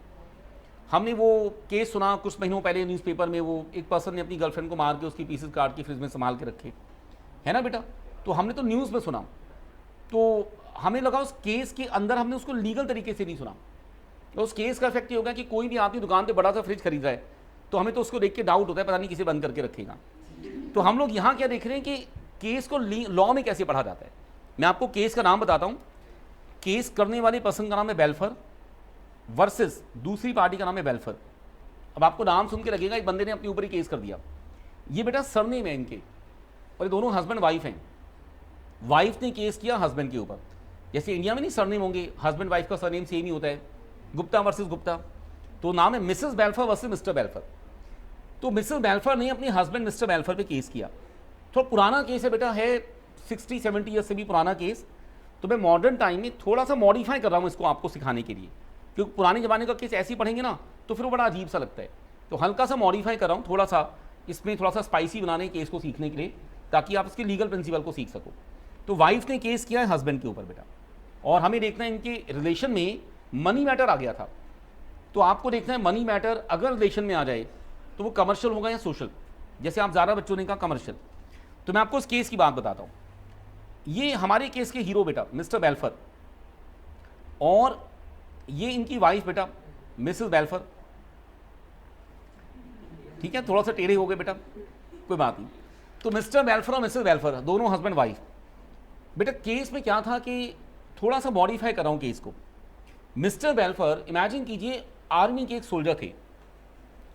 हमने वो केस सुना कुछ महीनों पहले न्यूज़पेपर में, वो एक पर्सन ने अपनी गर्लफ्रेंड को मार के उसकी पीसेस काट के फ्रिज में संभाल के रखे, है ना बेटा? तो हमने तो न्यूज़ में सुना, तो हमें लगा उस केस के अंदर हमने उसको लीगल तरीके से नहीं सुना। तो उस केस का इफेक्ट ये होगा कि कोई भी आदमी दुकान पे बड़ा सा फ्रिज खरीद रहा है तो हमें तो उसको देख के डाउट होता है पता नहीं किसे बंद करके रखेगा। तो हम लोग यहाँ क्या देख रहे हैं कि केस को लॉ में कैसे पढ़ा जाता है। मैं आपको केस का नाम बताता हूँ। केस करने वाले पर्सन का नाम है बेल्फर वर्सेस दूसरी पार्टी का नाम है बेल्फर। अब आपको नाम सुन के लगेगा एक बंदे ने अपने ऊपर ही केस कर दिया। ये बेटा सरनेम है इनके, और ये दोनों हस्बैंड वाइफ हैं। वाइफ ने केस किया हस्बैंड के ऊपर, जैसे इंडिया में नहीं सरनेम होंगे, हस्बैंड वाइफ का सरनेम सेम ही होता है, गुप्ता वर्सेस गुप्ता, तो नाम है मिसेस बेल्फर वर्सेस मिस्टर बेल्फर। तो मिसेस बेल्फर ने अपने हस्बैंड मिस्टर बेल्फर पे केस किया। थोड़ा पुराना केस है बेटा, है 60-70 ईयर्स से भी पुराना केस। तो मैं मॉडर्न टाइम में थोड़ा सा मॉडिफाई कर रहा हूँ इसको आपको सिखाने के लिए, क्योंकि पुराने ज़माने का केस ऐसे ही पढ़ेंगे ना तो फिर वो बड़ा अजीब सा लगता है। तो हल्का सा मॉडिफाई कर रहा हूँ, थोड़ा सा इसमें थोड़ा सा स्पाइसी बनाने केस को सीखने के लिए, ताकि आप इसके लीगल प्रिंसिपल को सीख सको। तो वाइफ ने केस किया है हस्बैंड के ऊपर बेटा, और हमें देखना है इनके रिलेशन में मनी मैटर आ गया था। तो आपको देखना है मनी मैटर अगर रिलेशन में आ जाए तो वो कमर्शियल होगा या सोशल। जैसे आप ज़्यादा बच्चों ने कहा कमर्शियल, तो मैं आपको इस केस की बात बताता हूँ। ये हमारे केस के हीरो बेटा मिस्टर बेल्फर, और ये इनकी वाइफ बेटा मिसेस बेल्फर। ठीक है, थोड़ा सा टेढ़े हो गए बेटा, कोई बात नहीं। तो मिस्टर बेल्फर और मिसेस बेल्फर दोनों हस्बैंड वाइफ। बेटा केस में क्या था कि थोड़ा सा मॉडिफाई कर रहा हूँ केस को। मिस्टर बेल्फर इमेजिन कीजिए आर्मी के एक सोल्जर थे,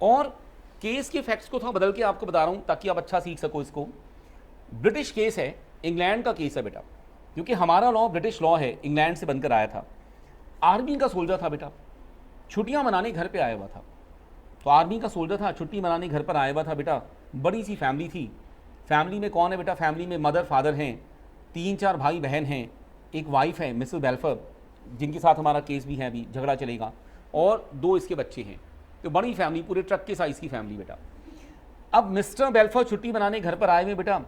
और केस के फैक्ट्स को थोड़ा बदल के आपको बता रहा हूँ ताकि आप अच्छा सीख सको इसको। ब्रिटिश केस है, इंग्लैंड का केस है बेटा, क्योंकि हमारा लॉ ब्रिटिश लॉ है, इंग्लैंड से बनकर आया था। आर्मी का सोल्जर था बेटा, छुट्टियां मनाने घर पे आया हुआ था। तो आर्मी का सोल्जर था, छुट्टी मनाने घर पर आया हुआ था बेटा। बड़ी सी फैमिली थी। फैमिली में कौन है बेटा? फैमिली में मदर फादर हैं, 3-4 भाई बहन हैं, एक वाइफ है मिसेस बेल्फर जिनके साथ हमारा केस भी है, अभी झगड़ा चलेगा, और 2 इसके बच्चे हैं। तो बड़ी फैमिली, पूरे ट्रक के साइज़ की फैमिली बेटा। अब मिस्टर बेल्फर छुट्टी मनाने घर पर आए हुए बेटा,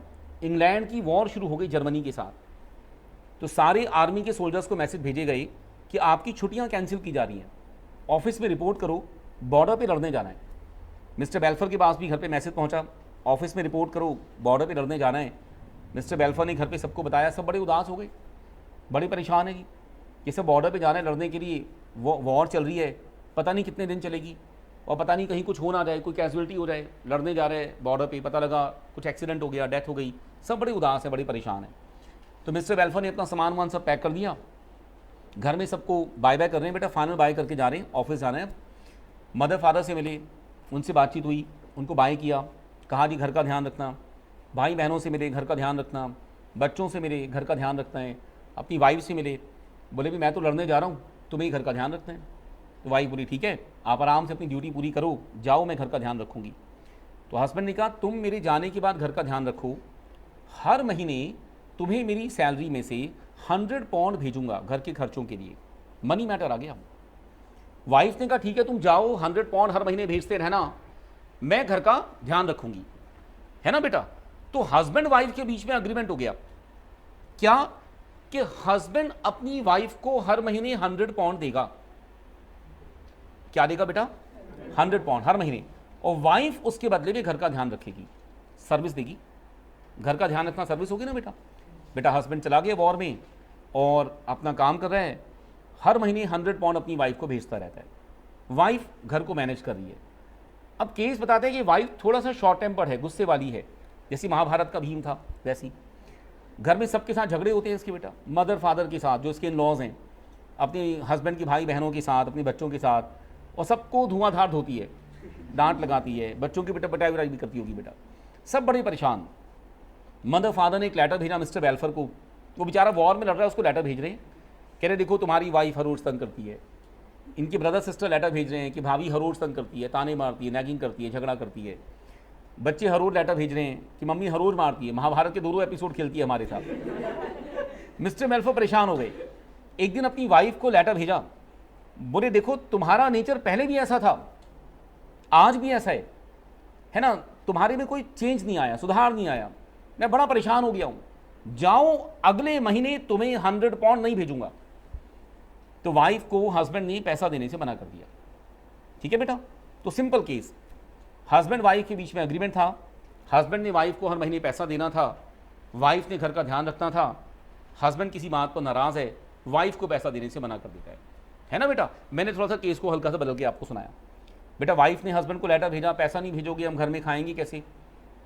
इंग्लैंड की वॉर शुरू हो गई जर्मनी के साथ। तो सारे आर्मी के सोल्जर्स को मैसेज भेजे गए कि आपकी छुट्टियां कैंसिल की जा रही हैं, ऑफिस में रिपोर्ट करो, बॉर्डर पे लड़ने जाना है। मिस्टर बेल्फर के पास भी घर पे मैसेज पहुंचा, ऑफिस में रिपोर्ट करो, बॉर्डर पे लड़ने जाना है। मिस्टर बेल्फर ने घर पे सबको बताया, सब बड़े उदास हो गए, बड़े परेशान है जी, ये सब बॉर्डर पे जाना है लड़ने के लिए, वॉर चल रही है, पता नहीं कितने दिन चलेगी, और पता नहीं कहीं कुछ हो ना जाए, कोई कैजुअलिटी हो जाए, लड़ने जा रहे हैं बॉर्डर पे, पता लगा कुछ एक्सीडेंट हो गया, डेथ हो गई, सब बड़े उदास हैं, बड़े परेशान हैं। तो मिस्टर बेल्फर ने अपना सामान वामान सब पैक कर दिया, घर में सबको बाय बाय कर रहे हैं बेटा, फाइनल बाय करके जा रहे हैं, ऑफिस जाना है। मदर फादर से मिले, उनसे बातचीत हुई, उनको बाय किया, कहा जी घर का ध्यान रखना। भाई बहनों से मिले, घर का ध्यान रखना। बच्चों से मिले, घर का ध्यान रखना है। अपनी वाइफ से मिले, बोले भी मैं तो लड़ने जा रहा हूँ, तुम्हें ही घर का ध्यान रखना है। तो वाइफ बोली ठीक है, आप आराम से अपनी ड्यूटी पूरी करो, जाओ, मैं घर का ध्यान रखूँगी। तो हस्बैंड ने कहा तुम मेरे जाने के बाद घर का ध्यान रखो, हर महीने तुम्हें मेरी सैलरी में से 100 पाउंड भेजूंगा घर के खर्चों के लिए। मनी मैटर आ गया। वाइफ ने कहा ठीक है, तुम जाओ, 100 पाउंड हर महीने भेजते रहना, मैं घर का ध्यान रखूंगी, है ना बेटा। तो हस्बैंड वाइफ के बीच में अग्रीमेंट हो गया क्या कि हस्बैंड अपनी वाइफ को हर महीने 100 पाउंड देगा। क्या देगा बेटा? 100 पाउंड हर महीने, और वाइफ उसके बदले में घर का ध्यान रखेगी, सर्विस देगी। घर का ध्यान रखना सर्विस होगी ना बेटा। बेटा हस्बैंड चला गया वॉर में और अपना काम कर रहा है, हर महीने 100 पाउंड अपनी वाइफ को भेजता रहता है, वाइफ घर को मैनेज कर रही है। अब केस बताते हैं कि वाइफ थोड़ा सा शॉर्ट टेम्पर्ड है, गुस्से वाली है, जैसी महाभारत का भीम था वैसी। घर में सबके साथ झगड़े होते हैं इसके बेटा, मदर फादर के साथ जो इसके इन लॉज हैं, अपने हस्बैंड के भाई बहनों के साथ, अपने बच्चों के साथ, और सबको धुआंधार धोती है, डांट लगाती है, बच्चों की बेटा पिटाई विटाई भी करती होगी बेटा। सब बड़े परेशान। मदर फादर ने एक लेटर भेजा मिस्टर वेल्फर को, वो बेचारा वॉर में लड़ रहा है, उसको लेटर भेज रहे हैं, कह रहे देखो तुम्हारी वाइफ हर रोज तंग करती है। इनके ब्रदर सिस्टर लेटर भेज रहे हैं कि भाभी हर रोज तंग करती है, ताने मारती है, नैगिंग करती है, झगड़ा करती है। बच्चे हर रोज लेटर भेज रहे हैं कि मम्मी हर रोज मारती है, महाभारत के 2 एपिसोड खेलती है हमारे साथ। मिस्टर वेल्फर परेशान हो गए। एक दिन अपनी वाइफ को लेटर भेजा, बोले देखो तुम्हारा नेचर पहले भी ऐसा था, आज भी ऐसा है ना, तुम्हारे में कोई चेंज नहीं आया, सुधार नहीं आया, मैं बड़ा परेशान हो गया हूं, जाओ अगले महीने तुम्हें 100 पाउंड नहीं भेजूंगा। तो वाइफ को हस्बैंड ने पैसा देने से मना कर दिया। ठीक है बेटा, तो सिंपल केस, हस्बैंड वाइफ के बीच में एग्रीमेंट था, हस्बैंड ने वाइफ को हर महीने पैसा देना था, वाइफ ने घर का ध्यान रखना था। हस्बैंड किसी बात पर नाराज है, वाइफ को पैसा देने से मना कर देता है ना बेटा। मैंने थोड़ा सा केस को हल्का सा बदल के आपको सुनाया। बेटा वाइफ ने हस्बैंड को लेटर भेजा, पैसा नहीं भेजोगे हम घर में खाएंगे कैसे,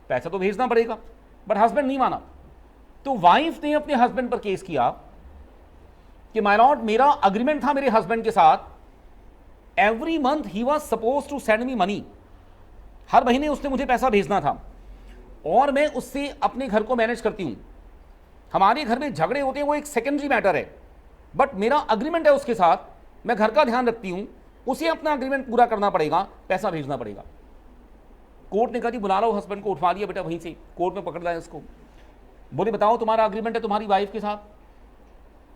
पैसा तो भेजना पड़ेगा, बट हस्बैंड नहीं माना। तो वाइफ ने अपने हस्बैंड पर केस किया कि माय लॉर्ड, मेरा अग्रीमेंट था मेरे हस्बैंड के साथ, every month he was suppose to send me money, हर महीने उसने मुझे पैसा भेजना था, और मैं उससे अपने घर को मैनेज करती हूं। हमारे घर में झगड़े होते हैं वो एक सेकेंडरी मैटर है, बट मेरा अग्रीमेंट है उसके साथ, मैं घर का ध्यान रखती हूं, उसे अपना अग्रीमेंट पूरा करना पड़ेगा, पैसा भेजना पड़ेगा। कोर्ट ने कहा जी बुला लो हस्बैंड को, उठवा लिया बेटा वहीं से, कोर्ट में पकड़ लाया उसको। बोले बताओ तुम्हारा अग्रीमेंट है तुम्हारी वाइफ के साथ।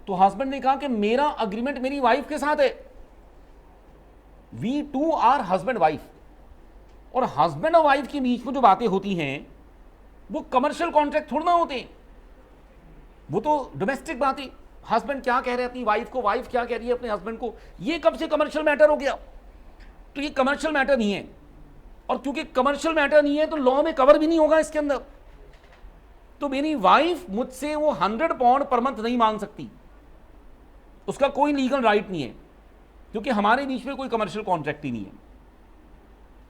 तो हस्बैंड ने कहा कि मेरा अग्रीमेंट मेरी वाइफ के साथ है, we two are husband wife. और हस्बैंड और वाइफ के बीच में जो बातें होती हैं वो कमर्शियल कॉन्ट्रैक्ट थोड़ा ना होते हैं, वो तो डोमेस्टिक बातें। हस्बैंड क्या कह रहे हैं अपनी वाइफ को, वाइफ क्या कह रही है अपने हस्बैंड को, ये कब से कमर्शियल मैटर हो गया। तो ये कमर्शियल मैटर नहीं है, और क्योंकि कमर्शियल मैटर नहीं है तो लॉ में कवर भी नहीं होगा इसके अंदर। तो मेरी वाइफ मुझसे वो 100 पाउंड पर मंथ नहीं मांग सकती, उसका कोई लीगल राइट नहीं है, क्योंकि हमारे बीच में कोई कमर्शियल कॉन्ट्रैक्ट ही नहीं है।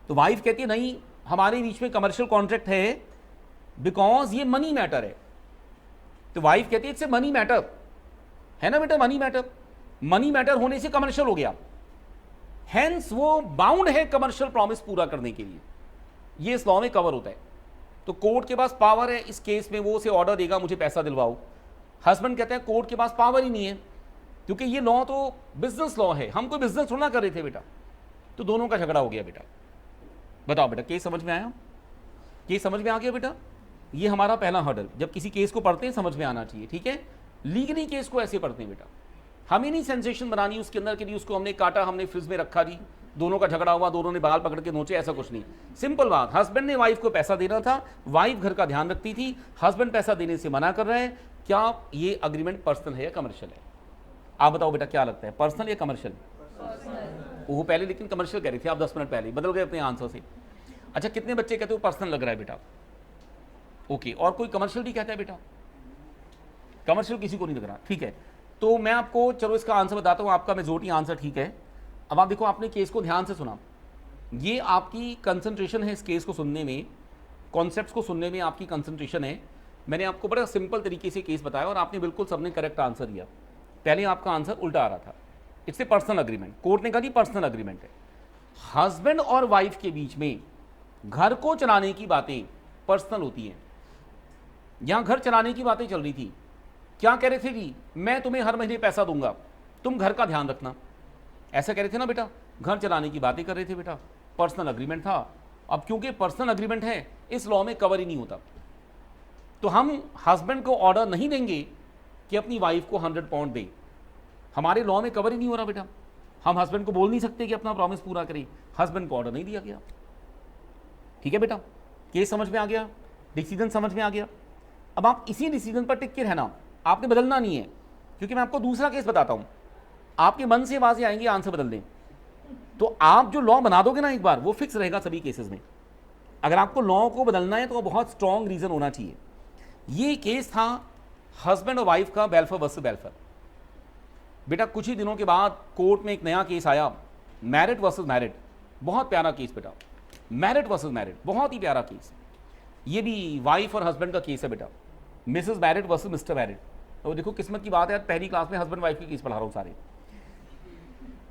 तो वाइफ कहती है नहीं, हमारे बीच में कमर्शियल कॉन्ट्रैक्ट है बिकॉज ये मनी मैटर है। तो वाइफ कहती है इट्स ए मनी मैटर, है ना बेटा, मनी मैटर। मनी मैटर होने से कमर्शियल हो गया, हेंस वो बाउंड है कमर्शियल प्रॉमिस पूरा करने के लिए, ये इस लॉ में कवर होता है। तो कोर्ट के पास पावर है इस केस में, वो उसे ऑर्डर देगा मुझे पैसा दिलवाओ। हस्बैंड कहते हैं कोर्ट के पास पावर ही नहीं है, क्योंकि ये लॉ तो बिजनेस लॉ है, हम कोई बिजनेस थोड़ा ना कर रहे थे बेटा। तो दोनों का झगड़ा हो गया बेटा। बताओ बेटा, केस समझ में आया? केस समझ में आ गया बेटा? ये हमारा पहला हर्डल, जब किसी केस को पढ़ते हैं समझ में आना चाहिए। ठीक है, लीगली केस को ऐसे पढ़ते हैं बेटा, हमें नहीं सेंसेशन बनानी उसके अंदर के लिए, उसको हमने काटा, हमने फ्रिज में रखा जी, दोनों का झगड़ा हुआ, दोनों ने बाल पकड़ के नोचे, ऐसा कुछ नहीं। सिंपल बात, हस्बैंड ने वाइफ को पैसा देना था, वाइफ घर का ध्यान रखती थी, हस्बैंड पैसा देने से मना कर रहा है। क्या ये अग्रीमेंट पर्सनल है या कमर्शियल है? आप बताओ बेटा, क्या लगता है, पर्सनल या कमर्शियल? वो पहले लेकिन कमर्शियल कह रही थी, आप 10 मिनट पहले बदल गए अपने आंसर से। अच्छा, कितने बच्चे कहते हो पर्सनल लग रहा है बेटा? ओके, और कोई कमर्शियल भी कहता है बेटा? कमर्शियल किसी को नहीं लग रहा, ठीक है। तो मैं आपको चलो इसका आंसर बताता हूँ, आपका मेजोरिटी आंसर ठीक है। अब आप देखो, आपने केस को ध्यान से सुना, ये आपकी कंसंट्रेशन है इस केस को सुनने में, कॉन्सेप्ट्स को सुनने में आपकी कंसंट्रेशन है। मैंने आपको बड़ा सिंपल तरीके से केस बताया और आपने बिल्कुल सबने करेक्ट आंसर दिया। पहले आपका आंसर उल्टा आ रहा था, it's a personal agreement. Court ने कहा पर्सनल अग्रीमेंट है। हस्बैंड और वाइफ के बीच में घर को चलाने की बातें पर्सनल होती हैं। यहां घर चलाने की बातें चल रही थी, क्या कह रहे थे जी, मैं तुम्हें हर महीने पैसा दूंगा, तुम घर का ध्यान रखना, ऐसा कह रहे थे ना बेटा। घर चलाने की बातें कर रहे थे बेटा, पर्सनल अग्रीमेंट था। अब क्योंकि पर्सनल अग्रीमेंट है, इस लॉ में कवर ही नहीं होता, तो हम हस्बैंड को ऑर्डर नहीं देंगे कि अपनी वाइफ को 100 पाउंड दे, हमारे लॉ में कवर ही नहीं हो रहा बेटा। हम हस्बैंड को बोल नहीं सकते कि अपना प्रॉमिस पूरा करें, हस्बैंड को ऑर्डर नहीं दिया गया। ठीक है बेटा, केस समझ में आ गया, डिसीजन समझ में आ गया। अब आप इसी डिसीजन पर टिक के रहना, आपने बदलना नहीं है, क्योंकि मैं आपको दूसरा केस बताता हूं, आपके मन से आवाजें आएंगी आंसर बदल दें, तो आप जो लॉ बना दोगे ना एक बार, वो फिक्स रहेगा सभी केसेस में। अगर आपको लॉ को बदलना है तो बहुत स्ट्रॉन्ग रीजन होना चाहिए। ये केस था हस्बैंड और वाइफ का, बेल्फर वर्सेस बेल्फर। बेटा कुछ ही दिनों के बाद कोर्ट में एक नया केस आया, मैरिट वर्सेस मैरिट। बहुत प्यारा केस बेटा, मैरिट वर्सेस मैरिट, बहुत ही प्यारा केस। ये भी वाइफ और हस्बैंड का केस है बेटा, Mrs merit versus mister merit. तो देखो किस्मत की बात है, पहली क्लास में हस्बैंड वाइफ के केस पढ़ा रहा हूँ सारे।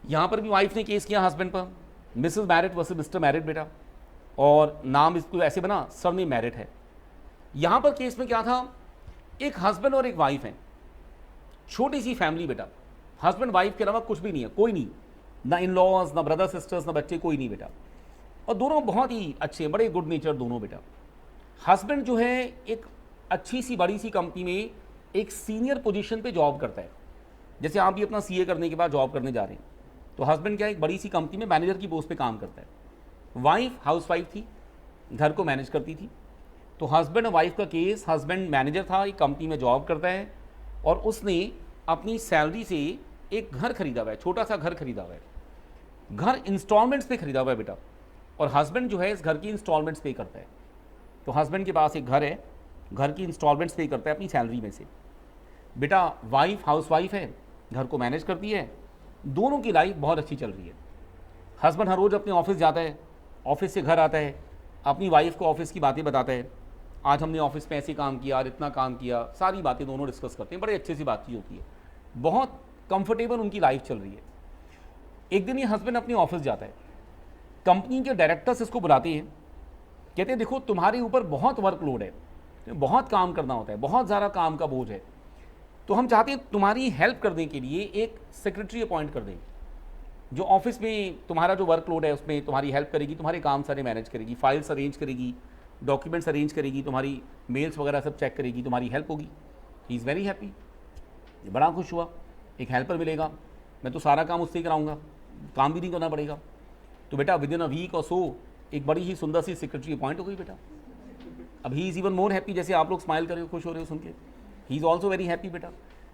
यहाँ पर भी वाइफ ने केस किया हस्बैंड पर, Mrs merit versus mister merit बेटा, और नाम इसको ऐसे बना, सरनेम मैरिट है। यहाँ पर केस में क्या था, एक हस्बैंड और एक वाइफ है, छोटी सी फैमिली बेटा, हस्बैंड वाइफ के अलावा कुछ भी नहीं है, कोई नहीं, ना इन लॉज, ना ब्रदर सिस्टर्स, ना बच्चे, कोई नहीं बेटा। और दोनों बहुत ही अच्छे, बड़े गुड नेचर दोनों बेटा। हस्बैंड जो है एक अच्छी सी बड़ी सी कंपनी में एक सीनियर पोजीशन पे जॉब करता है, जैसे आप भी अपना सीए करने के बाद जॉब करने जा रहे हैं, तो हस्बैंड क्या है एक बड़ी सी कंपनी में मैनेजर की पोस्ट पे काम करता है। वाइफ हाउसवाइफ थी, घर को मैनेज करती थी। तो हस्बैंड और वाइफ का केस, हस्बैंड मैनेजर था, एक कंपनी में जॉब करता है, और उसने अपनी सैलरी से एक घर खरीदा हुआ है, छोटा सा घर खरीदा हुआ है, घर इंस्टॉलमेंट्स पे खरीदा हुआ है बेटा, और हस्बैंड जो है इस घर की इंस्टॉलमेंट्स पे करता है। तो हस्बैंड के पास एक घर है, घर की इंस्टॉलमेंट्स पे करता है अपनी सैलरी में से। बेटा वाइफ हाउसवाइफ है, घर को मैनेज करती है, दोनों की लाइफ बहुत अच्छी चल रही है। हस्बैंड हर रोज़ अपने ऑफिस जाता है, ऑफिस से घर आता है, अपनी वाइफ को ऑफिस की बातें बताता है, आज हमने ऑफिस में ऐसे काम किया, आज इतना काम किया, सारी बातें दोनों डिस्कस करते हैं, बड़े अच्छे सी बातचीत होती है, बहुत कंफर्टेबल उनकी लाइफ चल रही है। एक दिन ये हस्बैंड अपनी ऑफिस जाता है, कंपनी के डायरेक्टर्स इसको बुलाते हैं, कहते हैं देखो तुम्हारे ऊपर बहुत वर्कलोड है, बहुत काम करना होता है, बहुत ज़्यादा काम का बोझ है, तो हम चाहते हैं तुम्हारी हेल्प करने के लिए एक सेक्रेटरी अपॉइंट कर दें, जो ऑफिस में तुम्हारा जो वर्कलोड है उसमें तुम्हारी हेल्प करेगी, तुम्हारे काम सारे मैनेज करेगी, फाइल्स अरेंज करेगी, डॉक्यूमेंट्स अरेंज करेगी, तुम्हारी मेल्स वगैरह सब चेक करेगी, तुम्हारी हेल्प होगी। ही इज़ वेरी हैप्पी, बड़ा खुश हुआ, एक हेल्पर मिलेगा, मैं तो सारा काम उससे ही कराऊंगा, काम भी नहीं करना पड़ेगा। तो बेटा विद इन अ वीक और सो एक बड़ी ही सुंदर सी सेक्रेटरी अपॉइंट हो गई बेटा। अब he is even more happy, जैसे आप लोग स्माइल कर रहे हो, खुश हो रहे हो सुन के, he is also very happy बेटा।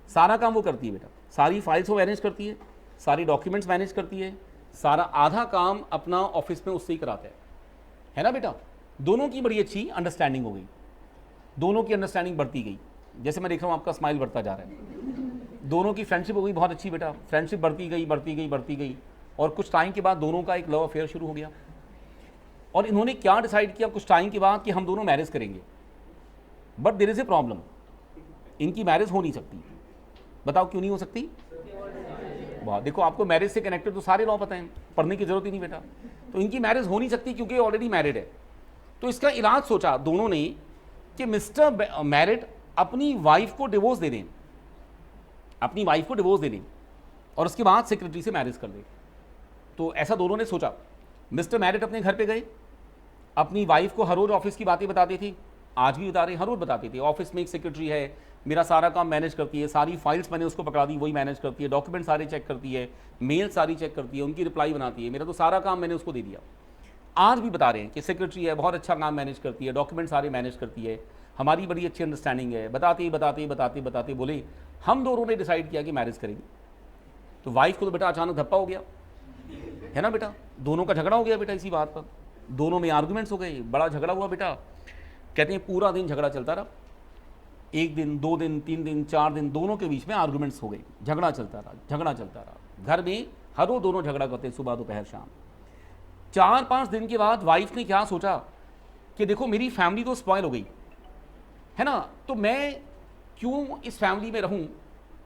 सारा काम वो करती है बेटा, सारी फाइल्स वो मैनेज करती है, सारी डॉक्यूमेंट्स मैनेज करती है, सारा आधा काम अपना ऑफिस में उससे ही कराता है ना बेटा। दोनों की बड़ी अच्छी अंडरस्टैंडिंग हो गई, दोनों की अंडरस्टैंडिंग बढ़ती गई, जैसे मैं देख रहा हूँ आपका स्माइल बढ़ता जा रहा है। दोनों की फ्रेंडशिप हो गई बहुत अच्छी बेटा, फ्रेंडशिप बढ़ती गई बढ़ती गई बढ़ती गई, और कुछ टाइम के बाद दोनों का एक लव अफेयर शुरू हो गया। और इन्होंने क्या डिसाइड किया कुछ टाइम के बाद कि हम दोनों मैरिज करेंगे, but there is a problem, इनकी मैरिज हो नहीं सकती। बताओ क्यों नहीं हो सकती? वाह, देखो आपको मैरिज से कनेक्टेड तो सारे लॉ पता हैं, पढ़ने की जरूरत ही नहीं बेटा। तो इनकी मैरिज हो नहीं सकती क्योंकि ऑलरेडी मैरिड है। तो इसका इलाज सोचा दोनों ने कि मिस्टर मैरिड अपनी वाइफ को डिवोर्स दे दें, अपनी वाइफ को डिवोर्स दे दें और उसके बाद सेक्रेटरी से मैरिज कर दें। तो ऐसा दोनों ने सोचा। मिस्टर मैरिड अपने घर पे गए, अपनी वाइफ को हर रोज ऑफिस की बातें बताती थी, आज भी बता रहे, हर रोज बताती थी, ऑफिस में एक सेक्रेटरी है, मेरा सारा काम मैनेज करती है, सारी फाइल्स मैंने उसको पकड़ा दी, वही मैनेज करती है, डॉक्यूमेंट सारे चेक करती है, मेल सारी चेक करती है, उनकी रिप्लाई बनाती है, मेरा तो सारा काम मैंने उसको दे दिया। आज भी बता रहे हैं कि सेक्रेटरी है, बहुत अच्छा काम मैनेज करती है, डॉक्यूमेंट सारे मैनेज करती है, हमारी बड़ी अच्छी अंडरस्टैंडिंग है। बताते बताते बताते बताते बोले हम दोनों ने डिसाइड किया कि मैरिज करेंगे। तो वाइफ को तो बेटा अचानक धप्पा हो गया, है ना बेटा, दोनों का झगड़ा हो गया बेटा इसी बात पर, दोनों में आर्गुमेंट्स हो गए, बड़ा झगड़ा हुआ बेटा। कहते हैं पूरा दिन झगड़ा चलता रहा, 1 दिन 2 दिन 3 दिन 4 दिन दोनों के बीच में आर्गुमेंट्स हो गए, झगड़ा चलता रहा, झगड़ा चलता रहा। घर में हर रोज दोनों झगड़ा करते, सुबह दोपहर शाम। 4-5 दिन के बाद वाइफ ने क्या सोचा कि देखो मेरी फैमिली तो स्पॉइल हो गई है ना, तो मैं क्यों इस फैमिली में रहूं।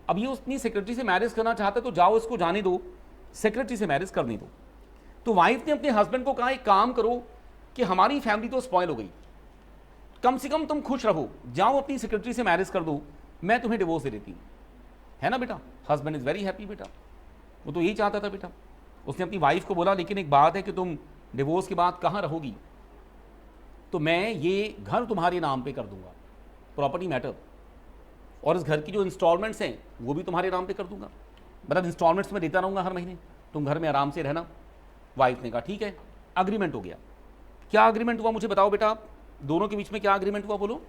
अब ये अपनी सेक्रेटरी से मैरिज करना चाहता है तो जाओ इसको जाने दो, सेक्रेटरी से मैरिज करने दो। तो वाइफ ने अपने हस्बैंड को कहा एक काम करो कि हमारी फैमिली तो स्पॉइल हो गई, कम से कम तुम खुश रहो, जाओ अपनी सेक्रेटरी से मैरिज कर दो, मैं तुम्हें डिवोर्स दे देती हूँ, है ना बेटा। हस्बैंड इज वेरी हैप्पी बेटा, वो तो यही चाहता था बेटा। उसने अपनी वाइफ को बोला लेकिन एक बात है कि तुम डिवोर्स के बाद कहाँ रहोगी, तो मैं ये घर तुम्हारे नाम पे कर दूंगा, प्रॉपर्टी मैटर, और इस घर की जो इंस्टॉलमेंट्स हैं वो भी तुम्हारे नाम पे कर दूंगा, मतलब इंस्टॉलमेंट्स में देता रहूँगा हर महीने, तुम घर में आराम से रहना। वाइफ ने कहा ठीक है, अग्रीमेंट हो गया। क्या अग्रीमेंट हुआ मुझे बताओ बेटा, आप दोनों के बीच में क्या अग्रीमेंट हुआ बोलो।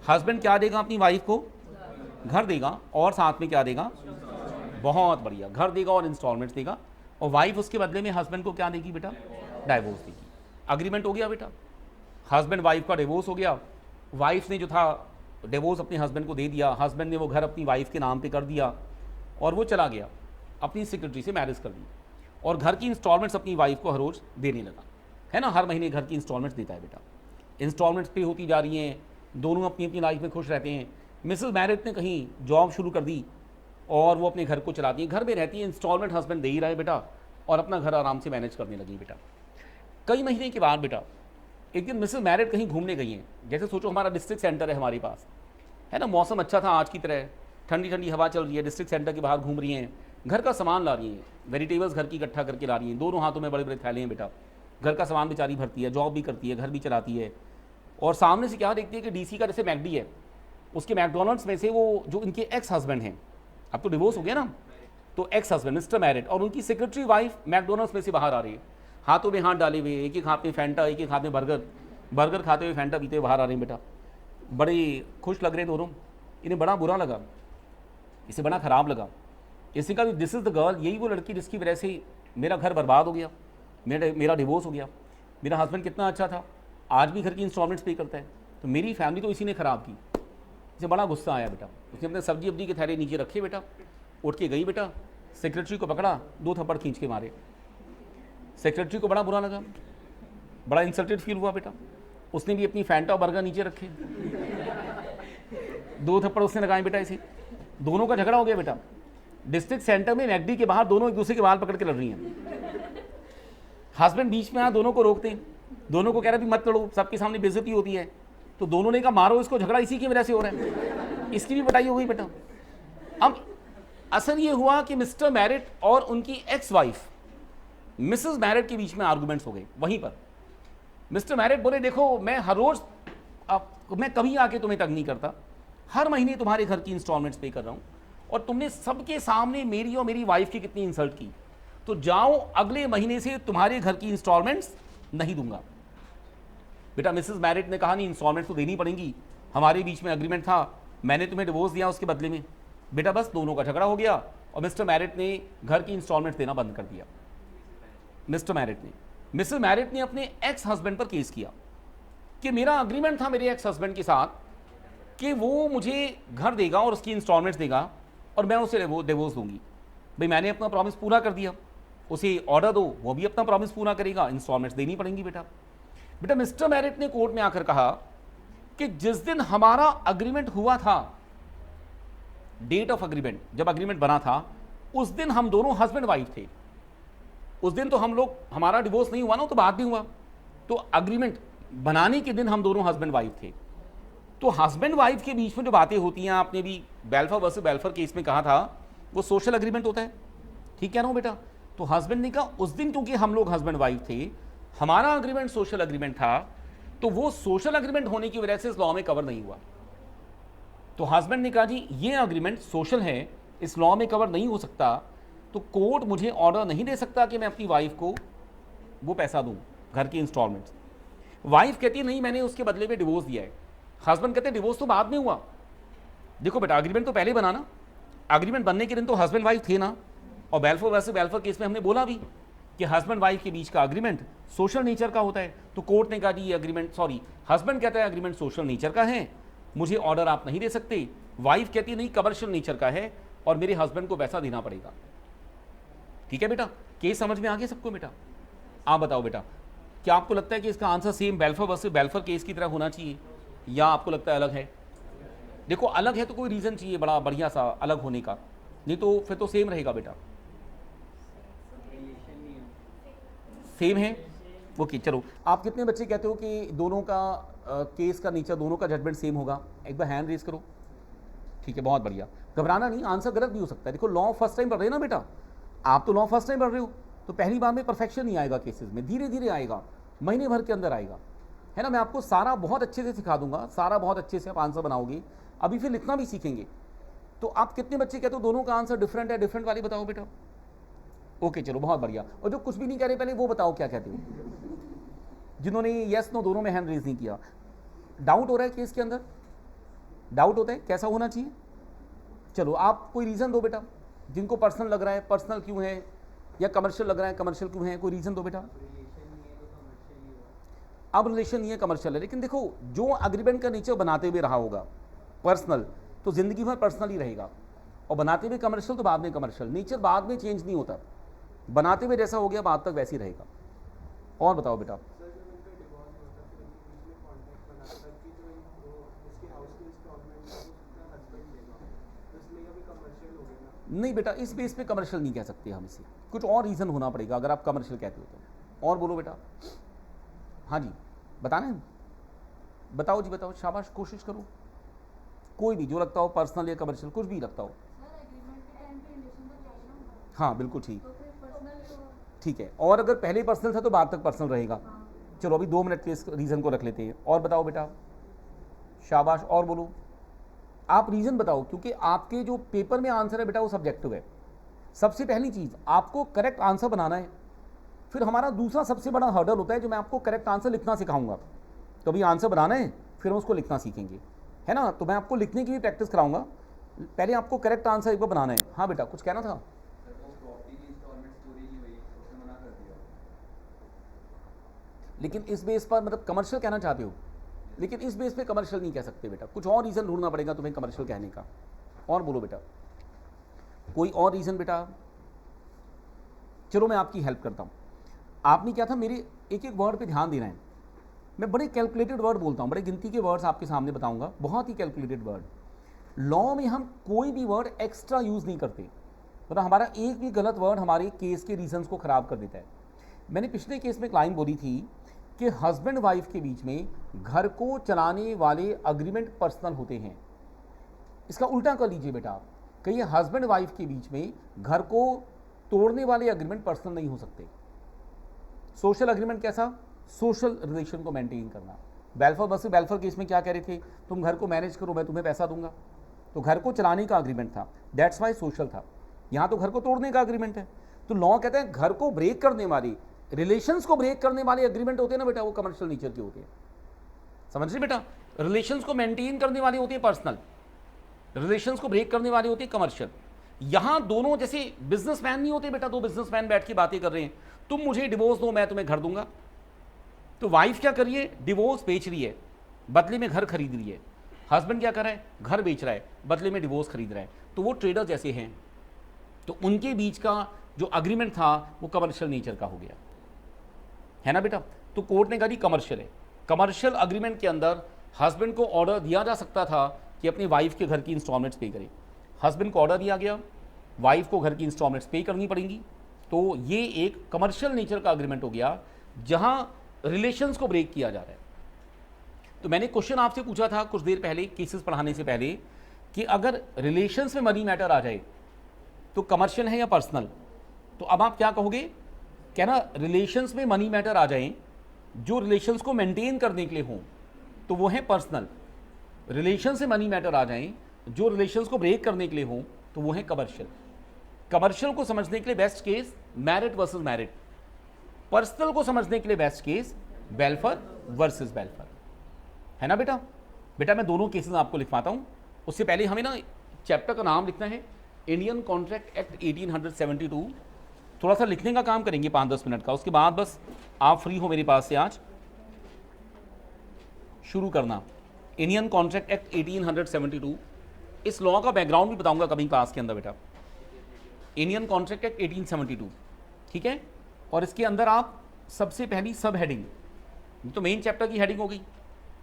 हस्बैंड क्या देगा अपनी वाइफ को, घर देगा, और साथ में क्या देगा, बहुत बढ़िया, घर देगा और इंस्टॉलमेंट्स देगा, और वाइफ उसके बदले में हस्बैंड को क्या देगी बेटा, डाइवोर्स देगी। अग्रीमेंट हो गया बेटा, हस्बैंड वाइफ का डिवोर्स हो गया, वाइफ ने जो था डिवोर्स अपने हस्बैंड को दे दिया, हस्बैंड ने वो घर अपनी वाइफ के नाम पे कर दिया और वो चला गया, अपनी सेक्रेटरी से मैरिज कर दी, और घर की इंस्टॉलमेंट्स अपनी वाइफ को हर रोज देने लगा, है ना, हर महीने घर की इंस्टॉलमेंट्स देता है बेटा, इंस्टॉलमेंट्स पे होती जा रही हैं, दोनों अपनी अपनी लाइफ में खुश रहते हैं। मिसेस मैरिट ने कहीं जॉब शुरू कर दी और वो अपने घर को चलाती है, घर में रहती है, इंस्टॉलमेंट हस्बैंड दे ही रहा है बेटा, और अपना घर आराम से मैनेज करने लगी बेटा। कई महीने के बाद बेटा एक दिन मिसेस मैरिट कहीं घूमने गई हैं, जैसे सोचो हमारा डिस्ट्रिक्ट सेंटर है हमारे पास, है ना, मौसम अच्छा था आज की तरह, ठंडी ठंडी हवा चल रही है, डिस्ट्रिक्ट सेंटर के बाहर घूम रही हैं, घर का सामान ला रही हैं, वेजिटेबल्स घर की इकट्ठा करके ला रही हैं, दोनों हाथों में बड़े बड़े थैले हैं बेटा, घर का सामान बेचारी भरती है, जॉब भी करती है, घर भी चलाती है, और सामने से क्या देखती है कि डीसी का जैसे मैकडी है, उसके मैकडोनल्ड्स में से वो जो इनके एक्स हस्बैंड हैं, अब तो डिवोर्स हो गया ना, तो एक्स हस्बैंड मिस्टर मैरिट और उनकी सेक्रेटरी वाइफ मैकडोनल्ड्स में से बाहर आ रही है, हाथों में हाथ डाले हुए, एक एक हाथ में फैंटा, एक एक हाथ में बर्गर खाते हुए, फैंटा पीते हुए बाहर आ रहे हैं बेटा, बड़े खुश लग रहे दोनों। इन्हें बड़ा बुरा लगा, इसे बड़ा ख़राब लगा, इसने कहा दिस इज़ द गर्ल, यही वो लड़की जिसकी वजह से मेरा घर बर्बाद हो गया, मेरा डिवोर्स हो गया, मेरा हस्बैंड कितना अच्छा था, आज भी घर की इंस्टॉलमेंट्स पे करता है, तो मेरी फैमिली तो इसी ने ख़राब की। इसे बड़ा गुस्सा आया बेटा, उसने अपने सब्जी अब्जी के थैले नीचे रखे बेटा, उठ के गई बेटा, सेक्रेटरी को पकड़ा, 2 थप्पड़ खींच के मारे। सेक्रेटरी को बड़ा बुरा लगा, बड़ा इंसल्टेड फील हुआ बेटा, उसने भी अपनी फैंटा और बर्गर नीचे रखे, 2 थप्पड़ उसने लगाए बेटा इसे, दोनों का झगड़ा हो गया बेटा, डिस्ट्रिक्ट सेंटर में मैकडी के बाहर दोनों एक दूसरे के बाल पकड़ के लड़ रही हैं, हस्बैंड बीच में दोनों को रोकते हैं, दोनों को कह रहे मत लड़ो, सबके सामने बेइज्जती होती है, तो दोनों ने कहा मारो इसको, झगड़ा इसी की वजह से हो रहा है, इसकी भी पिटाई हो गई बेटा। अब असर ये हुआ कि मिस्टर मैरिट और उनकी एक्स वाइफ मिसेस मैरिट के बीच में आर्गुमेंट्स हो गए। वहीं पर मिस्टर मैरिट बोले देखो मैं हर रोज मैं कभी आके तुम्हें तंग नहीं करता, हर महीने तुम्हारे घर की इंस्टॉलमेंट्स पे कर रहा हूं, और तुमने सबके सामने मेरी और मेरी वाइफ की कितनी इंसल्ट की, तो जाओ अगले महीने से तुम्हारे घर की इंस्टॉलमेंट्स नहीं दूंगा। बेटा मिसेस मैरिट ने कहा नहीं, इंस्टॉलमेंट्स तो देनी पड़ेंगी, हमारे बीच में एग्रीमेंट था, मैंने तुम्हें डिवोर्स दिया उसके बदले में। बेटा बस दोनों का झगड़ा हो गया और मिस्टर मैरिट ने घर की इंस्टॉलमेंट्स देना बंद कर दिया। मिस्टर मैरिट ने, मिसेस मैरिट ने अपने एक्स हस्बैंड पर केस किया कि मेरा अग्रीमेंट था मेरे एक्स हस्बैंड के साथ कि वो मुझे घर देगा और उसकी इंस्टॉलमेंट्स देगा और मैं उसे डिवोर्स दूंगी। भाई मैंने अपना प्रॉमिस पूरा कर दिया, उसे ऑर्डर दो, वो भी अपना प्रॉमिस पूरा करेगा, इंस्टॉलमेंट्स देनी पड़ेंगी बेटा। बेटा मिस्टर मैरिट ने कोर्ट में आकर कहा कि जिस दिन हमारा अग्रीमेंट हुआ था, डेट ऑफ अग्रीमेंट जब अग्रीमेंट बना था, उस दिन हम दोनों हस्बैंड वाइफ थे, उस दिन तो हम लोग, हमारा डिवोर्स नहीं हुआ ना, तो बाद में हुआ, तो अग्रीमेंट बनाने के दिन हम दोनों हस्बैंड वाइफ थे। तो हस्बैंड वाइफ के बीच में जो बातें होती हैं, आपने भी बेल्फर वर्सेस बेल्फर केस में कहा था, वो सोशल अग्रीमेंट होता है, ठीक कह रहा हूं बेटा। तो हस्बैंड ने कहा उस दिन क्योंकि हम लोग हस्बैंड वाइफ थे, हमारा अग्रीमेंट सोशल अग्रीमेंट था, तो वो सोशल अग्रीमेंट होने की वजह से इस लॉ में कवर नहीं हुआ। तो हस्बैंड ने कहा जी ये अग्रीमेंट सोशल है, इस लॉ में कवर नहीं हो सकता, तो कोर्ट मुझे ऑर्डर नहीं दे सकता कि मैं अपनी वाइफ को वो पैसा दूं, घर की इंस्टॉलमेंट्स। वाइफ कहती है नहीं मैंने उसके बदले में डिवोर्स दिया है, हस्बैंड कहते हैं डिवोर्स तो बाद में हुआ। देखो बेटा अग्रीमेंट तो पहले बना ना, अग्रीमेंट बनने के दिन तो हस्बैंड वाइफ थे ना, और बेल्फोर वर्सेस बेल्फर केस में हमने बोला भी कि हस्बैंड वाइफ के बीच का अग्रीमेंट सोशल नेचर का होता है। तो कोर्ट ने कहा जी ये अग्रीमेंट, सॉरी हस्बैंड कहता है अग्रीमेंट सोशल नेचर का है, मुझे ऑर्डर आप नहीं दे सकते। वाइफ कहती है नहीं कमर्शियल नेचर का है और मेरे हस्बैंड को पैसा देना पड़ेगा। ठीक है बेटा, केस समझ में आ गया सबको बेटा। आप बताओ बेटा, क्या आपको लगता है कि इसका आंसर सेम बेल्फर वर्सेस बेल्फर केस की तरह होना चाहिए, या आपको लगता है अलग है? देखो अलग है तो कोई रीज़न चाहिए बड़ा बढ़िया सा अलग होने का, नहीं तो फिर तो सेम रहेगा बेटा। सेम है ओके। चलो आप कितने बच्चे कहते हो कि दोनों का केस का नेचर, दोनों का जजमेंट सेम होगा? एक बार हैंड रेज करो। ठीक है, बहुत बढ़िया, घबराना नहीं, आंसर गलत भी हो सकता है। देखो लॉ फर्स्ट टाइम पढ़ रहे हो ना बेटा, आप तो लॉ फर्स्ट टाइम पढ़ रहे हो, तो पहली बार में परफेक्शन नहीं आएगा केसेस में, धीरे धीरे आएगा, महीने भर के अंदर आएगा, है ना। मैं आपको सारा बहुत अच्छे से सिखा दूंगा, सारा बहुत अच्छे से आप आंसर बनाओगे। अभी फिर लिखना भी सीखेंगे। तो आप कितने बच्चे कहते हो दोनों का आंसर डिफरेंट है, डिफरेंट वाली बताओ बेटा। ओके चलो बहुत बढ़िया। और जो कुछ भी नहीं कह रहे पहले वो बताओ क्या कहते हो, जिन्होंने यस नो दोनों में हैंड रेज नहीं किया। डाउट हो रहा है केस के अंदर, डाउट होता है कैसा होना चाहिए। चलो आप कोई रीज़न दो बेटा, जिनको पर्सनल लग रहा है पर्सनल क्यों है, या कमर्शियल लग रहा है कमर्शियल क्यों है, कोई रीज़न दो बेटा। अब रिलेशन नहीं है कमर्शियल है, लेकिन देखो जो अग्रीमेंट का नेचर बनाते हुए रहा होगा पर्सनल, तो जिंदगी भर पर्सनल ही रहेगा, और बनाते हुए कमर्शियल तो बाद में कमर्शियल। नेचर बाद में चेंज नहीं होता, बनाते हुए जैसा हो गया बाद तक वैसे ही रहेगा। और बताओ बेटा। नहीं बेटा, इस बेस पे कमर्शियल नहीं कह सकते हम इसे, कुछ और रीज़न होना पड़ेगा अगर आप कमर्शियल कहते हो तो। और बोलो बेटा। हाँ जी बताना है, बताओ जी बताओ, शाबाश कोशिश करो, कोई भी जो लगता हो पर्सनल या कमर्शियल कुछ भी लगता हो। हाँ बिल्कुल ठीक, ठीक है। और अगर पहले पर्सनल था तो बाद तक पर्सनल रहेगा। चलो अभी 2 मिनट के इस रीज़न को रख लेते हैं। और बताओ बेटा, शाबाश। और बोलो, आप रीज़न बताओ, क्योंकि आपके जो पेपर में आंसर है बेटा वो सब्जेक्टिव है। सबसे पहली चीज़ आपको करेक्ट आंसर बनाना है, फिर हमारा दूसरा सबसे बड़ा हर्डल होता है जो मैं आपको करेक्ट आंसर लिखना सिखाऊंगा। तो अभी आंसर बनाना है, फिर हम उसको लिखना सीखेंगे, है ना। तो मैं आपको लिखने की भी प्रैक्टिस कराऊंगा, पहले आपको करेक्ट आंसर एक बार बनाना है। हाँ बेटा कुछ कहना था। लेकिन इस बेस पर मतलब कमर्शियल कहना चाहते हो, लेकिन इस बेस पे कमर्शियल नहीं कह सकते बेटा, कुछ और रीज़न ढूंढना पड़ेगा तुम्हें कमर्शियल कहने का। और बोलो बेटा, कोई और रीज़न बेटा। चलो मैं आपकी हेल्प करता हूँ। आपने क्या था, मेरे एक एक वर्ड पे ध्यान देना है। मैं बड़े कैलकुलेटेड वर्ड बोलता हूँ, बड़े गिनती के वर्ड्स आपके सामने बताऊंगा, बहुत ही कैलकुलेटेड वर्ड। लॉ में हम कोई भी वर्ड एक्स्ट्रा यूज़ नहीं करते, मतलब हमारा एक भी गलत वर्ड हमारे केस के रीजंस को ख़राब कर देता है। मैंने पिछले केस में क्लाइंट बोली थी कि हस्बैंड वाइफ के बीच में घर को चलाने वाले अग्रीमेंट पर्सनल होते हैं। इसका उल्टा कर लीजिए बेटा, कहिए हस्बैंड वाइफ के बीच में घर को तोड़ने वाले अग्रीमेंट पर्सनल नहीं हो सकते। सोशल अग्रीमेंट कैसा, सोशल रिलेशन को मेंटेन करना। वेलफेयर वर्सेस वेलफेयर केस में क्या कह रहे थे, तुम घर को मैनेज करो मैं तुम्हें पैसा दूंगा, तो घर को चलाने का अग्रीमेंट था, दैट्स वाई सोशल था। यहाँ तो घर को तोड़ने का अग्रीमेंट है। तो लॉ कहता है घर को ब्रेक करने वाली, रिलेशंस को ब्रेक करने वाले अग्रीमेंट होते हैं ना बेटा, वो कमर्शियल नेचर के होते हैं। समझ रहे बेटा, रिलेशंस को मेंटेन करने वाले होते हैं पर्सनल, रिलेशंस को ब्रेक करने वाले होते हैं कमर्शियल। यहां दोनों जैसे बिजनेसमैन नहीं होते बेटा, दो बिजनेसमैन बैठ के बातें कर रहे हैं, तुम मुझे डिवोर्स दो मैं तुम्हें घर दूंगा। तो वाइफ क्या कर रही है, डिवोर्स बेच रही है, बदले में घर खरीद रही है। हस्बैंड क्या कर रहा है, घर बेच रहा है, बदले में डिवोर्स खरीद रहा है। तो वो ट्रेडर जैसे हैं, तो उनके बीच का जो अग्रीमेंट था वो कमर्शियल नेचर का हो गया, है ना बेटा। तो कोर्ट ने कहा जी कमर्शियल है। कमर्शियल अग्रीमेंट के अंदर हस्बैंड को ऑर्डर दिया जा सकता था कि अपनी वाइफ के घर की इंस्टॉलमेंट्स पे करे। हस्बैंड को ऑर्डर दिया गया, वाइफ को घर की इंस्टॉलमेंट्स पे करनी पड़ेंगी। तो ये एक कमर्शियल नेचर का अग्रीमेंट हो गया जहां रिलेशंस को ब्रेक किया जा रहा है। तो मैंने क्वेश्चन आपसे पूछा था कुछ देर पहले केसेस पढ़ाने से पहले कि अगर रिलेशंस में मनी मैटर आ जाए तो कमर्शियल है या पर्सनल। तो अब आप क्या कहोगे, कहना रिलेशंस में मनी मैटर आ जाए जो रिलेशंस को मेंटेन करने के लिए हो तो वो है पर्सनल। रिलेशन से मनी मैटर आ जाए जो रिलेशंस को ब्रेक करने के लिए हो तो वो है कमर्शियल। कमर्शियल को समझने के लिए best case merit versus merit, personal को समझने के लिए best case welfare versus welfare, है ना बेटा। बेटा मैं दोनों केसेस आपको लिखवाता हूं, उससे पहले हमें ना चैप्टर का नाम लिखना है, इंडियन कॉन्ट्रैक्ट एक्ट 1872। थोड़ा सा लिखने का काम करेंगे 5-10 मिनट का, उसके बाद बस आप फ्री हो मेरे पास से आज शुरू करना। इंडियन कॉन्ट्रैक्ट एक्ट 1872, इस लॉ का बैकग्राउंड भी बताऊंगा कभी क्लास के अंदर बेटा। इंडियन कॉन्ट्रैक्ट एक्ट 1872, ठीक है। और इसके अंदर आप सबसे पहली सब हेडिंग, तो मेन चैप्टर की हेडिंग हो गई,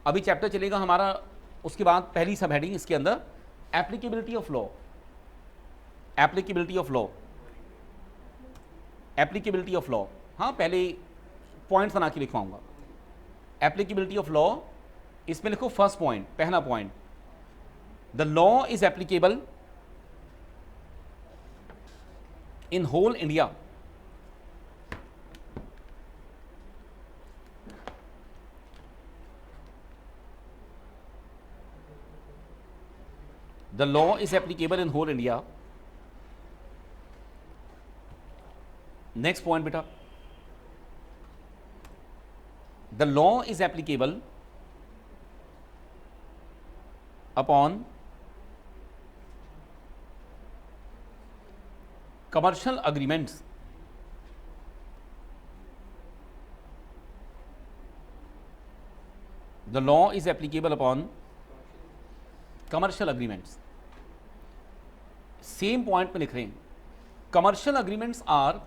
अभी चैप्टर चलेगा हमारा, उसके बाद पहली सब हेडिंग इसके अंदर applicability of law. Applicability of law, applicability of law, हाँ पहले पॉइंट्स बना के लिखवाऊंगा। एप्लीकेबिलिटी ऑफ लॉ, इसमें लिखो फर्स्ट पॉइंट, पहला point, the law is applicable in whole India The law is applicable in whole India. Next point beta. The law is applicable upon commercial agreements the law is applicable upon commercial agreements. Same point में लिख रहे हैं, commercial agreements are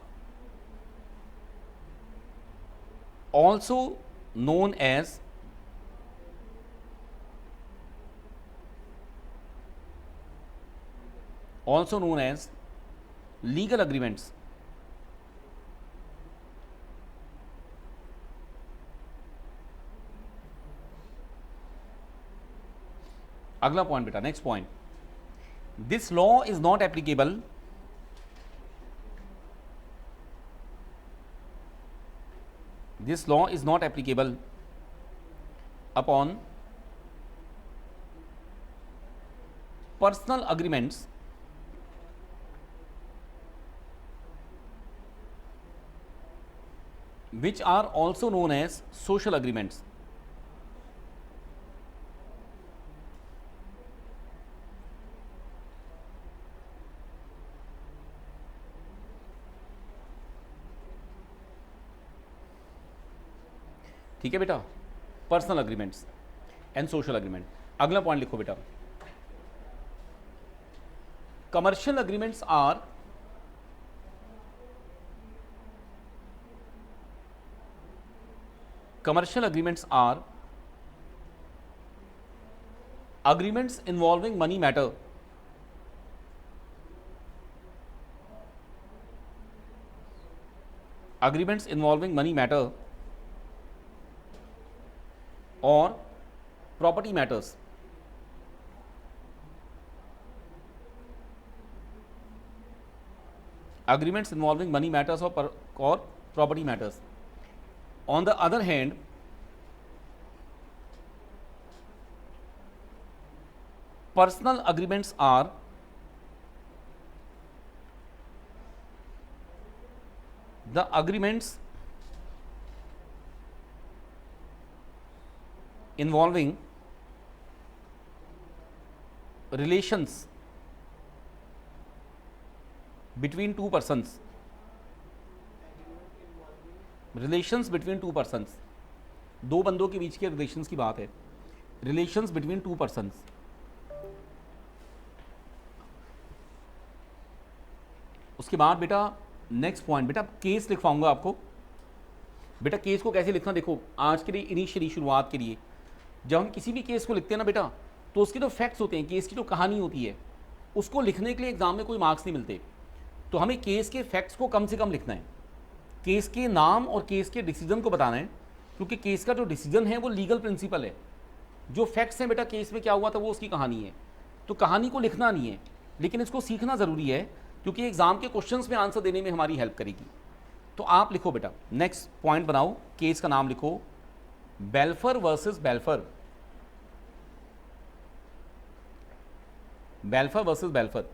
also known as legal agreements. अगला point बेटा, next point, this law is not applicable upon personal agreements which are also known as social agreements. ठीक है बेटा, personal agreements and social agreement. अगला point लिखो बेटा, commercial agreements are agreements involving money matter. Agreements involving money matter or property matters. Agreements involving money matters or property matters. On the other hand, personal agreements are the agreements involving relations between two persons. Relations between two persons, दो बंदों के बीच के relations की बात है. Relations between two persons. उसके बाद बेटा नेक्स्ट पॉइंट, बेटा केस लिखवाऊंगा आपको. बेटा केस को कैसे लिखना देखो, आज के लिए इनिशियली शुरुआत के लिए जब हम किसी भी केस को लिखते हैं ना बेटा, तो उसके जो फैक्ट्स होते हैं, केस की जो कहानी होती है, उसको लिखने के लिए एग्जाम में कोई मार्क्स नहीं मिलते. तो हमें केस के फैक्ट्स को कम से कम लिखना है, केस के नाम और केस के डिसीजन को बताना है, क्योंकि केस का जो डिसीजन है वो लीगल प्रिंसिपल है. जो फैक्ट्स हैं बेटा केस में क्या हुआ था वो उसकी कहानी है. तो कहानी को लिखना नहीं है, लेकिन इसको सीखना ज़रूरी है, क्योंकि एग्जाम के क्वेश्चंस में आंसर देने में हमारी हेल्प करेगी. तो आप लिखो बेटा, नेक्स्ट पॉइंट बनाओ, केस का नाम लिखो, बेल्फर वर्सेस बेल्फर. बेल्फर वर्सेस बेल्फर.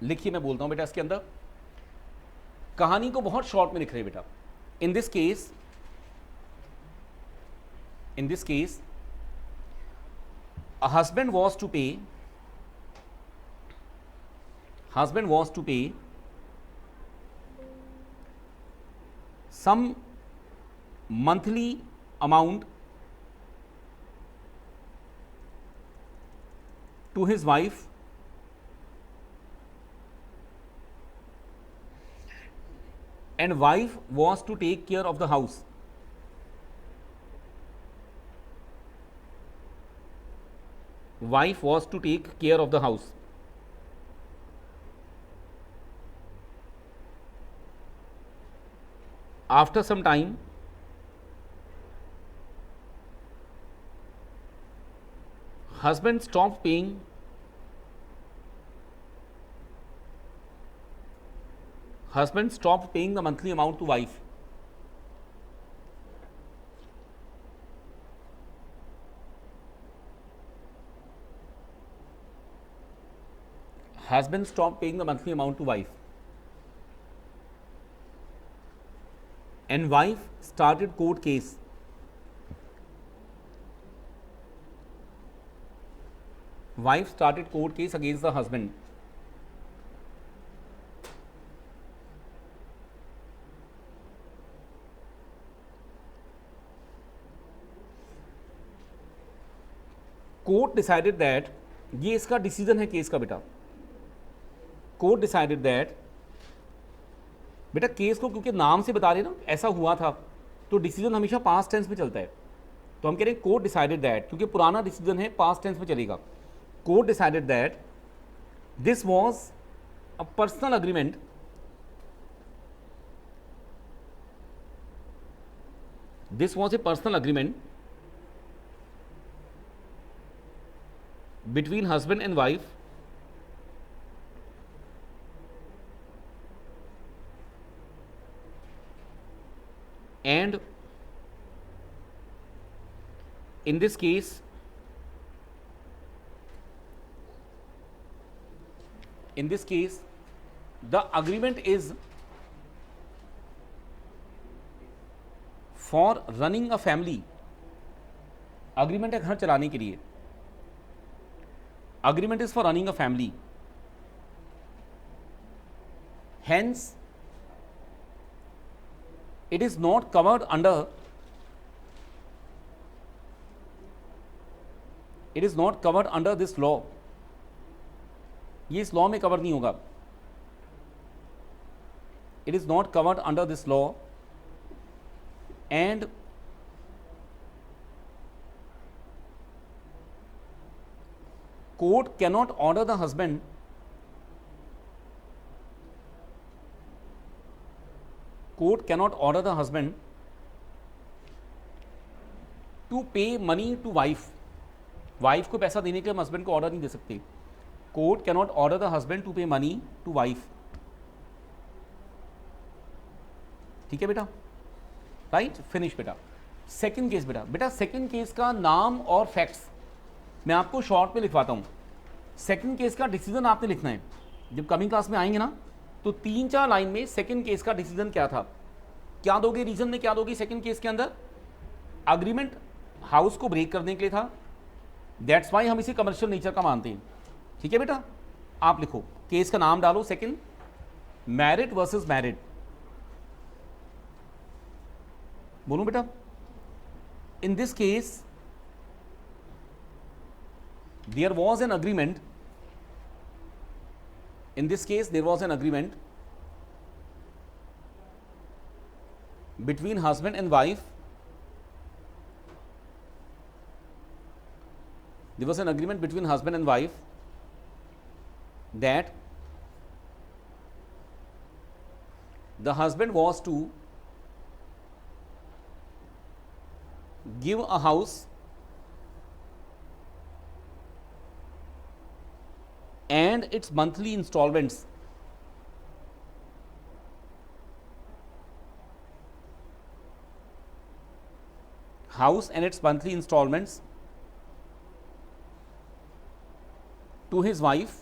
लिखिए, मैं बोलता हूं बेटा. इसके अंदर कहानी को बहुत शॉर्ट में लिख रहे हैं बेटा. In this case a husband was to pay some monthly amount to his wife and wife was to take care of the house. Wife was to take care of the house. After some time, husband stopped paying the monthly amount to wife. husband stopped paying the monthly amount to wife, and wife started court case. Wife started court case against the husband. Court decided that, ये इसका decision है case का बेटा, court decided that, बेटा case को क्योंकि नाम से बता रहे ना ऐसा हुआ था, तो डिसीजन हमेशा पास्ट टेंस में चलता है, तो हम कह रहे हैं कोर्ट डिसाइडेड दैट, क्योंकि पुराना डिसीजन है पास्ट टेंस में चलेगा. Court decided that this was a personal agreement, this was a personal agreement between husband and wife, and in this case the agreement is for running a family. agreement है घर चलाने के लिए, agreement is for running a family, hence it is not covered under this law. ये इस law में cover नहीं होगा. it is not covered under this law, and court cannot order the husband to pay money to wife. Wife को पैसा देने के लिए हम हस्बैंड को ऑर्डर नहीं दे सकते. Court cannot order the husband to pay money to wife. ठीक है बेटा, राइट, फिनिश बेटा. सेकंड केस बेटा सेकंड केस का नाम और फैक्ट्स मैं आपको शॉर्ट में लिखवाता हूँ. सेकंड केस का डिसीजन आपने लिखना है. जब कमिंग क्लास में आएंगे ना तो 3-4 लाइन में सेकंड केस का डिसीजन क्या था, क्या दोगे, रीजन में क्या दोगे. सेकंड केस के अंदर अग्रीमेंट हाउस को ब्रेक करने के लिए था, दैट्स वाई हम इसे कमर्शियल नेचर का मानते हैं. ठीक है बेटा, आप लिखो, केस का नाम डालो सेकंड, मैरिड वर्सेस मैरिड. बोलो बेटा, in this case there was an agreement, in this case there was an agreement between husband and wife, there was an agreement between husband and wife that the husband was to give a house and its monthly installments to his wife,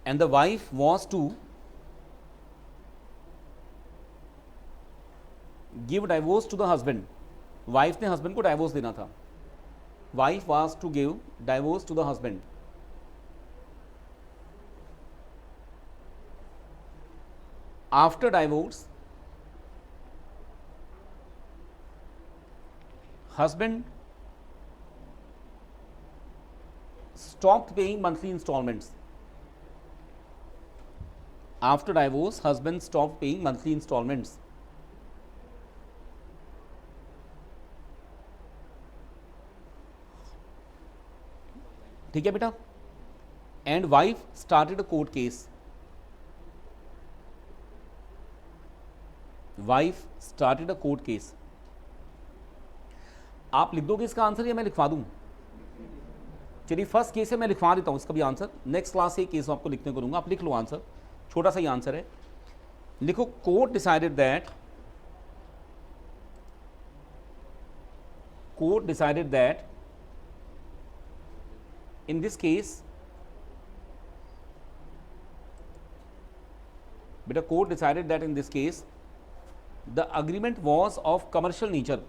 and the wife was to give divorce to the husband. Wife ने husband को divorce देना था. Wife was to give divorce to the husband. After divorce husband stopped paying monthly installments. After divorce, husband stopped paying monthly installments. ठीक है बेटा. And wife started a court case. Wife started a court case. आप लिख दोगे इसका answer या मैं लिखवा दूं? चलिए, फर्स्ट केस है, मैं लिखवा देता हूं इसका भी आंसर. नेक्स्ट क्लास से केस आपको लिखने को दूंगा. आप लिख लो आंसर, छोटा सा ही आंसर है. लिखो, court decided that in this case, beta court decided that in this case the agreement was of commercial nature.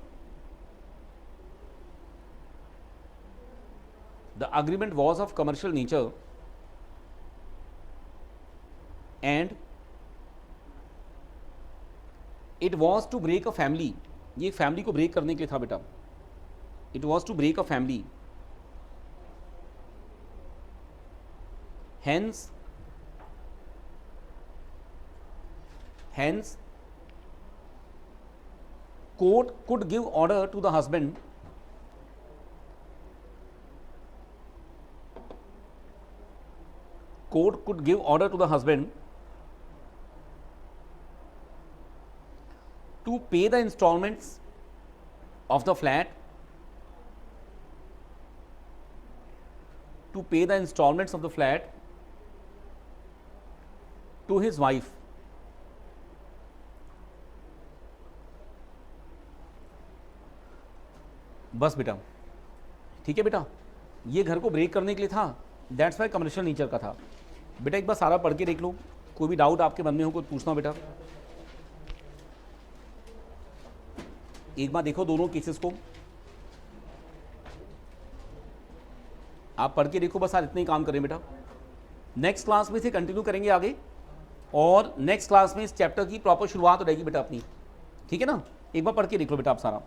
The agreement was of commercial nature and it was to break a family. ये एक family को break करने के लिए था बेटा. It was to break a family. Hence court could give order to the husband to pay the installments of the flat to his wife. बस बेटा, ठीक है बेटा, ये घर को ब्रेक करने के लिए था, दैट्स वाई कमर्शियल नेचर का था. बेटा एक बार सारा पढ़ के देख लो, कोई भी डाउट आपके मन में हो कोई पूछना बेटा. एक बार देखो दोनों केसेस को, आप पढ़ के देखो, बस आज इतना ही काम करें बेटा. नेक्स्ट क्लास में से कंटिन्यू करेंगे आगे और नेक्स्ट क्लास में इस चैप्टर की प्रॉपर शुरुआत हो जाएगी बेटा अपनी, ठीक है ना. एक बार पढ़ के देख लो बेटा आप सारा.